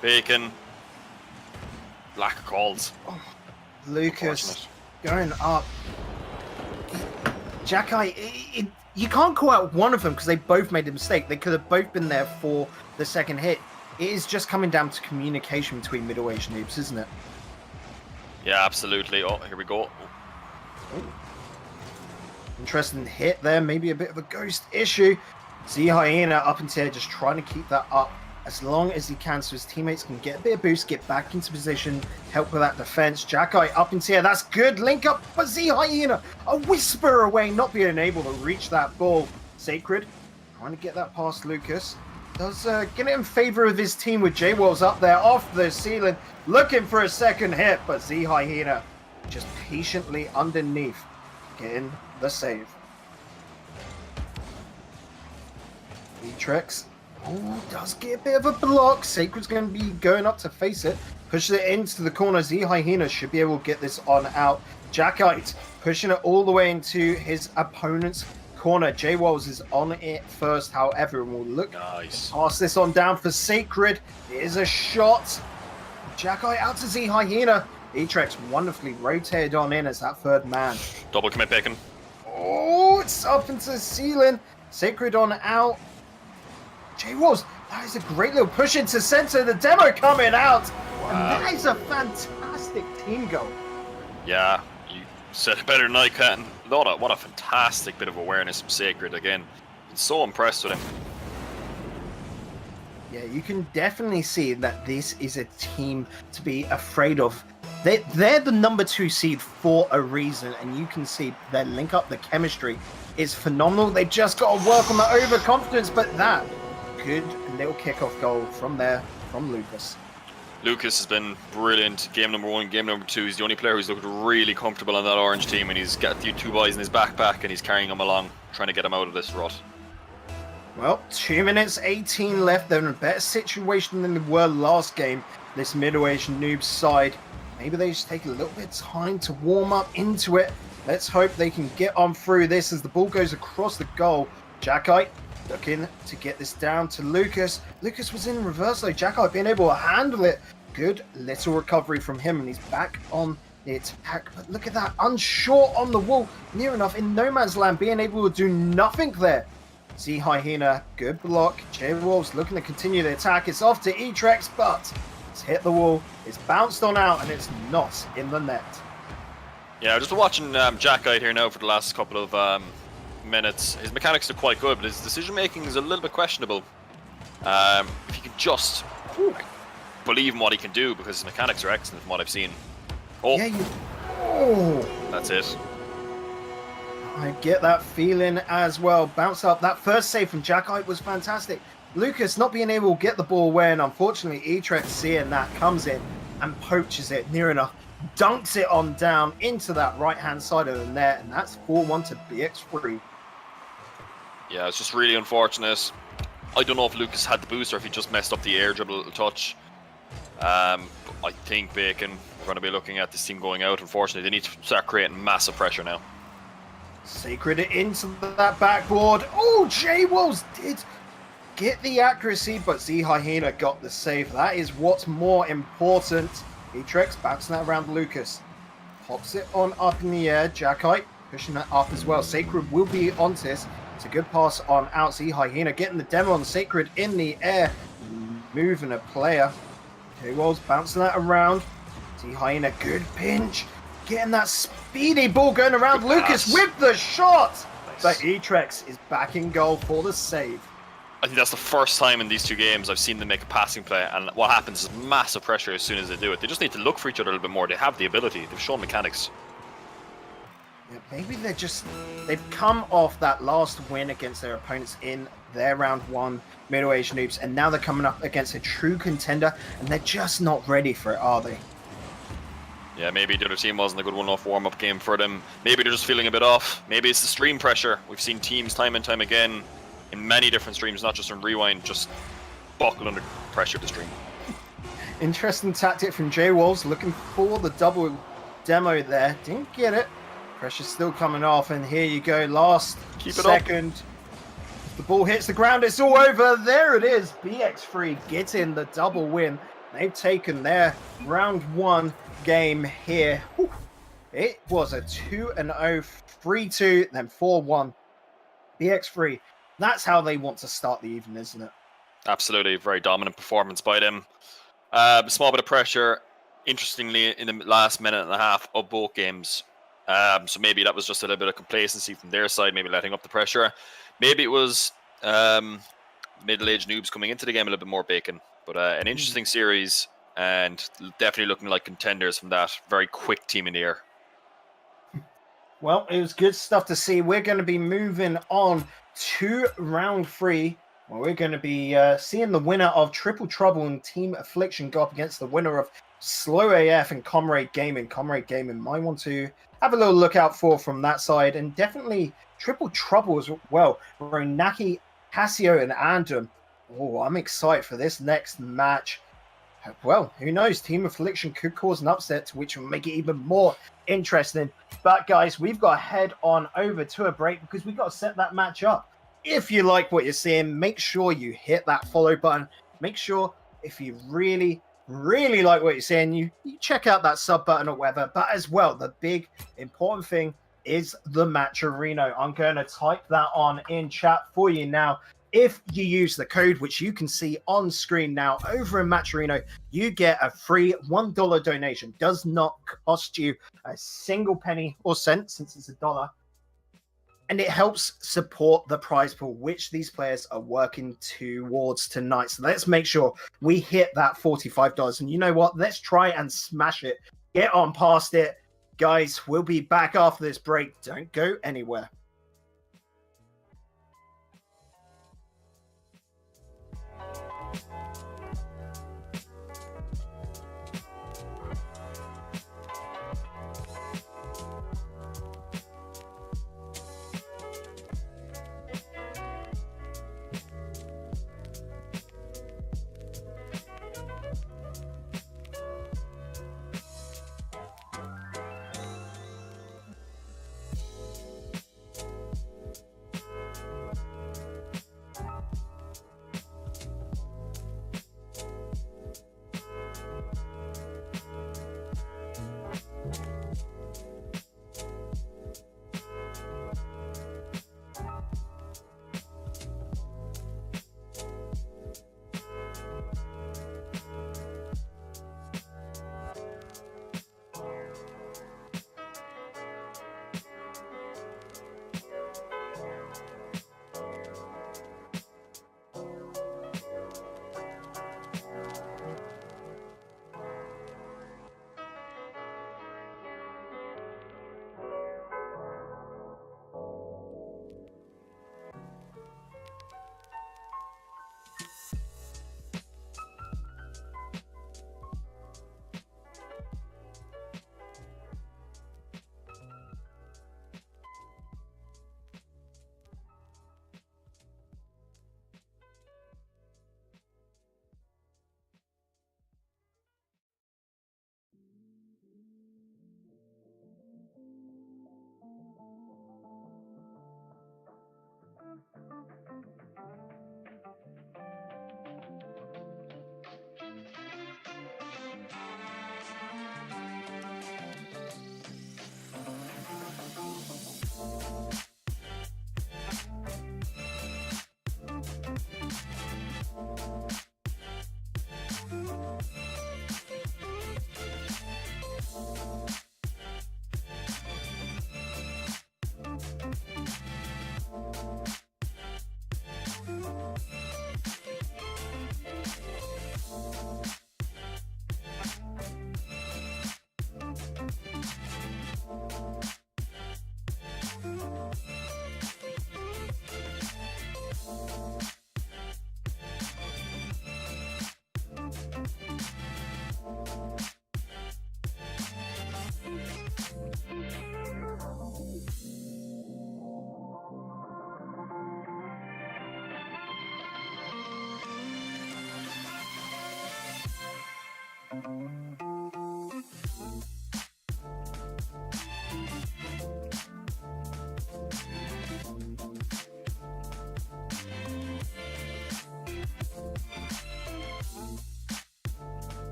Bacon. Lack of calls. Oh, Lucas going up. Jackeye, you can't call out one of them because they both made a mistake. They could have both been there for the second hit. It is just coming down to communication between middleweight noobs, isn't it? Yeah, absolutely. Oh, here we go. Ooh. Interesting hit there, maybe a bit of a ghost issue. See Hyena up into here, just trying to keep that up as long as he can so his teammates can get a bit of boost, get back into position, help with that defense. Jackeye up into here, that's good. Link up, but Z Hyena a whisper away, not being able to reach that ball. Sacred trying to get that past Lucas. Does get it in favor of his team with J-Walls up there off the ceiling, looking for a second hit, but Z Hyena just patiently underneath, getting the save. Etrex does get a bit of a block. Sacred's going to be going up to face it. Pushes it into the corner. Z Hyena should be able to get this on out. Jackite pushing it all the way into his opponent's corner. J-Walls is on it first, however, and will look nice. Pass this on down for Sacred. It is a shot. Jackite out to Z Hyena. Etrex wonderfully rotated on in as that third man. Double commit Bacon. Oh, it's up into the ceiling. Sacred on out. J-Walls, that is a great little push into center. The demo coming out. Wow. And that is a fantastic team goal. Yeah, you said it better than I can. What a fantastic bit of awareness from Sacred again. I'm so impressed with him. Yeah, you can definitely see that this is a team to be afraid of. They're the number 2 seed for a reason, and you can see their link up, the chemistry is phenomenal. They just got to work on the overconfidence, but that good little kickoff goal from Lucas. Lucas has been brilliant. Game number 1, game number 2. He's the only player who's looked really comfortable on that orange team, and he's got the 2 boys in his backpack, and he's carrying them along, trying to get them out of this rut. Well, 2 minutes 18 left. They're in a better situation than they were last game. This middleweight noob side. Maybe they just take a little bit of time to warm up into it. Let's hope they can get on through this as the ball goes across the goal. Jackite looking to get this down to Lucas. Lucas was in reverse though. Jackite being able to handle it. Good little recovery from him, and he's back on the attack. But look at that, unsure on the wall, near enough in no man's land, being able to do nothing there. Z Hyena, good block. J-Wolves looking to continue the attack. It's off to Etrex, but it's hit the wall. It's bounced on out, and it's not in the net. Yeah, I've just been watching Jack out here now for the last couple of minutes. His mechanics are quite good, but his decision making is a little bit questionable. If he can just believe in what he can do, because his mechanics are excellent from what I've seen. Oh, Yeah, that's it. I get that feeling as well. Bounce up. That first save from Jackite was fantastic. Lucas not being able to get the ball away, and unfortunately Etrex seeing that comes in and poaches it near enough. Dunks it on down into that right-hand side of the net, and that's 4-1 to BX3. Yeah, it's just really unfortunate. I don't know if Lucas had the boost or if he just messed up the air dribble a little touch. But I think Bacon, we're going to be looking at this team going out. Unfortunately, they need to start creating massive pressure now. Sacred into that backboard. Oh, J-Wolves did get the accuracy, but Z Hyena got the save. That is what's more important. Etrex bouncing that around Lucas. Pops it on up in the air. Jackite pushing that up as well. Sacred will be on this. It's a good pass on out. Z Hyena getting the demo on Sacred in the air. Moving a player. J-Wolves bouncing that around. Z Hyena, good pinch. Getting that speedy ball going around. Lucas with the shot. Nice. But Etrex is back in goal for the save. I think that's the first time in these two games I've seen them make a passing play, and what happens is massive pressure as soon as they do it. They just need to look for each other a little bit more. They have the ability. They've shown mechanics. Yeah, maybe they've come off that last win against their opponents in their round one middle-aged noobs, and now they're coming up against a true contender, and they're just not ready for it, are they? Yeah, maybe the other team wasn't a good enough warm-up game for them. Maybe they're just feeling a bit off. Maybe it's the stream pressure. We've seen teams time and time again in many different streams, not just from Rewind, just buckle under pressure of the stream. Interesting tactic from J-Wolves, looking for the double demo there. Didn't get it. Pressure's still coming off, and here you go. Last second. The ball hits the ground. It's all over. There it is. BX3 getting the double win. They've taken their round one game here. Whew. It was a 2-0, 3-2, then 4-1. BX3. That's how they want to start the evening, isn't it? Absolutely, very dominant performance by them. Small bit of pressure, interestingly, in the last minute and a half of both games. So maybe that was just a little bit of complacency from their side, maybe letting up the pressure. Maybe it was middle-aged noobs coming into the game a little bit more Bacon. But an interesting series, and definitely looking like contenders from that very quick team in the air. Well, it was good stuff to see. We're going to be moving on to round three, where we're going to be seeing the winner of Triple Trouble and Team Affliction go up against the winner of Slow AF and Comrade Gaming. Comrade Gaming might want to have a little look out for from that side, and definitely Triple Trouble as well. Ronaki, Casio, and Andum. Oh, I'm excited for this next match. Well, who knows? Team Affliction could cause an upset, which will make it even more interesting. But guys, we've got to head on over to a break because we've got to set that match up. If you like what you're seeing, make sure you hit that follow button. Make sure if you really like what you're seeing, you check out that sub button or whatever. But as well, the big important thing is the match arena. I'm going to type that on in chat for you now. If you use the code, which you can see on screen now over in Matcherino, you get a free $1 donation. Does not cost you a single penny or cent since it's $1. And it helps support the prize pool, which these players are working towards tonight. So let's make sure we hit that $45. And you know what? Let's try and smash it. Get on past it. Guys, we'll be back after this break. Don't go anywhere.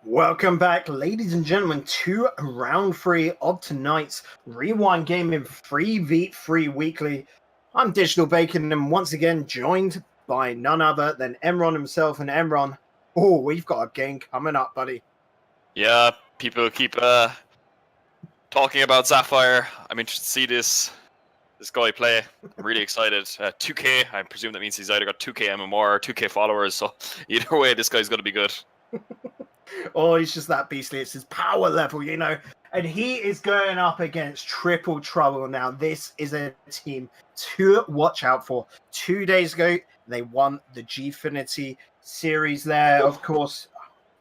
Welcome back, ladies and gentlemen, to round 3 of tonight's Rewind Gaming 3v3 Weekly. I'm Digital Bacon, and once again joined by none other than Emron himself. And Emron, oh, we've got a game coming up, buddy. Yeah, people keep talking about Sapphire. I'm interested to see this guy play. I'm really excited. 2K, I presume that means he's either got 2K MMR or 2K followers, so either way, this guy's going to be good. Oh, he's just that beastly. It's his power level, you know. And he is going up against Triple Trouble. Now, this is a team to watch out for. 2 days ago, they won the Gfinity series there, of course,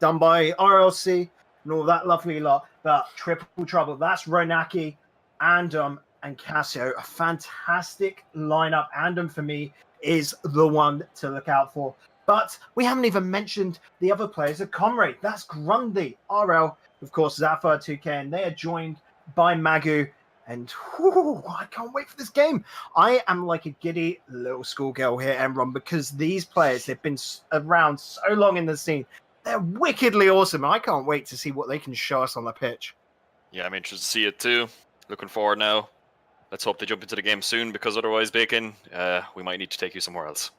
done by RLC and all that lovely lot. But Triple Trouble, that's Ronaki, Andom, and Casio. A fantastic lineup. Andom, for me, is the one to look out for. But we haven't even mentioned the other players of Comrade. That's Grundy, RL, of course, Sapphire 2K, and they are joined by Magu. And whew, I can't wait for this game. I am like a giddy little schoolgirl here, Emron, because these players, they've been around so long in the scene. They're wickedly awesome. I can't wait to see what they can show us on the pitch. Yeah, I'm interested to see it too. Looking forward now. Let's hope they jump into the game soon, because otherwise, Bacon, we might need to take you somewhere else.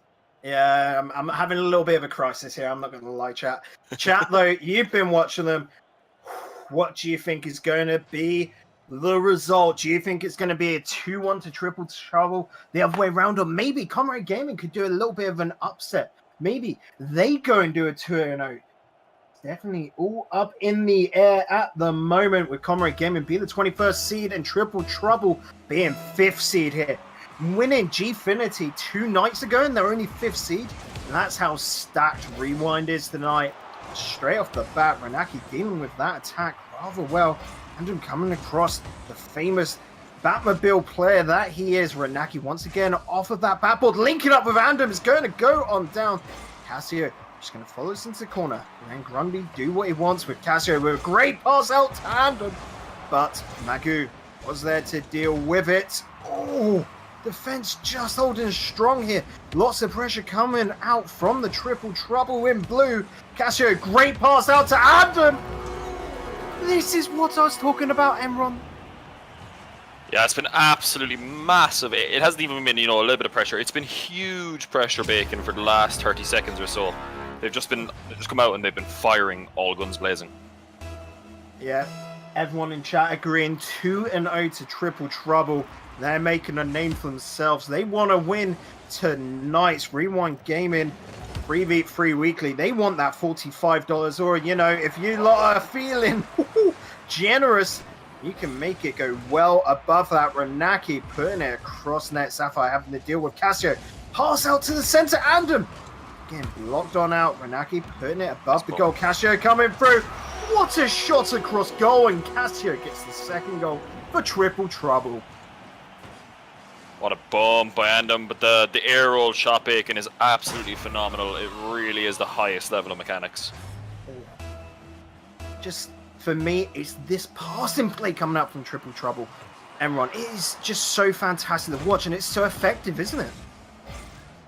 Yeah, I'm having a little bit of a crisis here. I'm not going to lie, chat. Chat, though, you've been watching them. What do you think is going to be the result? Do you think it's going to be a 2-1 to Triple Trouble the other way around? Or maybe Comrade Gaming could do a little bit of an upset. Maybe they go and do a 2-0. It's definitely all up in the air at the moment, with Comrade Gaming being the 21st seed and Triple Trouble being 5th seed here. Winning Gfinity 2 nights ago, and they're only 5th seed. And that's how stacked Rewind is tonight. Straight off the bat, Renaki dealing with that attack rather well. And him coming across the famous Batmobile player that he is. Renaki once again off of that batboard, linking up with Andom, is going to go on down. Casio just going to follow us into the corner. And Grundy do what he wants with Casio with a great pass out to Andom. But Magu was there to deal with it. Oh! Defense just holding strong here. Lots of pressure coming out from the Triple Trouble in blue. Casio, great pass out to Andom. This is what I was talking about, Emron. Yeah, it's been absolutely massive. It hasn't even been, a little bit of pressure. It's been huge pressure, Bacon, for the last 30 seconds or so. They've just come out and they've been firing all guns blazing. Yeah, everyone in chat agreeing 2-0 to Triple Trouble. They're making a name for themselves. They want to win tonight's Rewind Gaming 3v3 Weekly. They want that $45. Or, if you lot are feeling generous, you can make it go well above that. Renaki putting it across net. Sapphire having to deal with Casio. Pass out to the center. Andom again blocked on out. Renaki putting it above the goal. Casio coming through. What a shot across goal. And Casio gets the second goal for Triple Trouble. What a bomb by Andom, but the air roll shot, Bacon, is absolutely phenomenal. It really is the highest level of mechanics. Just, for me, it's this passing play coming out from Triple Trouble. Emron, it is just so fantastic to watch, and it's so effective, isn't it?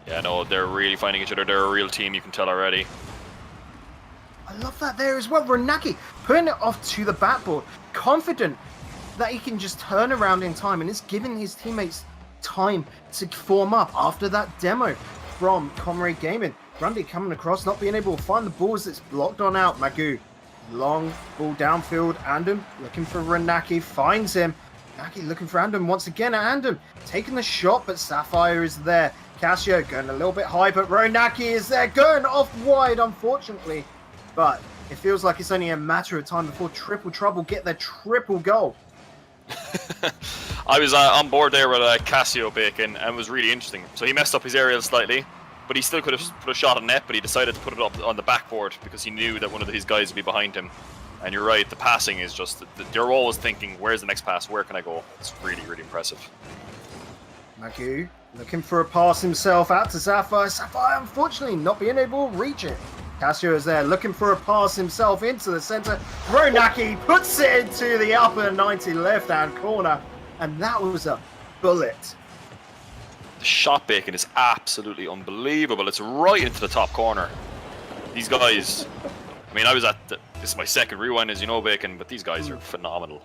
Yeah, no, they're really finding each other. They're a real team, you can tell already. I love that there as well. Renaki putting it off to the backboard, confident that he can just turn around in time, and it's giving his teammates time to form up after that demo from Comrade Gaming. Grundy coming across, not being able to find the balls that's blocked on out. Magu, long ball downfield. Andom looking for Renaki, finds him. Renaki looking for Andom once again. Andom taking the shot, but Sapphire is there. Casio going a little bit high, but Renaki is there, going off wide, unfortunately. But it feels like it's only a matter of time before Triple Trouble get their triple goal. I was on board there with Casio, Bacon, and it was really interesting. So he messed up his aerial slightly, but he still could have put a shot on net, but he decided to put it up on the backboard because he knew that one of his guys would be behind him. And you're right, the passing is just, they're always thinking, where's the next pass, where can I go? It's really, really impressive. Magu looking for a pass himself out to Sapphire. Sapphire, unfortunately, not being able to reach it. Casio is there looking for a pass himself into the center. Renaki puts it into the upper 90 left-hand corner. And that was a bullet. The shot, Bacon, is absolutely unbelievable. It's right into the top corner. These guys, I mean, I was at this This is my second rewind, as you know, Bacon, but these guys are phenomenal.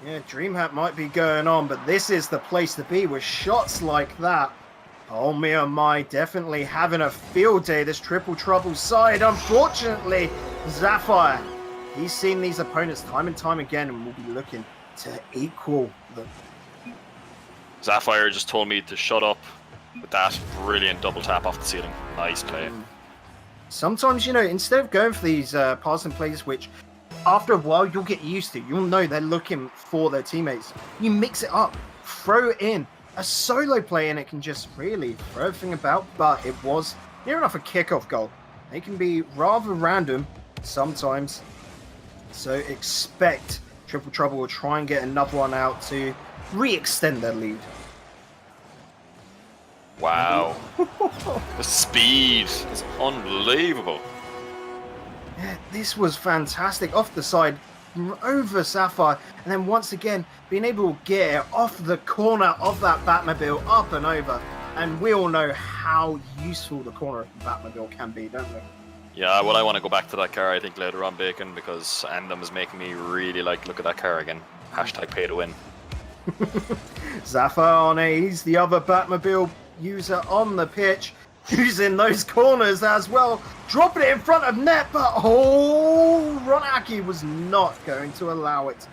Yeah, DreamHack might be going on, but this is the place to be with shots like that. Oh, me oh my, definitely having a field day, this Triple Trouble side. Unfortunately, Sapphire, he's seen these opponents time and time again and will be looking to equal them. Sapphire just told me to shut up with that brilliant double tap off the ceiling. Nice play. Sometimes, instead of going for these passing plays, which after a while you'll get used to, you'll know they're looking for their teammates. You mix it up, throw in a solo play, and it can just really throw everything about. But it was near enough a kickoff goal. They can be rather random sometimes. So expect Triple Trouble will try and get another one out to re-extend their lead. Wow. The speed is unbelievable. Yeah, this was fantastic. Off the side, over Sapphire, and then once again, being able to get it off the corner of that Batmobile, up and over. And we all know how useful the corner of the Batmobile can be, don't we? Yeah, well, I want to go back to that car, I think, later on, Bacon, because Andom is making me really look at that car again. Hashtag pay to win. Sapphire on A, he's the other Batmobile user on the pitch, using those corners as well, dropping it in front of net, but Ronaki was not going to allow it.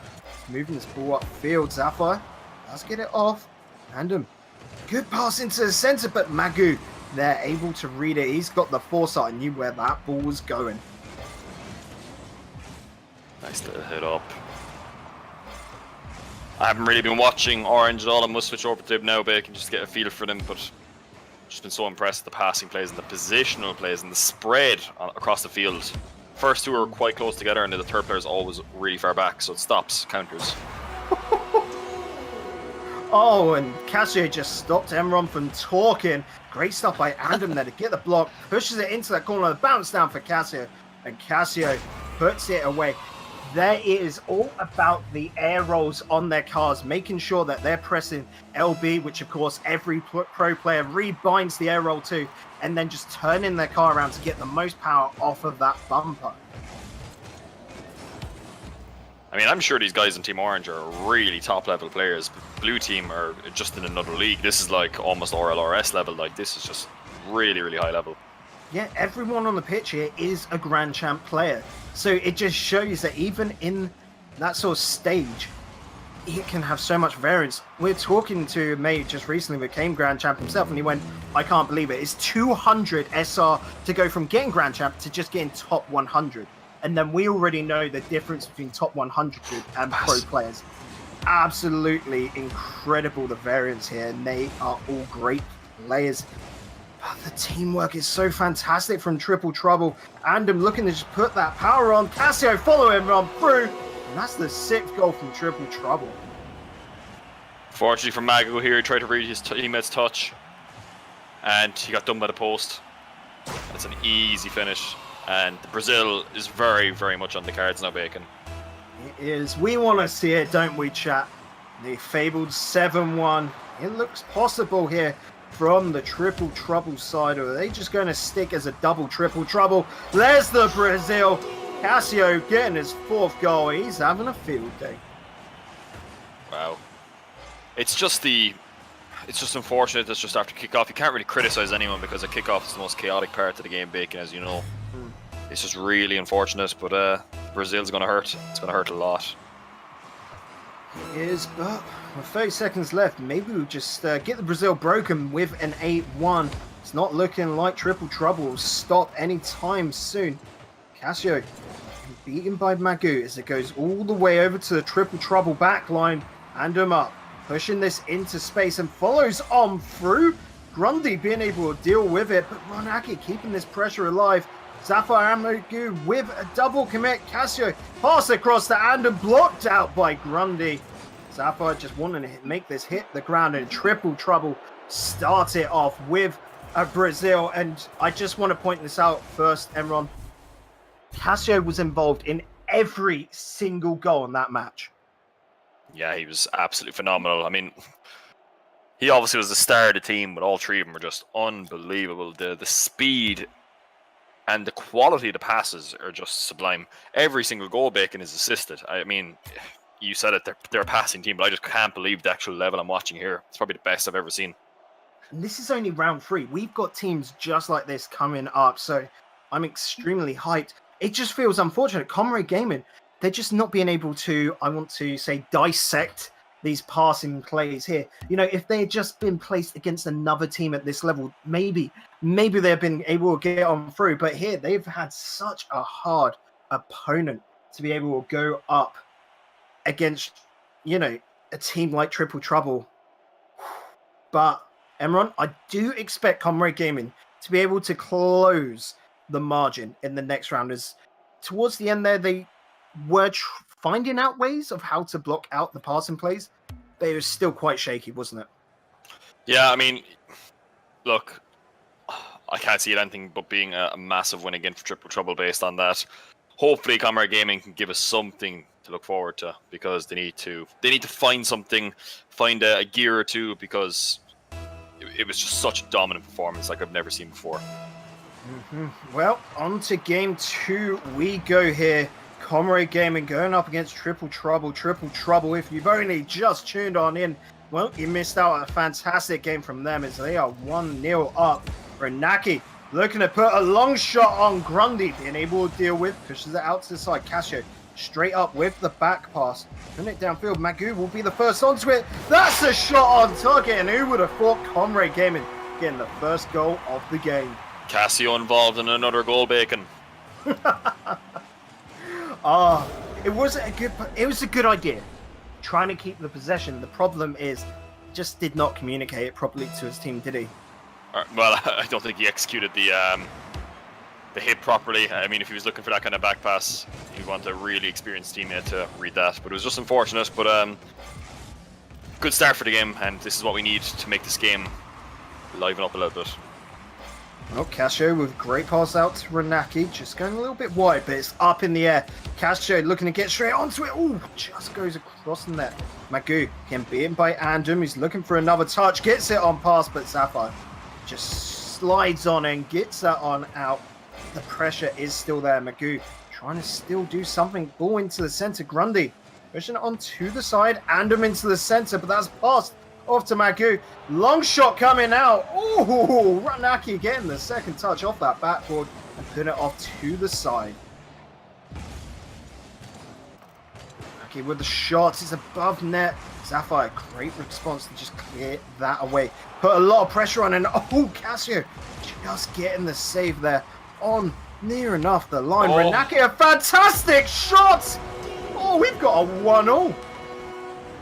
Moving this ball upfield, Sapphire, let's get it off. Andom, good pass into the centre, but Magoo, they're able to read it. He's got the foresight, knew where that ball was going. Nice little hit up. I haven't really been watching Orange at all. I must switch over to them now, Bacon, just to get a feel for them, but just been so impressed with the passing plays and the positional plays and the spread across the field. First two are quite close together, and then the third player is always really far back, so it stops counters. Oh, and Casio just stopped Emron from talking. Great stuff by Andom there to get the block, pushes it into that corner, bounce down for Casio, and Casio puts it away. There it is all about the air rolls on their cars, making sure that they're pressing LB, which of course every pro player rebinds the air roll to, and then just turning their car around to get the most power off of that bumper. I mean, I'm sure these guys in Team Orange are really top level players. Blue Team are just in another league. This is like almost RLRS level. Like, this is just really high level. Yeah, everyone on the pitch here is a Grand Champ player. So it just shows that even in that sort of stage, it can have so much variance. We're talking to a mate just recently became Grand Champ himself, and he went, I can't believe it. It's 200 SR to go from getting Grand Champ to just getting top 100. And then we already know the difference between top 100 and pro players. Absolutely incredible, the variance here, and they are all great players. But the teamwork is so fantastic from Triple Trouble. Andom looking to just put that power on. Casio following on through. And that's the 6th goal from Triple Trouble. Fortunately for Mago here, he tried to read his teammate's touch. And he got done by the post. That's an easy finish. And Brazil is very much on the cards now, Bacon. It is. We want to see it, don't we, chat? The fabled 7-1. It looks possible here from the Triple Trouble side. Or are they just going to stick as a double Triple Trouble? There's the Brazil. Casio getting his 4th goal. He's having a field day. Wow. It's just unfortunate that's just after kickoff. You can't really criticize anyone because a kickoff is the most chaotic part of the game, Bacon, as you know. It's just really unfortunate, but Brazil's going to hurt. It's going to hurt a lot. It is, but with 30 seconds left, maybe we'll just get the Brazil broken with an 8-1. It's not looking like Triple Trouble will stop anytime soon. Casio beaten by Magoo as it goes all the way over to the Triple Trouble backline. Andom up, pushing this into space and follows on through. Grundy being able to deal with it, but Ronaki keeping this pressure alive. Sapphire and Magoo with a double commit. Casio pass across the Andom, blocked out by Grundy. Sapphire just wanting to make this hit the ground, and Triple Trouble start it off with a Brazil. And I just want to point this out first, Emron. Casio was involved in every single goal in that match. Yeah, he was absolutely phenomenal. I mean, he obviously was the star of the team, but all three of them were just unbelievable. The speed and the quality of the passes are just sublime. Every single goal Bacon is assisted. I mean, you said it, they're a passing team, but I just can't believe the actual level I'm watching here. It's probably the best I've ever seen. And this is only round 3. We've got teams just like this coming up, so I'm extremely hyped. It just feels unfortunate. Comrade Gaming, they're just not being able to, I want to say, dissect these passing plays here. You know, if they had just been placed against another team at this level, maybe they've been able to get on through. But here, they've had such a hard opponent to be able to go up against, you know, a team like Triple Trouble. But, Emron, I do expect Comrade Gaming to be able to close the margin in the next round. As towards the end there, they were finding out ways of how to block out the passing plays, but it was still quite shaky, wasn't it? Yeah, I mean, look, I can't see it anything but being a massive win again for Triple Trouble based on that. Hopefully, Comrade Gaming can give us something to look forward to, because they need to find something, find a gear or two, because it was just such a dominant performance like I've never seen before. Well, on to game 2 we go here. Comrade Gaming going up against Triple Trouble. Triple Trouble, if you've only just tuned on in, well, you missed out on a fantastic game from them as they are 1-0 up. Renaki looking to put a long shot on Grundy, being able to deal with, pushes it out to the side. Casio straight up with the back pass. Putting it downfield, Magoo will be the first onto it. That's a shot on target, and who would have thought Comrade Gaming getting the first goal of the game? Casio involved in another goal, Bacon. It was a good idea, trying to keep the possession. The problem is, just did not communicate it properly to his team, did he? Well, I don't think he executed the hit properly. I mean, if he was looking for that kind of back pass, he'd want a really experienced teammate to read that. But it was just unfortunate. But good start for the game, and this is what we need to make this game liven up a little bit. Well, Casio with great pass out to Renaki, just going a little bit wide, but it's up in the air. Casio looking to get straight onto it. Oh, just goes across the net. Magoo getting beaten by Andum. He's looking for another touch, gets it on pass, but Sapphire just slides on and gets that on out. The pressure is still there. Magoo trying to still do something. Ball into the center. Grundy pushing it on to the side. Andum into the center, but that's passed off to Magoo. Long shot coming out. Oh, Ranaki getting the second touch off that backboard and putting it off to the side. Okay, with the shot, it's above net. Sapphire, great response to just clear that away. Put a lot of pressure on, and oh, Casio just getting the save there on near enough the line. Oh. Renaki, a fantastic shot. Oh, we've got a 1-0.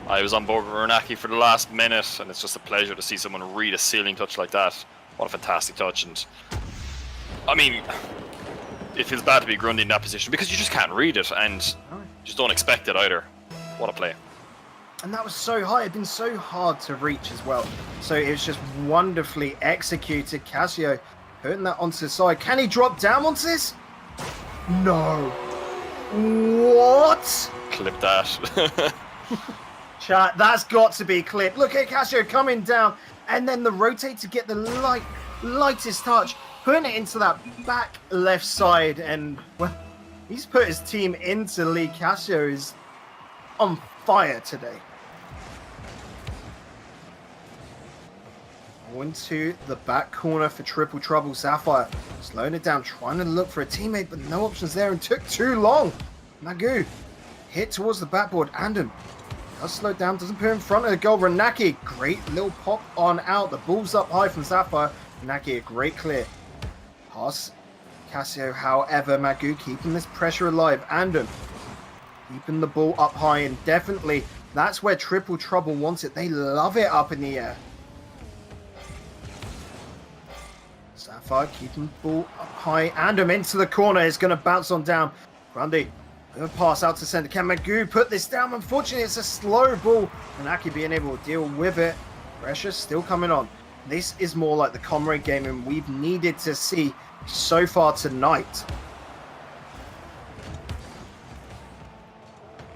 I was on board with Renaki for the last minute, and it's just a pleasure to see someone read a ceiling touch like that. What a fantastic touch. And I mean, it feels bad to be Grundy in that position because you just can't read it, and just don't expect it either. What a play. And that was so high. It'd been so hard to reach as well. So it was just wonderfully executed. Casio putting that onto the side. Can he drop down onto this? No. What? Clip that. Chat, that's got to be clipped. Look at Casio coming down, and then the rotate to get the lightest touch, putting it into that back left side, and well, he's put his team into lead. Casio is on fire today. Into the back corner for Triple Trouble. Sapphire slowing it down, trying to look for a teammate, but no options there, and took too long. Magoo hit towards the backboard. Andon does slow down, doesn't put in front of the goal. Renaki, great little pop on out. The ball's up high from Sapphire. Renaki, a great clear. Pass. Casio, however, Magoo keeping this pressure alive. Andon keeping the ball up high, and definitely that's where Triple Trouble wants it. They love it up in the air. Sapphire keeping the ball up high. Andon into the corner. Is going to bounce on down. Grundy going to pass out to center. Can Magoo put this down? Unfortunately, it's a slow ball. And Aki being able to deal with it. Pressure still coming on. This is more like the Comrade Gaming we've needed to see so far tonight.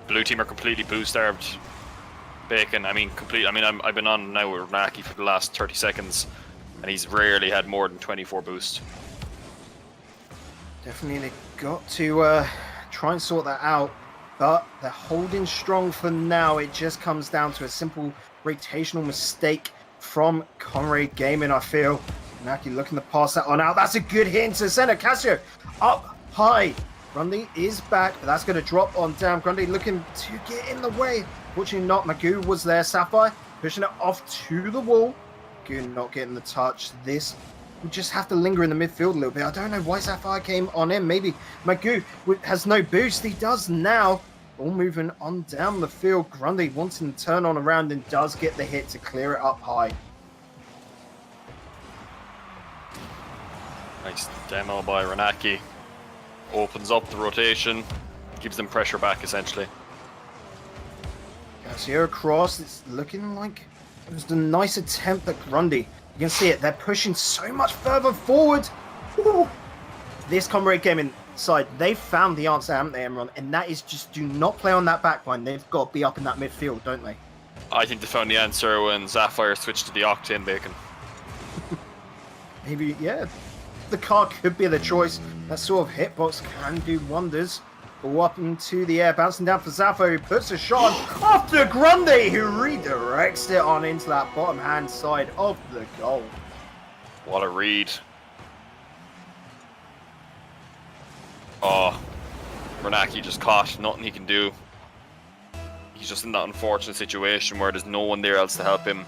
Blue team are completely boost-starved. Bacon, I've been on now with Naki for the last 30 seconds, and he's rarely had more than 24 boost. Definitely they got to try and sort that out. But they're holding strong for now. It just comes down to a simple rotational mistake from Conrad Gaming, I feel. Naki looking to pass that on out. That's a good hit into center. Casio up high. Grundy is back, but that's going to drop on down. Grundy looking to get in the way. Fortunately not. Magoo was there. Sapphire pushing it off to the wall. Magoo not getting the touch. This will just have to linger in the midfield a little bit. I don't know why Sapphire came on in. Maybe Magoo has no boost. He does now. All moving on down the field. Grundy wanting to turn on around and does get the hit to clear it up high. Nice demo by Renaki. Opens up the rotation, gives them pressure back essentially. Casio across. It's looking like it was a nice attempt at Grundy. You can see it. They're pushing so much further forward. Ooh. This Comrade Gaming side, they've found the answer, haven't they, Emron? And that is just do not play on that back line. They've got to be up in that midfield, don't they? I think they found the answer when Sapphire switched to the Octane Bacon. Maybe, yeah. The car could be the choice. That sort of hitbox can do wonders. Ball up into the air, bouncing down for Zaffo, who puts a shot on after Grundy, who redirects it on into that bottom hand side of the goal. What a read. Oh, Renaki just caught, nothing he can do. He's just in that unfortunate situation where there's no one there else to help him.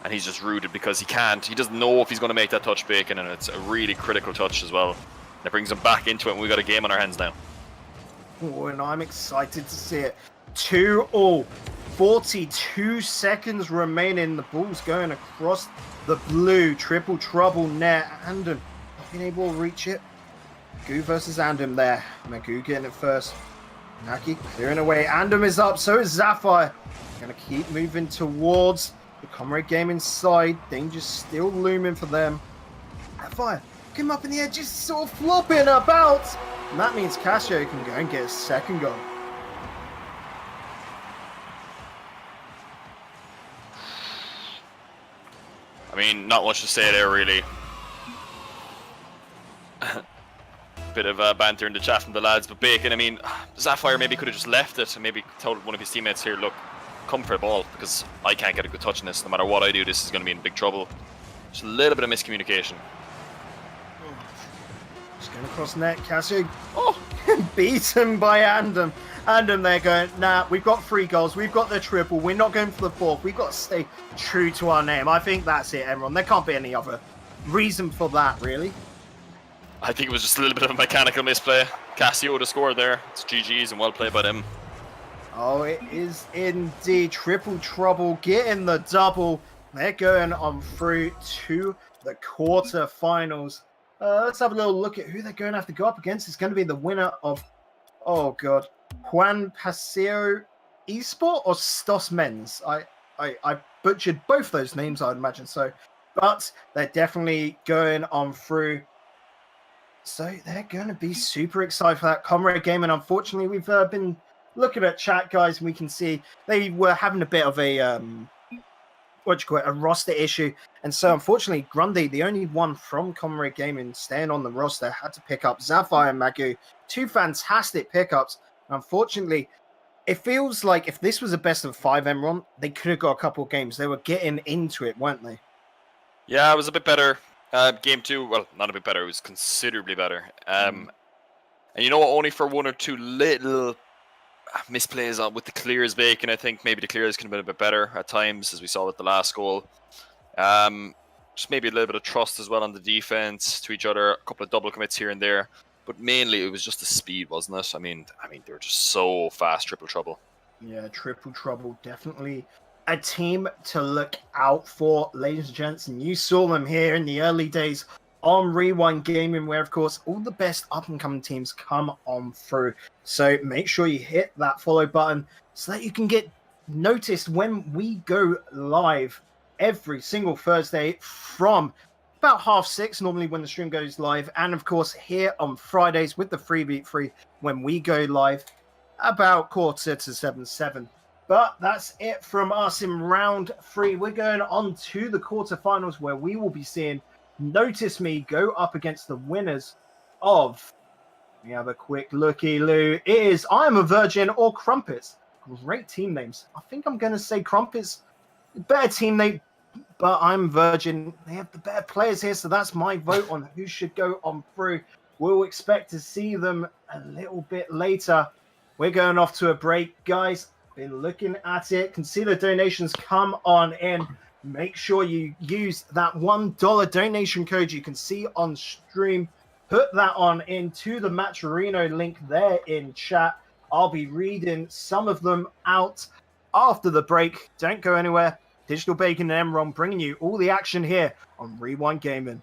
And he's just rooted because he can't. He doesn't know if he's going to make that touch Bacon, and it's a really critical touch as well. That brings him back into it, and we've got a game on our hands now. Oh, and I'm excited to see it. 2-2. 42 seconds remaining. The ball's going across the blue. Triple trouble net. Andem not being able to reach it. Magoo versus Andem there. Magoo getting it first. Naki clearing away. Andem is up, so is Sapphire. Going to keep moving towards the Comrade Gaming side. Danger still looming for them. Sapphire, come up in the air, just sort of flopping about. And that means Casio can go and get a second goal. I mean, not much to say there, really. Bit of banter in the chat from the lads, but Bacon, I mean, Sapphire maybe could have just left it and maybe told one of his teammates here, look, come for the ball, because I can't get a good touch on this. No matter what I do, this is going to be in big trouble. Just a little bit of miscommunication. Just going across net, Casio. Oh, beaten by Andem. Andem, they're going, nah, we've got 3 goals. We've got the triple. We're not going for the 4th. We've got to stay true to our name. I think that's it, everyone. There can't be any other reason for that, really. I think it was just a little bit of a mechanical misplay. Casio would have scored there. It's GG's and well played by them. Oh, it is indeed triple trouble, getting the double. They're going on through to the quarterfinals. Let's have a little look at who they're going to have to go up against. It's going to be the winner of, oh god, Juan Paseo Esport or Stos Men's. I butchered both those names, I'd imagine so. But they're definitely going on through. So they're going to be super excited for that Comrade game. And unfortunately, we've been looking at chat, guys, and we can see they were having a bit of a a roster issue. And so unfortunately, Grundy, the only one from Comrade Gaming staying on the roster, had to pick up Sapphire and Magoo. 2 fantastic pickups. Unfortunately, it feels like if this was a best of 5 Emron, they could have got a couple of games. They were getting into it, weren't they? Yeah, it was a bit better. Game 2, well, not a bit better. It was considerably better. And you know what? Only for 1 or 2 little misplays with the clears Bacon, I think maybe the clears could have been a bit better at times, as we saw with the last goal. Just maybe a little bit of trust as well on the defense to each other. A couple of double commits here and there. But mainly, it was just the speed, wasn't it? I mean, they were just so fast, triple trouble. Yeah, triple trouble, definitely a team to look out for, ladies and gents. And you saw them here in the early days on Rewind Gaming, where, of course, all the best up-and-coming teams come on through. So make sure you hit that follow button so that you can get noticed when we go live every single Thursday from about 6:30, normally when the stream goes live. And, of course, here on Fridays with the Freebeat Free when we go live about 6:45. But that's it from us in round 3. We're going on to the quarterfinals where we will be seeing Notice Me go up against the winners of We have a quick looky-loo. Is I'm a Virgin or Crumpets. Great team names. I think I'm going to say Crumpets. Better team name, but I'm Virgin. They have the better players here, so that's my vote on who should go on through. We'll expect to see them a little bit later. We're going off to a break, guys. Been looking at it. Consider donations come on in. Make sure you use that $1 donation code you can see on stream. Put that on into the Matcherino link there in chat. I'll be reading some of them out after the break. Don't go anywhere. Digital Bacon and Emron bringing you all the action here on Rewind Gaming.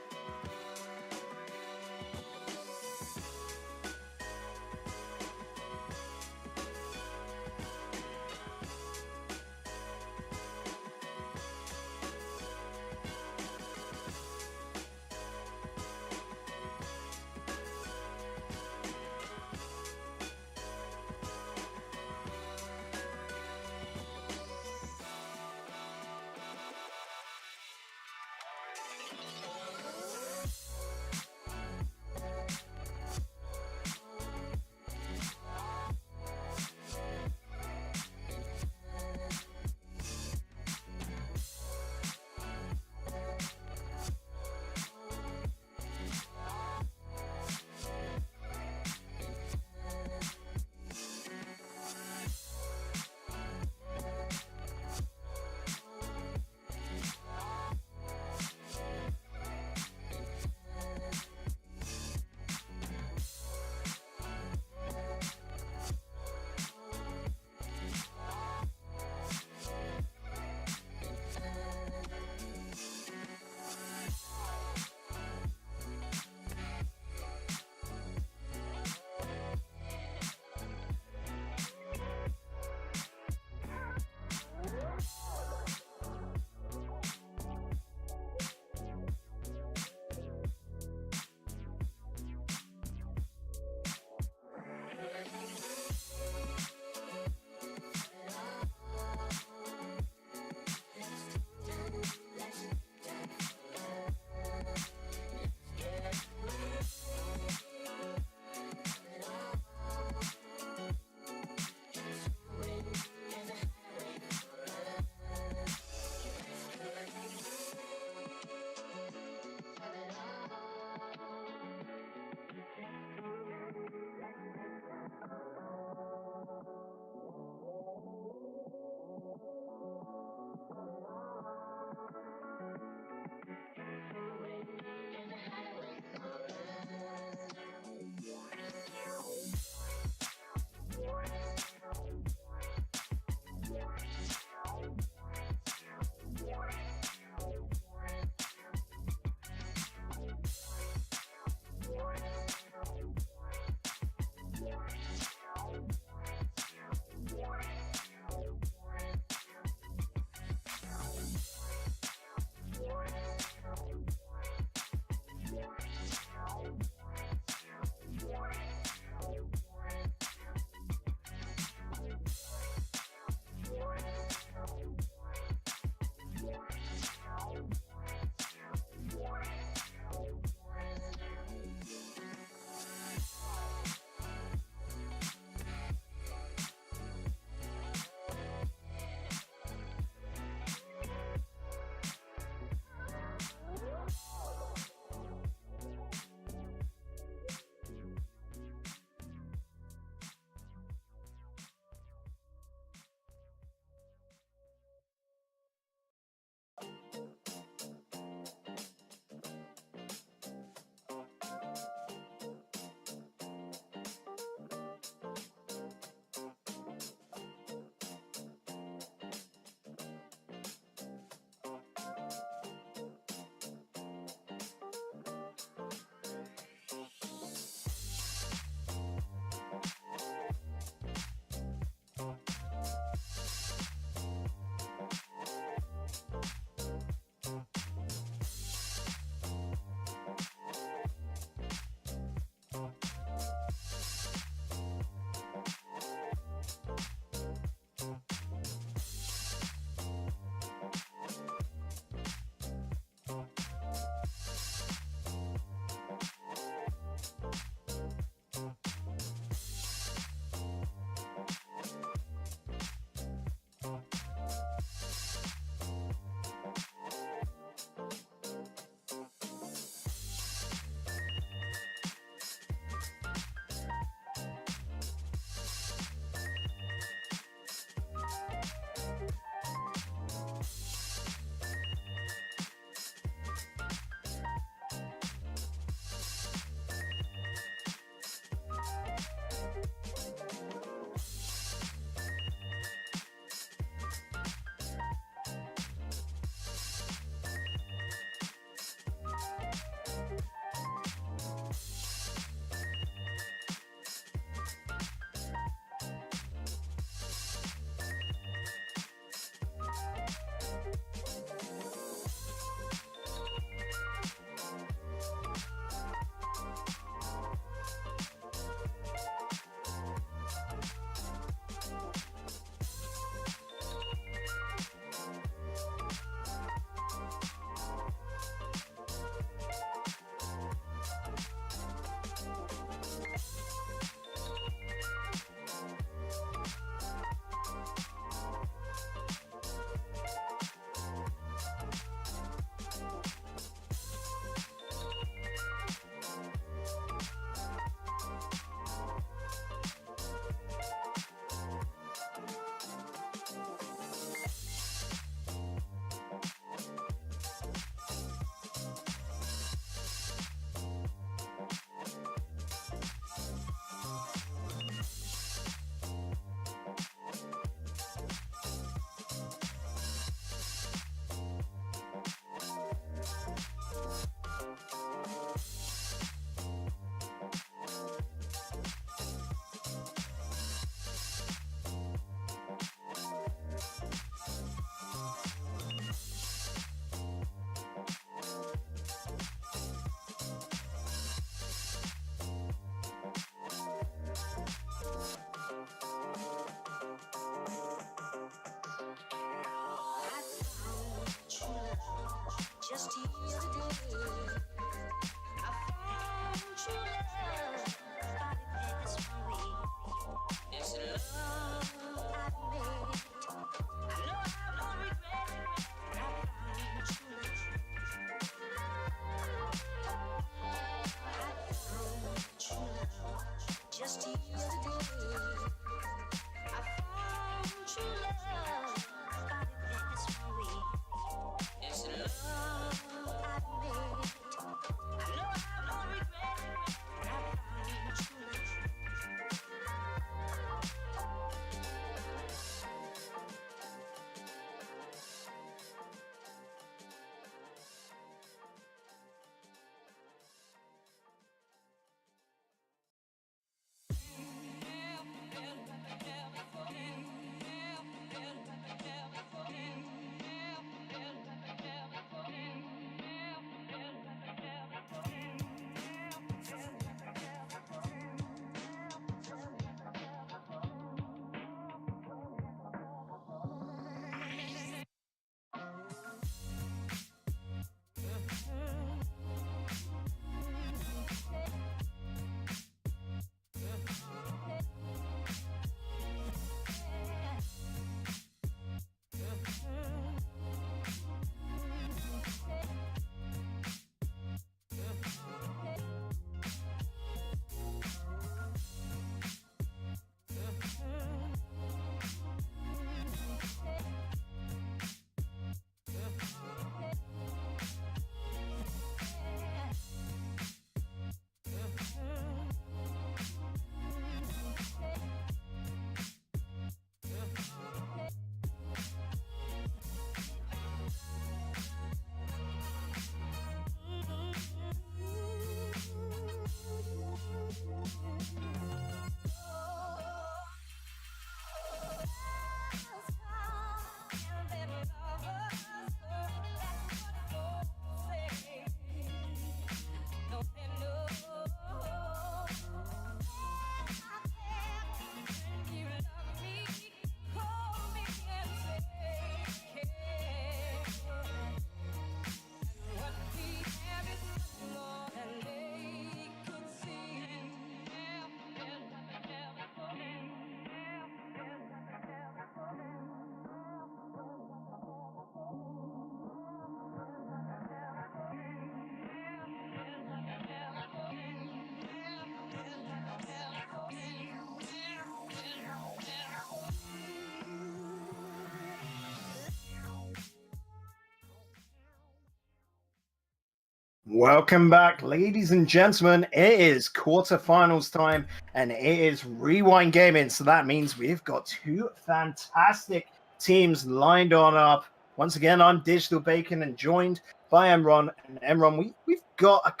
Welcome back, ladies and gentlemen. It is quarterfinals time, and it is Rewind Gaming. So that means we've got two fantastic teams lined on up. Once again, I'm Digital Bacon, and joined by Emron. And Emron, we've got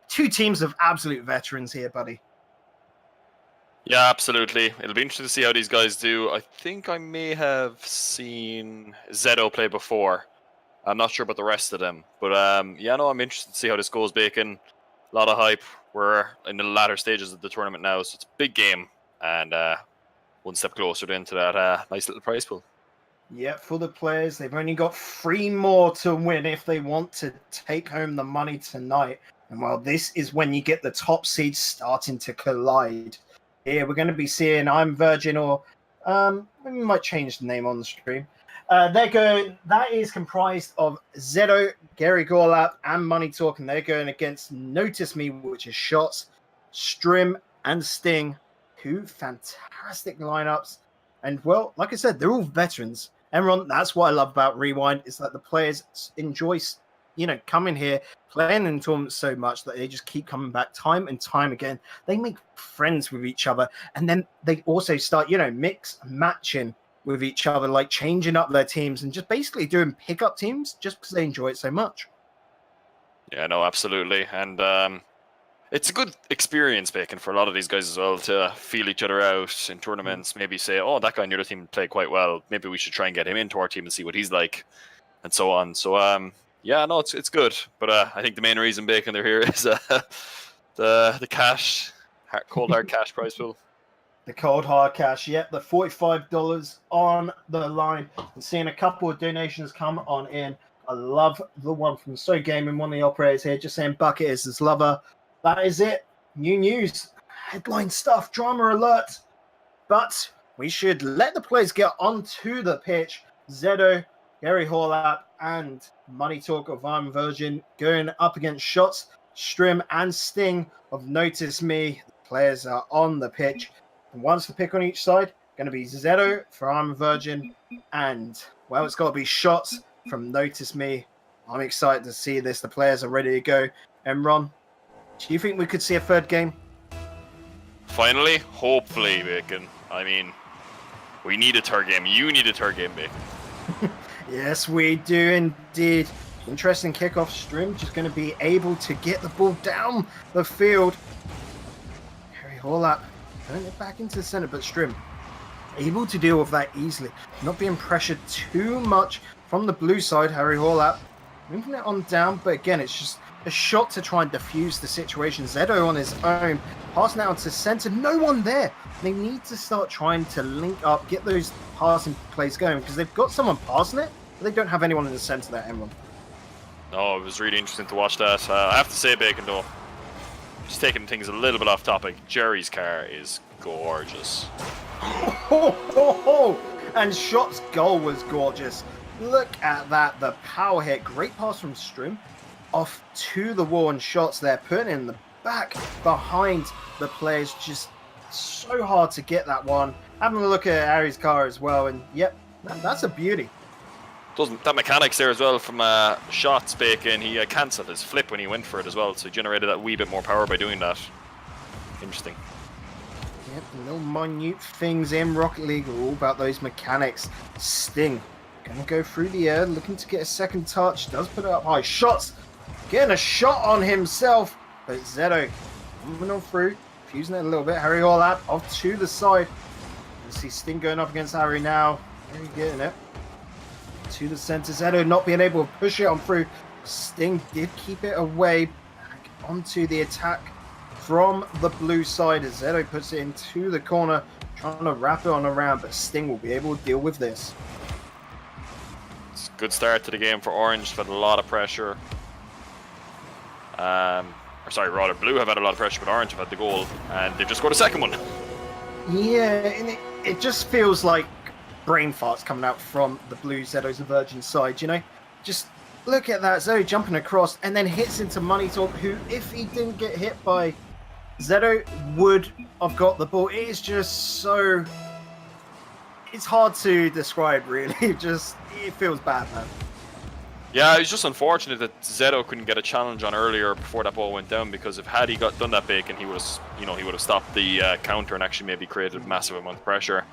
two teams of absolute veterans here, buddy. Yeah, absolutely. It'll be interesting to see how these guys do. I think I may have seen Zedo play before. I'm not sure about the rest of them, but yeah, no, I'm interested to see how this goes, Bacon. A lot of hype. We're in the latter stages of the tournament now, so it's a big game, and one step closer into that nice little prize pool. Yeah, for the players, they've only got 3 more to win if they want to take home the money tonight. And well, this is when you get the top seeds starting to collide. Here we're going to be seeing I'm Virgin, or we might change the name on the stream. That is comprised of Zedo, Gary Gorlap, and Money Talk, and they're going against Notice Me, which is Shots, Strim, and Sting. 2 fantastic lineups. And well, like I said, they're all veterans. Emron, that's what I love about Rewind, is that the players enjoy, coming here, playing in tournaments so much that they just keep coming back time and time again. They make friends with each other, and then they also start, mix matching with each other, like changing up their teams and just basically doing pickup teams just because they enjoy it so much. Yeah, no, absolutely. And it's a good experience, Bacon, for a lot of these guys as well, to feel each other out in tournaments. Maybe say, oh, that guy in the other team played quite well. Maybe we should try and get him into our team and see what he's like, and so on. So, yeah, no, it's good. But I think the main reason, Bacon, they're here is the cash, cold hard cash prize pool. The cold hard cash, yep, the $45 on the line. And seeing a couple of donations come on in. I love the one from So Gaming, one of the operators here, just saying Bucket is his lover. That is it. New news, headline stuff, drama alert. But we should let the players get onto the pitch. Zedo, Gary Horlap, and Money Talk of I'm Virgin going up against Shots, Strim, and Sting of Notice Me. The players are on the pitch. Once the pick on each side, going to be Zedo for I'm a Virgin, and, well, it's got to be shots from Notice Me. I'm excited to see this. The players are ready to go. And Ron, do you think we could see a third game? Finally, hopefully, Bacon. I mean, we need a third game. You need a third game, Bacon. Yes, we do indeed. Interesting kickoff. Strim just going to be able to get the ball down the field. Harry Horlap turning it back into the center, but Strim able to deal with that easily. Not being pressured too much from the blue side. Harry Horlap moving it on down, but again, it's just a shot to try and defuse the situation. Zedo on his own, passing out to center. No one there. They need to start trying to link up, get those passing plays going, because they've got someone passing it, but they don't have anyone in the center there, Emron. No, it was really interesting to watch that. I have to say, Bacon, though, just taking things a little bit off topic, Jerry's car is gorgeous. And Shot's goal was gorgeous. Look at that, the power hit. Great pass from Strim. Off to the wall, and Shots there, putting in the back behind the players. Just so hard to get that one. Having a look at Harry's car as well, and yep, that's a beauty. That mechanics there as well from Shots, Bacon. He cancelled his flip when he went for it as well, so he generated that wee bit more power by doing that. Interesting. Yep, little minute things in Rocket League are all about those mechanics. Sting gonna go through the air, looking to get a second touch. Does put it up high. Shots getting a shot on himself, but Zedo moving on through, fusing it a little bit. Harry Horlap off to the side. You see Sting going up against Harry now. Harry getting it to the center. Zedo not being able to push it on through. Sting did keep it away. Back onto the attack from the blue side as Zedo puts it into the corner, trying to wrap it on around, but Sting will be able to deal with this. It's a good start to the game for Orange. They've had a lot of pressure. Blue have had a lot of pressure, but Orange have had the goal, and they've just got a second one. Yeah, and it just feels like brain farts coming out from the blue Zedo's a Virgin side, you know? Just look at that, Zedo jumping across, and then hits into Money Talk, who, if he didn't get hit by Zedo, would have got the ball. It is just so... It's hard to describe, really. It feels bad, man. Yeah, it was just unfortunate that Zedo couldn't get a challenge on earlier before that ball went down, because if had he done that, Bacon, he would have stopped the counter and actually maybe created a massive amount of pressure.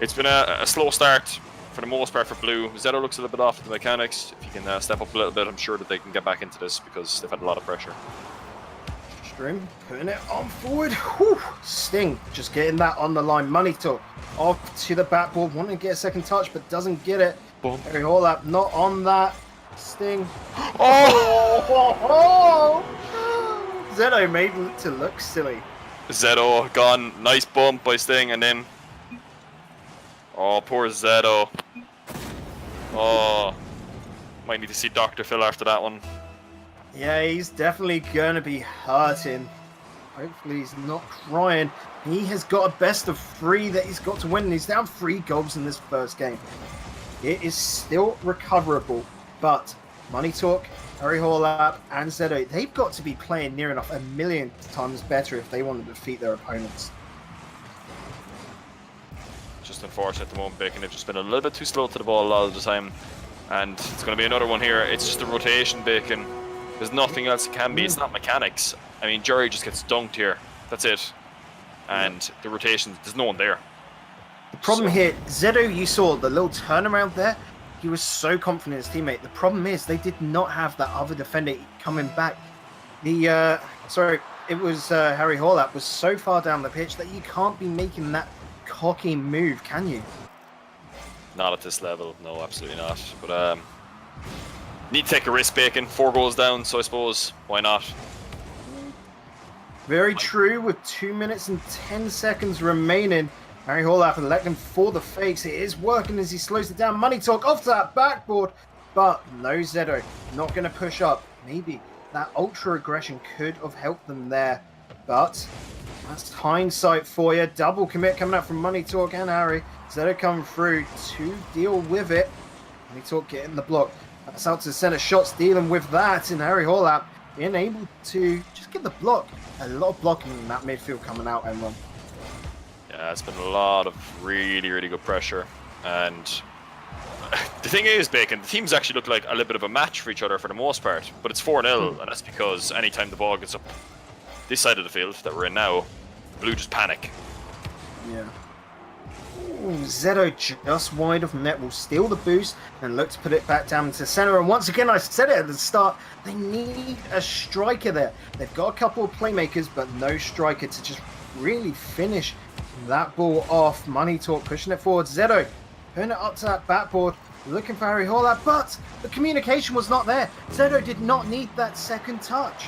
It's been a slow start for the most part for Blue. Zedo looks a little bit off at the mechanics. If he can step up a little bit, I'm sure that they can get back into this because they've had a lot of pressure. String putting it on forward. Whew. Sting just getting that on the line. Money Talk off to the backboard, wanting to get a second touch but doesn't get it. Boom. Harry Horlap not on that. Sting. Zedo made it to look silly. Zedo gone. Nice bump by Sting, and then poor Zedo. Might need to see Dr. Phil after that one. Yeah, he's definitely going to be hurting. Hopefully he's not crying. He has got a best of 3 that he's got to win, and he's down 3 goals in this first game. It is still recoverable, but Money Talk, Harry Horlap, and Zedo, they've got to be playing near enough 1,000,000 times better if they want to defeat their opponents. Just unfortunate at the moment, Bacon. They've just been a little bit too slow to the ball a lot of the time, and it's going to be another one here. It's just a rotation, Bacon. There's nothing else it can be. It's not mechanics. I mean, Jerry just gets dunked here. That's it. And the rotation, there's no one there. The problem here, Zedo, you saw the little turnaround there. He was so confident in his teammate. The problem is they did not have that other defender coming back. Harry Horlap was so far down the pitch that you can't be making that cocky move, can you? Not at this level. No, absolutely not. But need to take a risk, Bacon. 4 goals down, so I suppose why not? Very true. With 2 minutes and 10 seconds remaining, Harry Horlap electing for the fakes. It is working as he slows it down. Money Talk off to that backboard, but no Zedo. Not going to push up. Maybe that ultra aggression could have helped them there, but that's hindsight for you. Double commit coming out from Money Talk and Harry. Zedo coming through to deal with it. Money Talk getting the block. That's out to the center. Shots dealing with that, and Harry Horlap being able to just get the block. A lot of blocking in that midfield coming out, Emron. Yeah, it's been a lot of really, really good pressure. And the thing is, Bacon, the teams actually look like a little bit of a match for each other for the most part. But it's 4-0, and that's because anytime the ball gets up this side of the field that we're in now, Blue just panic. Yeah. Ooh, Zedo just wide of net will steal the boost and look to put it back down into center. And once again, I said it at the start, they need a striker there. They've got a couple of playmakers, but no striker to just really finish that ball off. Money Talk pushing it forward. Zedo putting it up to that backboard, looking for Harry Horlat, but the communication was not there. Zedo did not need that second touch.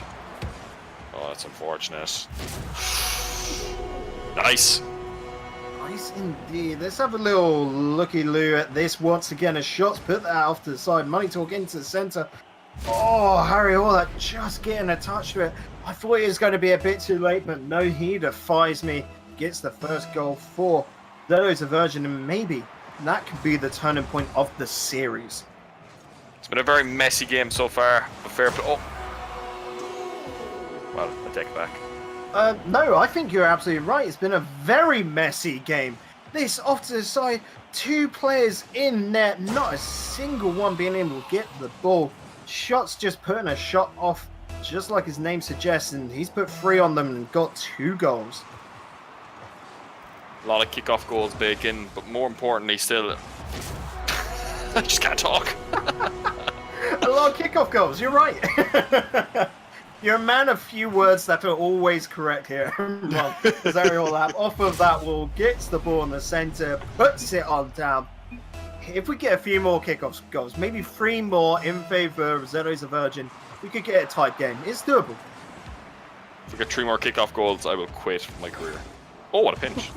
Oh, that's unfortunate. Nice. Nice indeed. Let's have a little looky-loo at this once again. As shots put that off to the side. Money Talk into the center. Oh, Harry Horlat just getting a touch to it. I thought it was going to be a bit too late, but no, he defies me. Gets the first goal for Zedo's a Virgin, and maybe that could be the turning point of the series. It's been a very messy game so far. But fair play. Oh. Well, I take it back. No, I think you're absolutely right. It's been a very messy game. This off to the side, two players in net, not a single one being able to get the ball. Shots just putting a shot off, just like his name suggests, and he's put 3 on them and got 2 goals. A lot of kickoff goals, Bacon, but more importantly still... I just can't talk. A lot of kickoff goals, you're right. You're a man of few words that are always correct here. Zario Lab off of that wall, gets the ball in the center, puts it on down. If we get a few more kickoff goals, maybe 3 more in favor of Zero's a Virgin, we could get a tight game. It's doable. If we get 3 more kickoff goals, I will quit my career. Oh, what a pinch.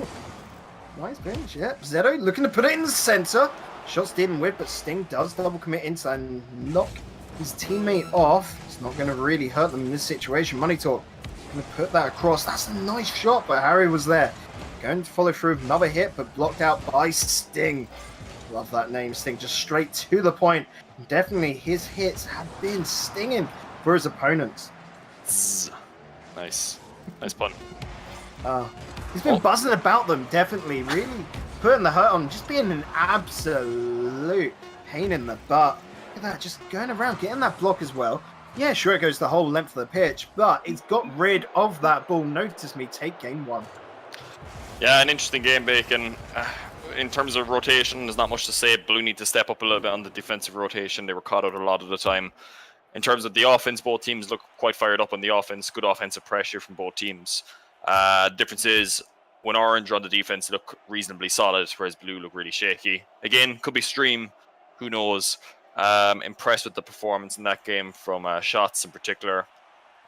Nice pinch, yeah. Zedo looking to put it in the center. Shots didn't whip, but Sting does double commit inside and knock his teammate off. It's not going to really hurt them in this situation. Money Talk going to put that across. That's a nice shot, but Harry was there. Going to follow through another hit, but blocked out by Sting. Love that name, Sting. Just straight to the point. Definitely his hits have been stinging for his opponents. Nice. Nice pun. He's been buzzing about them, definitely. Really putting the hurt on. Just being an absolute pain in the butt. Look at that, just going around, getting that block as well. Yeah, sure, it goes the whole length of the pitch, but he's got rid of that ball. Notice me take game 1. Yeah, an interesting game, Bacon. In terms of rotation, there's not much to say. Blue need to step up a little bit on the defensive rotation. They were caught out a lot of the time. In terms of the offense, both teams look quite fired up on the offense. Good offensive pressure from both teams. Difference is, when Orange on the defense look reasonably solid, whereas Blue look really shaky. Again, could be stream. Who knows? Impressed with the performance in that game from Shots in particular.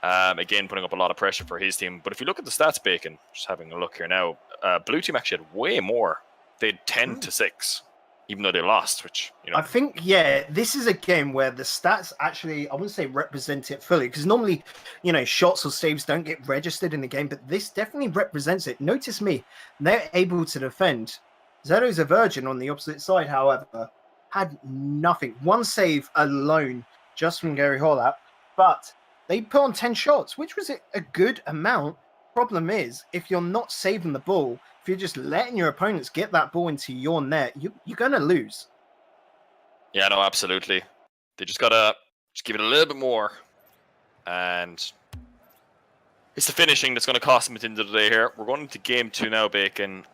Again, putting up a lot of pressure for his team. But if you look at the stats, Bacon, just having a look here now, Blue team actually had way more. They had 10-6, even though they lost, which, you know. I think, yeah, this is a game where the stats actually, I wouldn't say represent it fully, because normally, you know, shots or saves don't get registered in the game, but this definitely represents it. Notice me, they're able to defend. Zero's a Virgin on the opposite side, however, had nothing. 1 save alone just from Gary Horlat, but they put on 10 shots, which was a good amount. Problem is, if you're not saving the ball, if you're just letting your opponents get that ball into your net, you're going to lose. Yeah, no, absolutely. They just got to give it a little bit more. And it's the finishing that's going to cost them at the end of the day here. We're going into game 2 now, Bacon.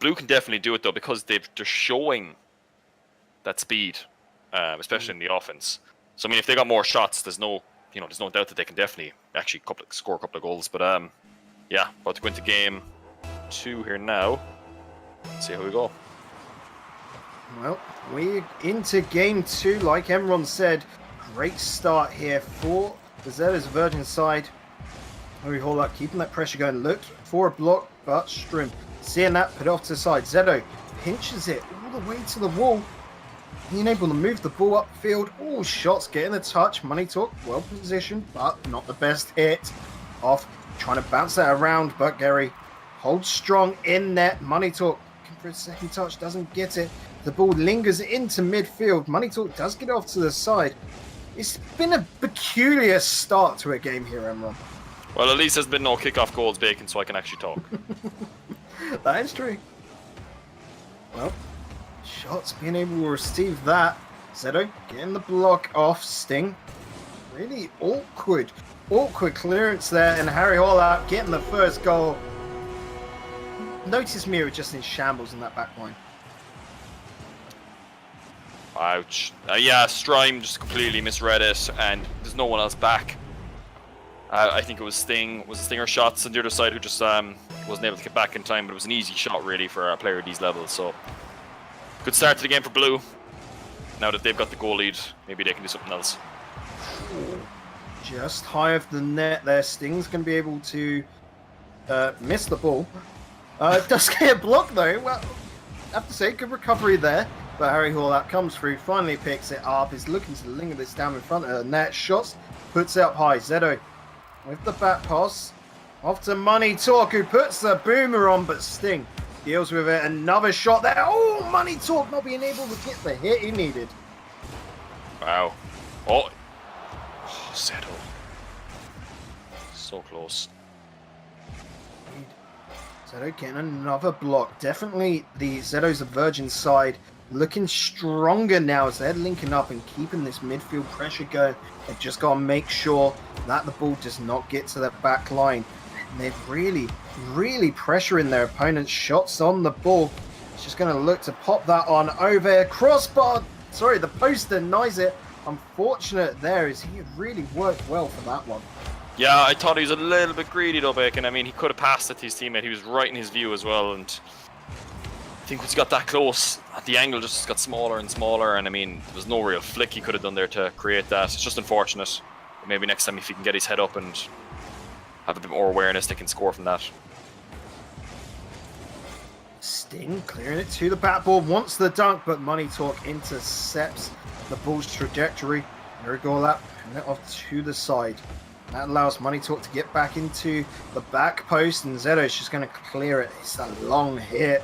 Blue can definitely do it, though, because they're showing that speed, especially in the offense. So, I mean, if they got more shots, there's no doubt that they can definitely actually score a couple of goals. But, yeah, about to go into game 2 here now. Let's see how we go. Well, we're into game 2, like Emron said. Great start here for the Zero's Virgin side. Harry Horlat keeping that pressure going. Look for a block, but Strim seeing that, put it off to the side. Zedo pinches it all the way to the wall. Being able to move the ball upfield. All shots getting a touch. Money Talk, well positioned, but not the best hit. Off, trying to bounce that around, but Gary holds strong in net. Money Talk looking for a second touch, doesn't get it. The ball lingers into midfield. Money Talk does get off to the side. It's been a peculiar start to a game here, Emron. Well, at least there's been no kickoff goals, Bacon, so I can actually talk. That is true. Well, shots being able to receive that. Zedo getting the block off. Sting. Really awkward clearance there. And Harry Horlap getting the first goal. Notice Mira just in shambles in that back line. Ouch. Yeah, Strime just completely misread it, and there's no one else back. I think it was Sting. Was it Stinger shots on the other side who just wasn't able to get back in time, but it was an easy shot really for a player at these levels. So good start to the game for Blue. Now that they've got the goal lead, maybe they can do something else. Just high of the net there. Sting's going to be able to miss the ball. Does get a block though. Well, I have to say, good recovery there. But Harry Horlap comes through, finally picks it up, is looking to linger this down in front of the net. Shots, puts it up high. Zedo with the back pass. Off to Money Talk, who puts the boomer on, but Sting deals with it. Another shot there. Oh, Money Talk not being able to get the hit he needed. Wow. Oh, Zedo. So close. Zedo getting another block. Definitely the Zedo's a virgin side. Looking stronger now as they're linking up and keeping this midfield pressure going. They've just got to make sure that the ball does not get to their back line. And they're really pressuring their opponent's shots on the ball. It's just going to look to pop that on over. Crossbar, sorry, the post denies it. Unfortunate there is he really worked well for that one. Yeah, I thought he was a little bit greedy though, Bacon. I mean, he could have passed it to his teammate. He was right in his view as well, and I think once he got that close, the angle just got smaller and smaller, and I mean, there was no real flick he could have done there to create that. It's just unfortunate. Maybe next time if he can get his head up and have a bit more awareness, they can score from that. Sting clearing it to the backboard, wants the dunk, but Money Talk intercepts the ball's trajectory. There we go, that and it off to the side. That allows Money Talk to get back into the back post, and Zedo's just going to clear it. It's a long hit.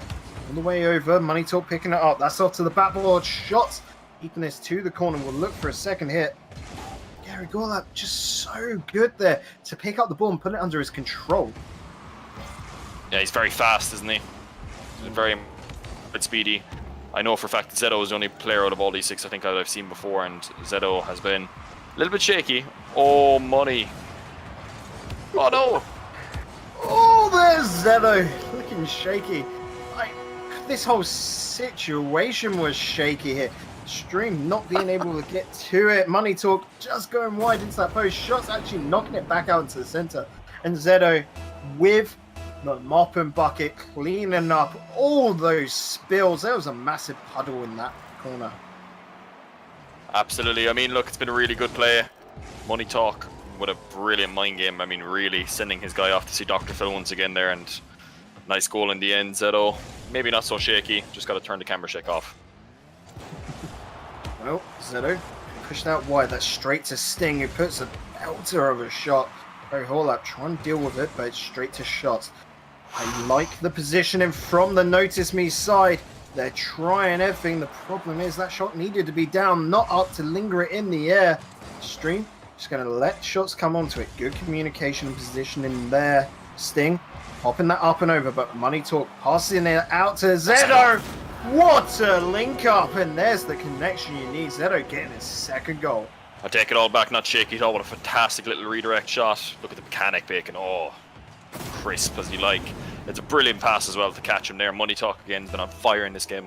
All the way over, Money Talk picking it up. That's off to the backboard. Shots. Keeping this to the corner. We'll look for a second hit. Gary Gorlap just so good there to pick up the ball and put it under his control. Yeah, he's very fast, isn't he? He's very speedy. I know for a fact that Zedo is the only player out of all these six I think I've seen before, and Zedo has been a little bit shaky. Oh, Money. Oh, no. Oh, there's Zedo. Looking shaky. This whole situation was shaky here. Stream not being able to get to it. Money Talk just going wide into that post. Shots actually knocking it back out into the center. And Zedo with the mop and bucket cleaning up all those spills. There was a massive puddle in that corner. Absolutely. I mean, look, it's been a really good play. Money Talk with a brilliant mind game. I mean, really sending his guy off to see Dr. Phil once again there, and nice goal in the end. Zedo, maybe not so shaky. Just got to turn the camera shake off. Well, Zedo pushed out wide. That's straight to Sting, who puts a belter of a shot. Very Horlap trying to deal with it, but it's straight to shots. I like the positioning from the Notice Me side. They're trying everything. The problem is that shot needed to be down, not up to linger it in the air. Stream just going to let shots come onto it. Good communication and positioning there. Sting popping that up and over, but Money Talk passing it out to Zedo. What a link up, and there's the connection you need. Zedo getting his second goal. I take it all back, not shaky at all. What a fantastic little redirect shot. Look at the mechanic, Bacon. Oh, crisp as you like. It's a brilliant pass as well to catch him there. Money Talk again has been on fire in this game.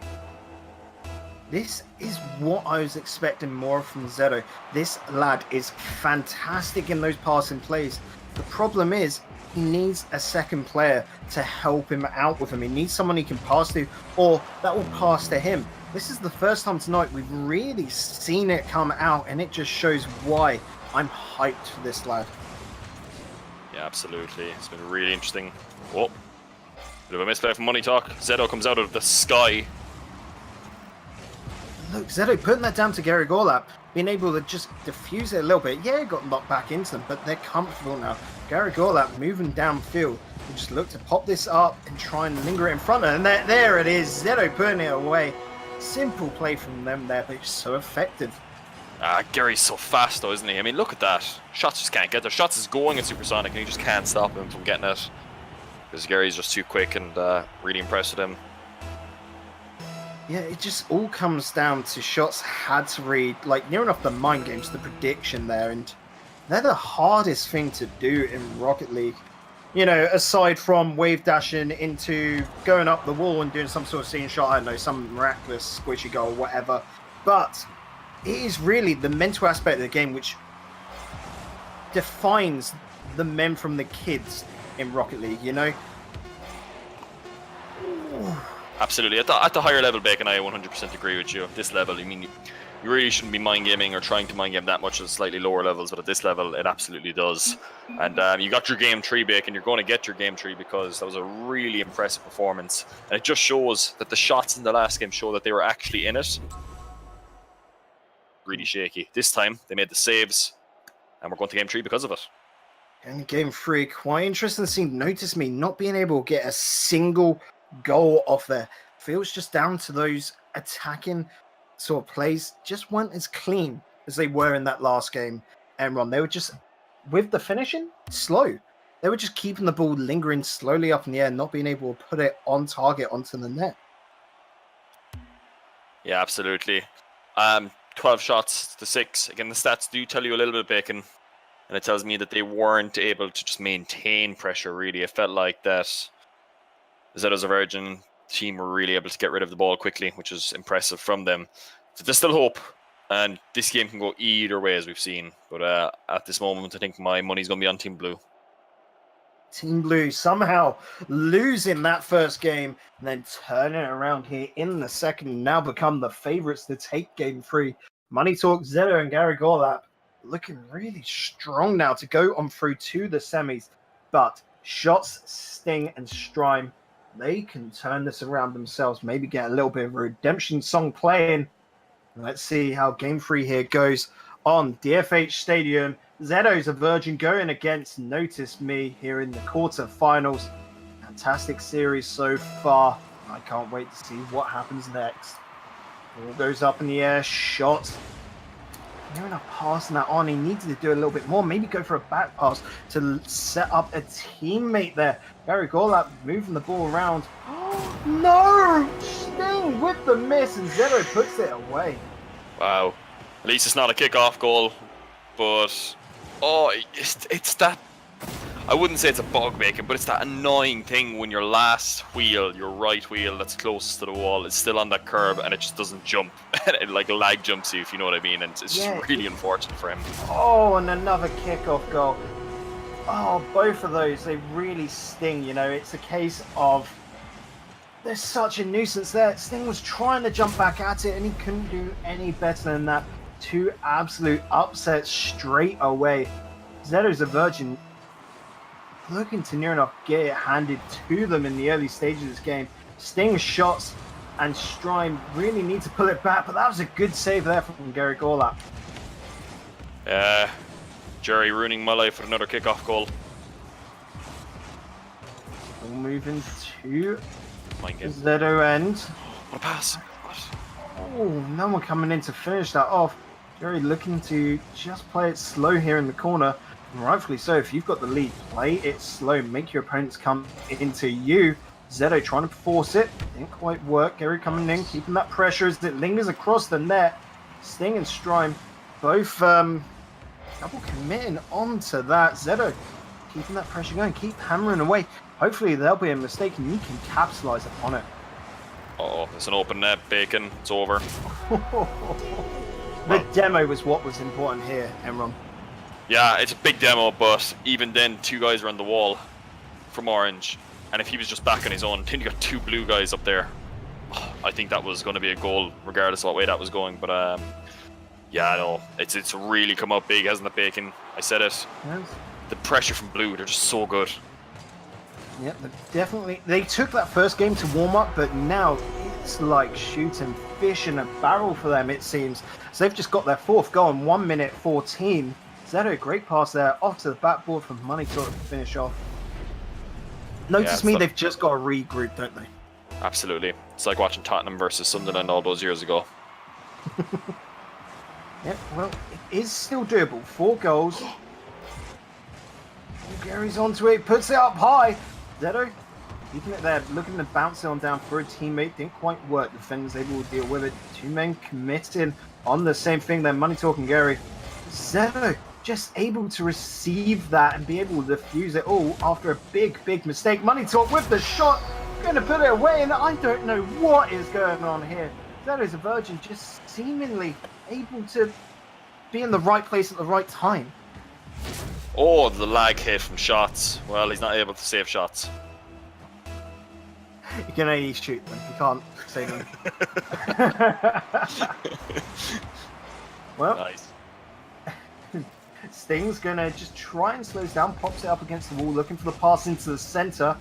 This is what I was expecting more from Zedo. This lad is fantastic in those passing plays. The problem is he needs a second player to help him out with him. He needs someone he can pass to, or that will pass to him. This is the first time tonight we've really seen it come out, and it just shows why I'm hyped for this lad. Yeah, absolutely. It's been really interesting. Oh, bit of a misplay from Money Talk. Zedo comes out of the sky. Look, Zedo putting that down to Gary Gorlap, being able to just diffuse it a little bit. Yeah, got knocked back into them, but they're comfortable now. Gary Gorlap moving downfield. We just look to pop this up and try and linger it in front of it. And there it is. Zedo putting it away. Simple play from them there, but it's so effective. Gary's so fast though, isn't he? I mean, look at that. Shots just can't get there. Shots is going at Supersonic and he just can't stop him from getting it. because Gary's just too quick and really impressed with him. Yeah, it just all comes down to shots had to read, like near enough the mind games, the prediction there, and they're the hardest thing to do in Rocket League. You know, aside from wave dashing into going up the wall and doing some sort of scene shot, I don't know, some miraculous squishy goal, whatever. But it is really the mental aspect of the game which defines the men from the kids in Rocket League, you know? Absolutely. At the higher level, Bacon, I 100% agree with you. At this level, I mean, you really shouldn't be mind gaming or trying to mind game that much at slightly lower levels, but at this level, it absolutely does. And you got your game 3, Bacon. You're going to get your game 3 because that was a really impressive performance. And it just shows that the shots in the last game show that they were actually in it. Really shaky. This time, they made the saves, and we're going to game 3 because of it. And game 3, quite interesting to see. Notice me not being able to get a single goal off there. Feels just down to those attacking sort of plays just weren't as clean as they were in that last game. Enron, they were just, with the finishing, slow. They were just keeping the ball lingering slowly up in the air, not being able to put it on target onto the net. Yeah, absolutely. 12 shots to 6. Again, the stats do tell you a little bit, Bacon. And it tells me that they weren't able to just maintain pressure, really. It felt like that Zeto's a Virgin team were really able to get rid of the ball quickly, which is impressive from them. So there's still hope. And this game can go either way, as we've seen. But at this moment, I think my money's going to be on Team Blue. Team Blue somehow losing that first game and then turning it around here in the second and now become the favourites to take game 3. Money Talk, Zeto and Gary Gorlap looking really strong now to go on through to the semis. But Shots, Sting and Strime, they can turn this around themselves, maybe get a little bit of a redemption song playing. Let's see how game 3 here goes on DFH Stadium. Zeto's a Virgin going against Notice Me here in the quarterfinals. Fantastic series so far. I can't wait to see what happens next. Ball goes up in the air, shot. Near enough passing that on. He needed to do a little bit more. Maybe go for a back pass to set up a teammate there. Gary Gorlap moving the ball around. Oh, no! Sting with the miss, and Zeto puts it away. Wow. At least it's not a kickoff goal, but it's that. I wouldn't say it's a bug, Bacon, but it's that annoying thing when your last wheel, your right wheel that's closest to the wall, is still on that curb and it just doesn't jump. It like lag jumps you, if you know what I mean, and it's just really unfortunate for him. Oh, and another kickoff goal. Oh, both of those, they really sting, you know. It's a case of there's such a nuisance there. Sting was trying to jump back at it and he couldn't do any better than that. 2 absolute upsets straight away. Zeto's a Virgin looking to near enough get it handed to them in the early stages of this game. Sting, Shots and Strime really need to pull it back, but that was a good save there from Gary Gorlap. Jerry ruining my life with another kickoff goal. We'll move into Mind game. Zeto end. What a pass. Oh, no one coming in to finish that off. Jerry looking to just play it slow here in the corner. And rightfully so, if you've got the lead, play it slow. Make your opponents come into you. Zeto trying to force it. Didn't quite work. Gary coming in, keeping that pressure as it lingers across the net. Sting and Strime both double committing onto that. Zeto keeping that pressure going. Keep hammering away. Hopefully there'll be a mistake and you can capitalize upon it. Oh, it's an open net, Bacon. It's over. The demo was what was important here, Emron. Yeah, it's a big demo, but even then, 2 guys are on the wall from Orange. And if he was just back on his own, then you got 2 blue guys up there. I think that was going to be a goal, regardless of what way that was going. But yeah, no, it's really come up big, hasn't it, Bacon? I said it. Yes. The pressure from blue, they're just so good. Yeah, definitely. They took that first game to warm up, but now it's like shooting fish in a barrel for them, it seems. So they've just got their 4th goal in 1 minute 14. Zeto, great pass there, off to the backboard from Money Talk to finish off. Notice me, they've just got to regroup, don't they? Absolutely. It's like watching Tottenham versus Sunderland all those years ago. Yeah, well, it is still doable. 4 goals. Gary's onto it, puts it up high. Zeto Keeping it there, looking to bounce it on down for a teammate. Didn't quite work. Defenders able to deal with it. Two men committing on the same thing there. Money Talk and Gary. Zero just able to receive that and be able to defuse it all after a big mistake. Money Talk with the shot. Going to put it away, and I don't know what is going on here. Zero's a virgin, just seemingly able to be in the right place at the right time. Oh, the lag hit from shots. Well, he's not able to save shots. You can only shoot them. You can't save them. Well, Nice. Sting's gonna just try and slow us down. Pops it up against the wall, looking for the pass into the center.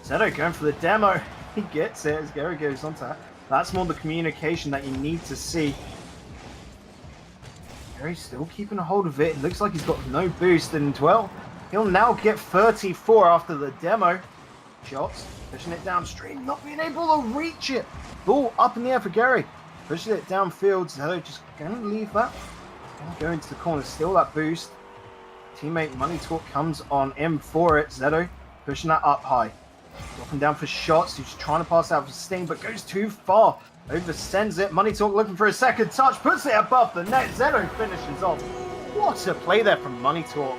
Zedo going for the demo. He gets it as Gary goes on to that. That's more the communication that you need to see. Gary's still keeping a hold of it. It looks like he's got no boost, and well, he'll now get 34 after the demo. Shots, pushing it downstream, not being able to reach it. Ball up in the air for Gary. Pushing it downfield. Zedo just going to leave that. Gonna go into the corner, steal that boost. Teammate Money Talk comes on in for it. Zedo pushing that up high. Dropping down for shots. He's trying to pass out for Sting, but goes too far. Oversends it. Money Talk looking for a second touch. Puts it above the net. Zedo finishes off. What a play there from Money Talk.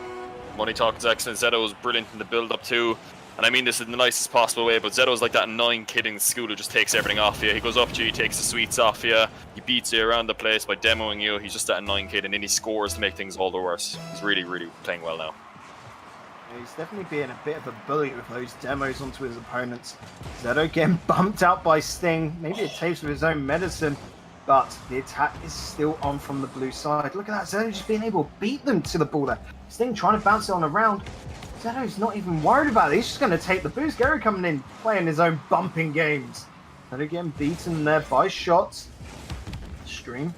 Money Talk is excellent. Zedo was brilliant in the build-up too. And I mean this in the nicest possible way, but Zedo's like that annoying kid in school who just takes everything off you. He goes up to you, he takes the sweets off you, he beats you around the place by demoing you. He's just that annoying kid, and then he scores to make things all the worse. He's really playing well now. He's definitely being a bit of a bully with those demos onto his opponents. Zedo getting bumped out by Sting. Maybe a taste of his own medicine, but the attack is still on from the blue side. Look at that, Zedo just being able to beat them to the ball there. Sting trying to bounce it on around. Zedo's not even worried about it. He's just going to take the boost. Gary coming in, playing his own bumping games. Zedo getting beaten there by shots. Stream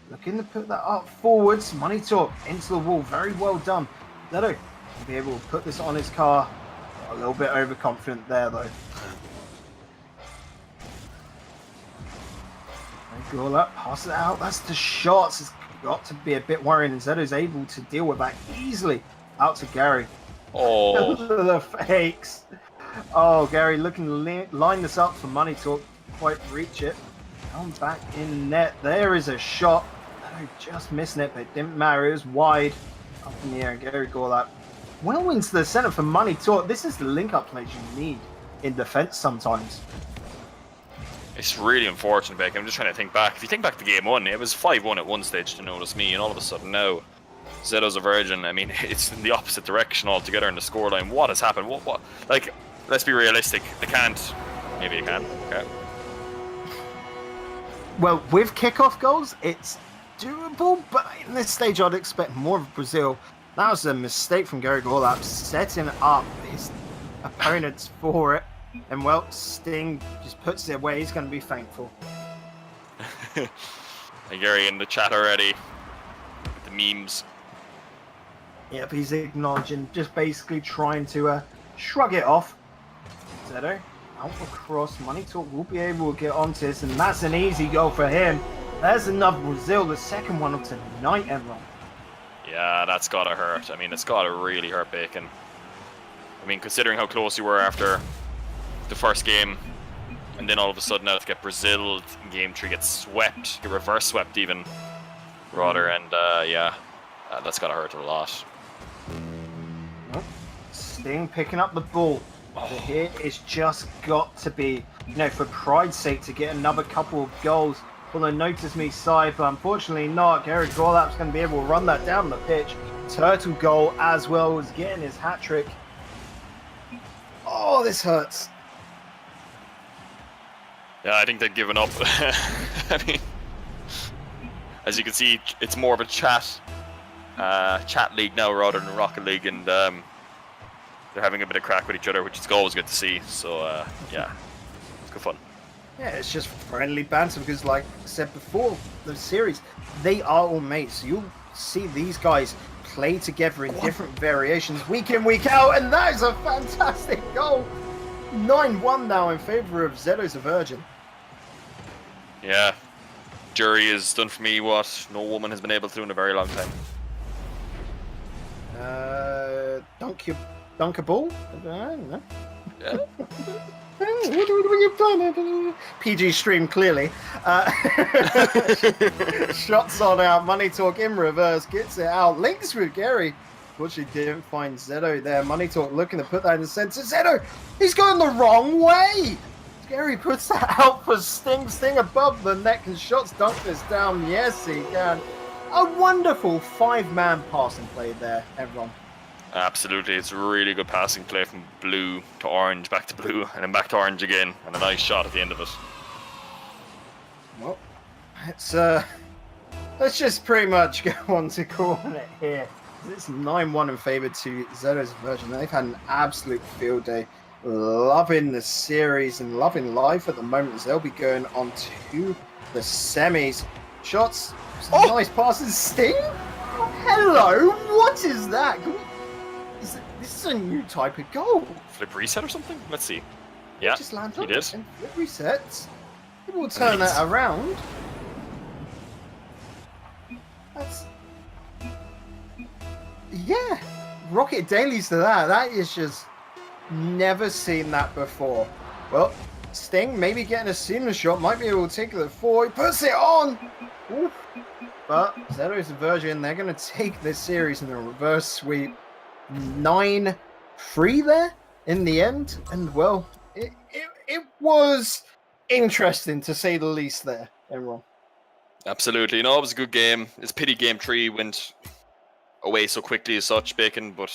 looking to put that up forwards. Money Talk into the wall. Very well done. Zedo will be able to put this on his car. A little bit overconfident there though. Go up, pass it out. That's the shots. It's got to be a bit worrying, and Zedo's able to deal with that easily. Out to Gary. Oh, The fakes. Oh, Gary looking to line this up for Money Talk. Quite reach it. Down back in net. There is a shot. Oh, just missing it, but it didn't matter. It was wide. Up in the air. Gary Gorlap well into the center for Money Talk. This is the link-up plays you need in defense sometimes. it's really unfortunate, Beck. I'm just trying to think back. If you think back to game one, it was 5-1 at one stage to notice me, and all of a sudden now, Zedo's a virgin. I mean, it's in the opposite direction altogether in the scoreline. What has happened? What? Like, let's be realistic. They can't. Maybe they can. Okay. Well, with kickoff goals, it's doable, but in this stage, I'd expect more of Brazil. That was a mistake from Gary Gorlap, setting up his opponents for it. And, well, Sting just puts it away. He's going to be thankful. And Gary in the chat already. With the memes. Yep, he's acknowledging, just basically trying to shrug it off. Zedo, out across. Money Talk will be able to get onto this, and that's an easy goal for him. There's another Brazil, the second one of tonight, everyone. Yeah, that's gotta hurt. I mean, it's gotta really hurt Bacon. I mean, considering how close you were after the first game, and then all of a sudden now to get Brazil in game 3 gets swept, get reverse swept even, rather, and yeah, that's gotta hurt a lot. Oh, Sting picking up the ball. The hit is just got to be, you know, for pride's sake, to get another couple of goals for the Notice Me side, but unfortunately not. Gary Gorlap's going to be able to run that down the pitch. Turtle goal as well as getting his hat-trick. Oh, this hurts. Yeah, I think they've given up. I mean, as you can see, it's more of a chat league now rather than a Rocket League, and they're having a bit of crack with each other, which is always good to see. So yeah, it's good fun. Yeah, it's just friendly banter because, like I said before, the series, they are all mates. So you'll see these guys play together in different variations week in, week out, and that is a fantastic goal. 9-1 now in favor of Zedo's a Virgin. Yeah, Jury has done for me what no woman has been able to do in a very long time. Dunk a ball? I don't know. Yeah. What are you playing? PG stream, clearly. Shots on out. Money Talk in reverse. Gets it out. Links with Gary. Fortunately, didn't find Zedo there. Money Talk looking to put that in the center. Zedo, he's going the wrong way. Gary puts that out for Sting. Sting above the net. Can Shots dunk this down? Yes, he can. A wonderful 5-man passing play there, everyone. Absolutely, it's a really good passing play from blue to orange, back to blue, and then back to orange again, and a nice shot at the end of it. Well, let's just pretty much go on to calling it here. It's 9-1 in favour to Zedo's Virgin. They've had an absolute field day. Loving the series and loving life at the moment as they'll be going on to the semis. Shots, nice passes. Sting? Hello, what is that? This is a new type of goal. Flip reset or something? Let's see. Yeah, just land he on did. And flip resets. It will turn that around. That's... Yeah. Rocket dailies to that. That is just... Never seen that before. Well, Sting maybe getting a seamless shot. Might be able to take the 4. He puts it on! Oof. But Zedo's Virgin, they're going to take this series in a reverse sweep. 9-3 there in the end, and well, it was interesting to say the least there, everyone. Absolutely, it was a good game. It's pity game 3 went away so quickly as such, Bacon, but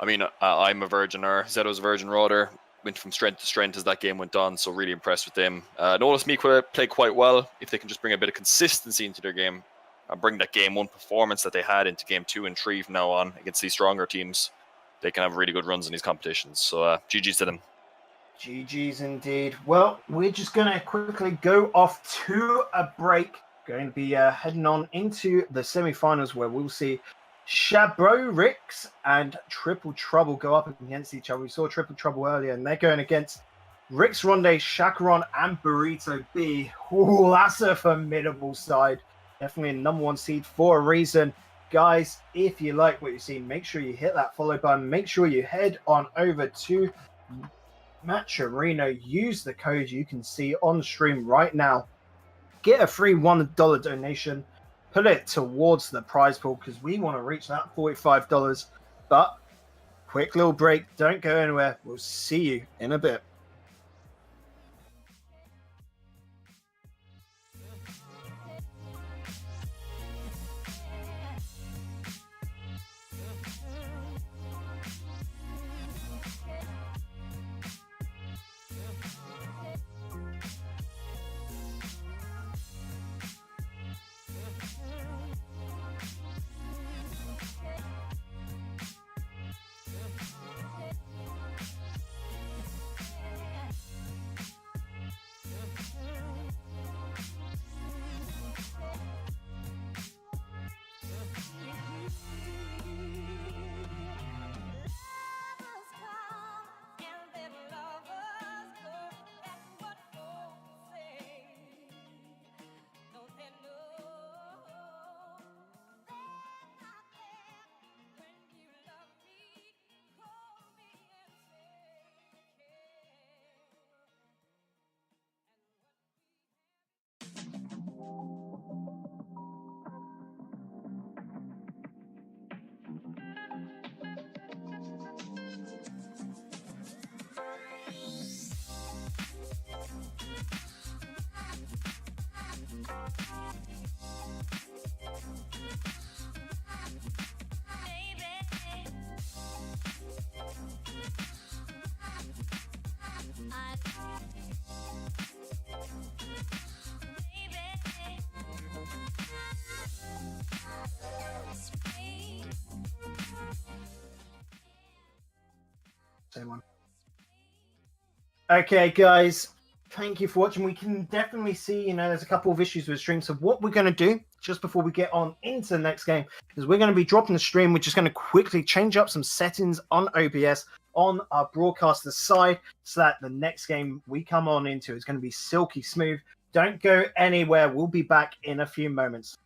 I mean, I'm a Virgin, or Zedo's a Virgin rather, went from strength to strength as that game went on, so really impressed with them. Notice me play quite well. If they can just bring a bit of consistency into their game, and bring that game 1 performance that they had into game 2 and 3 from now on against these stronger teams, they can have really good runs in these competitions. So GG's to them. GG's indeed. Well, we're just going to quickly go off to a break. Going to be heading on into the semi-finals where we'll see Shabro Ricks and Triple Trouble go up against each other. We saw Triple Trouble earlier, and they're going against Ricks Ronde, Chacaron, and Burrito B. Ooh, that's a formidable side. Definitely a number 1 seed for a reason. Guys, if you like what you see, make sure you hit that follow button. Make sure you head on over to Match Arena. Use the code you can see on stream right now. Get a free $1 donation. Put it towards the prize pool because we want to reach that $45. But quick little break. Don't go anywhere. We'll see you in a bit. Same one. Okay, guys. Thank you for watching. We can definitely see, there's a couple of issues with the stream. So what we're going to do, just before we get on into the next game, is we're going to be dropping the stream. We're just going to quickly change up some settings on OBS on our broadcaster side so that the next game we come on into is going to be silky smooth. Don't go anywhere. We'll be back in a few moments.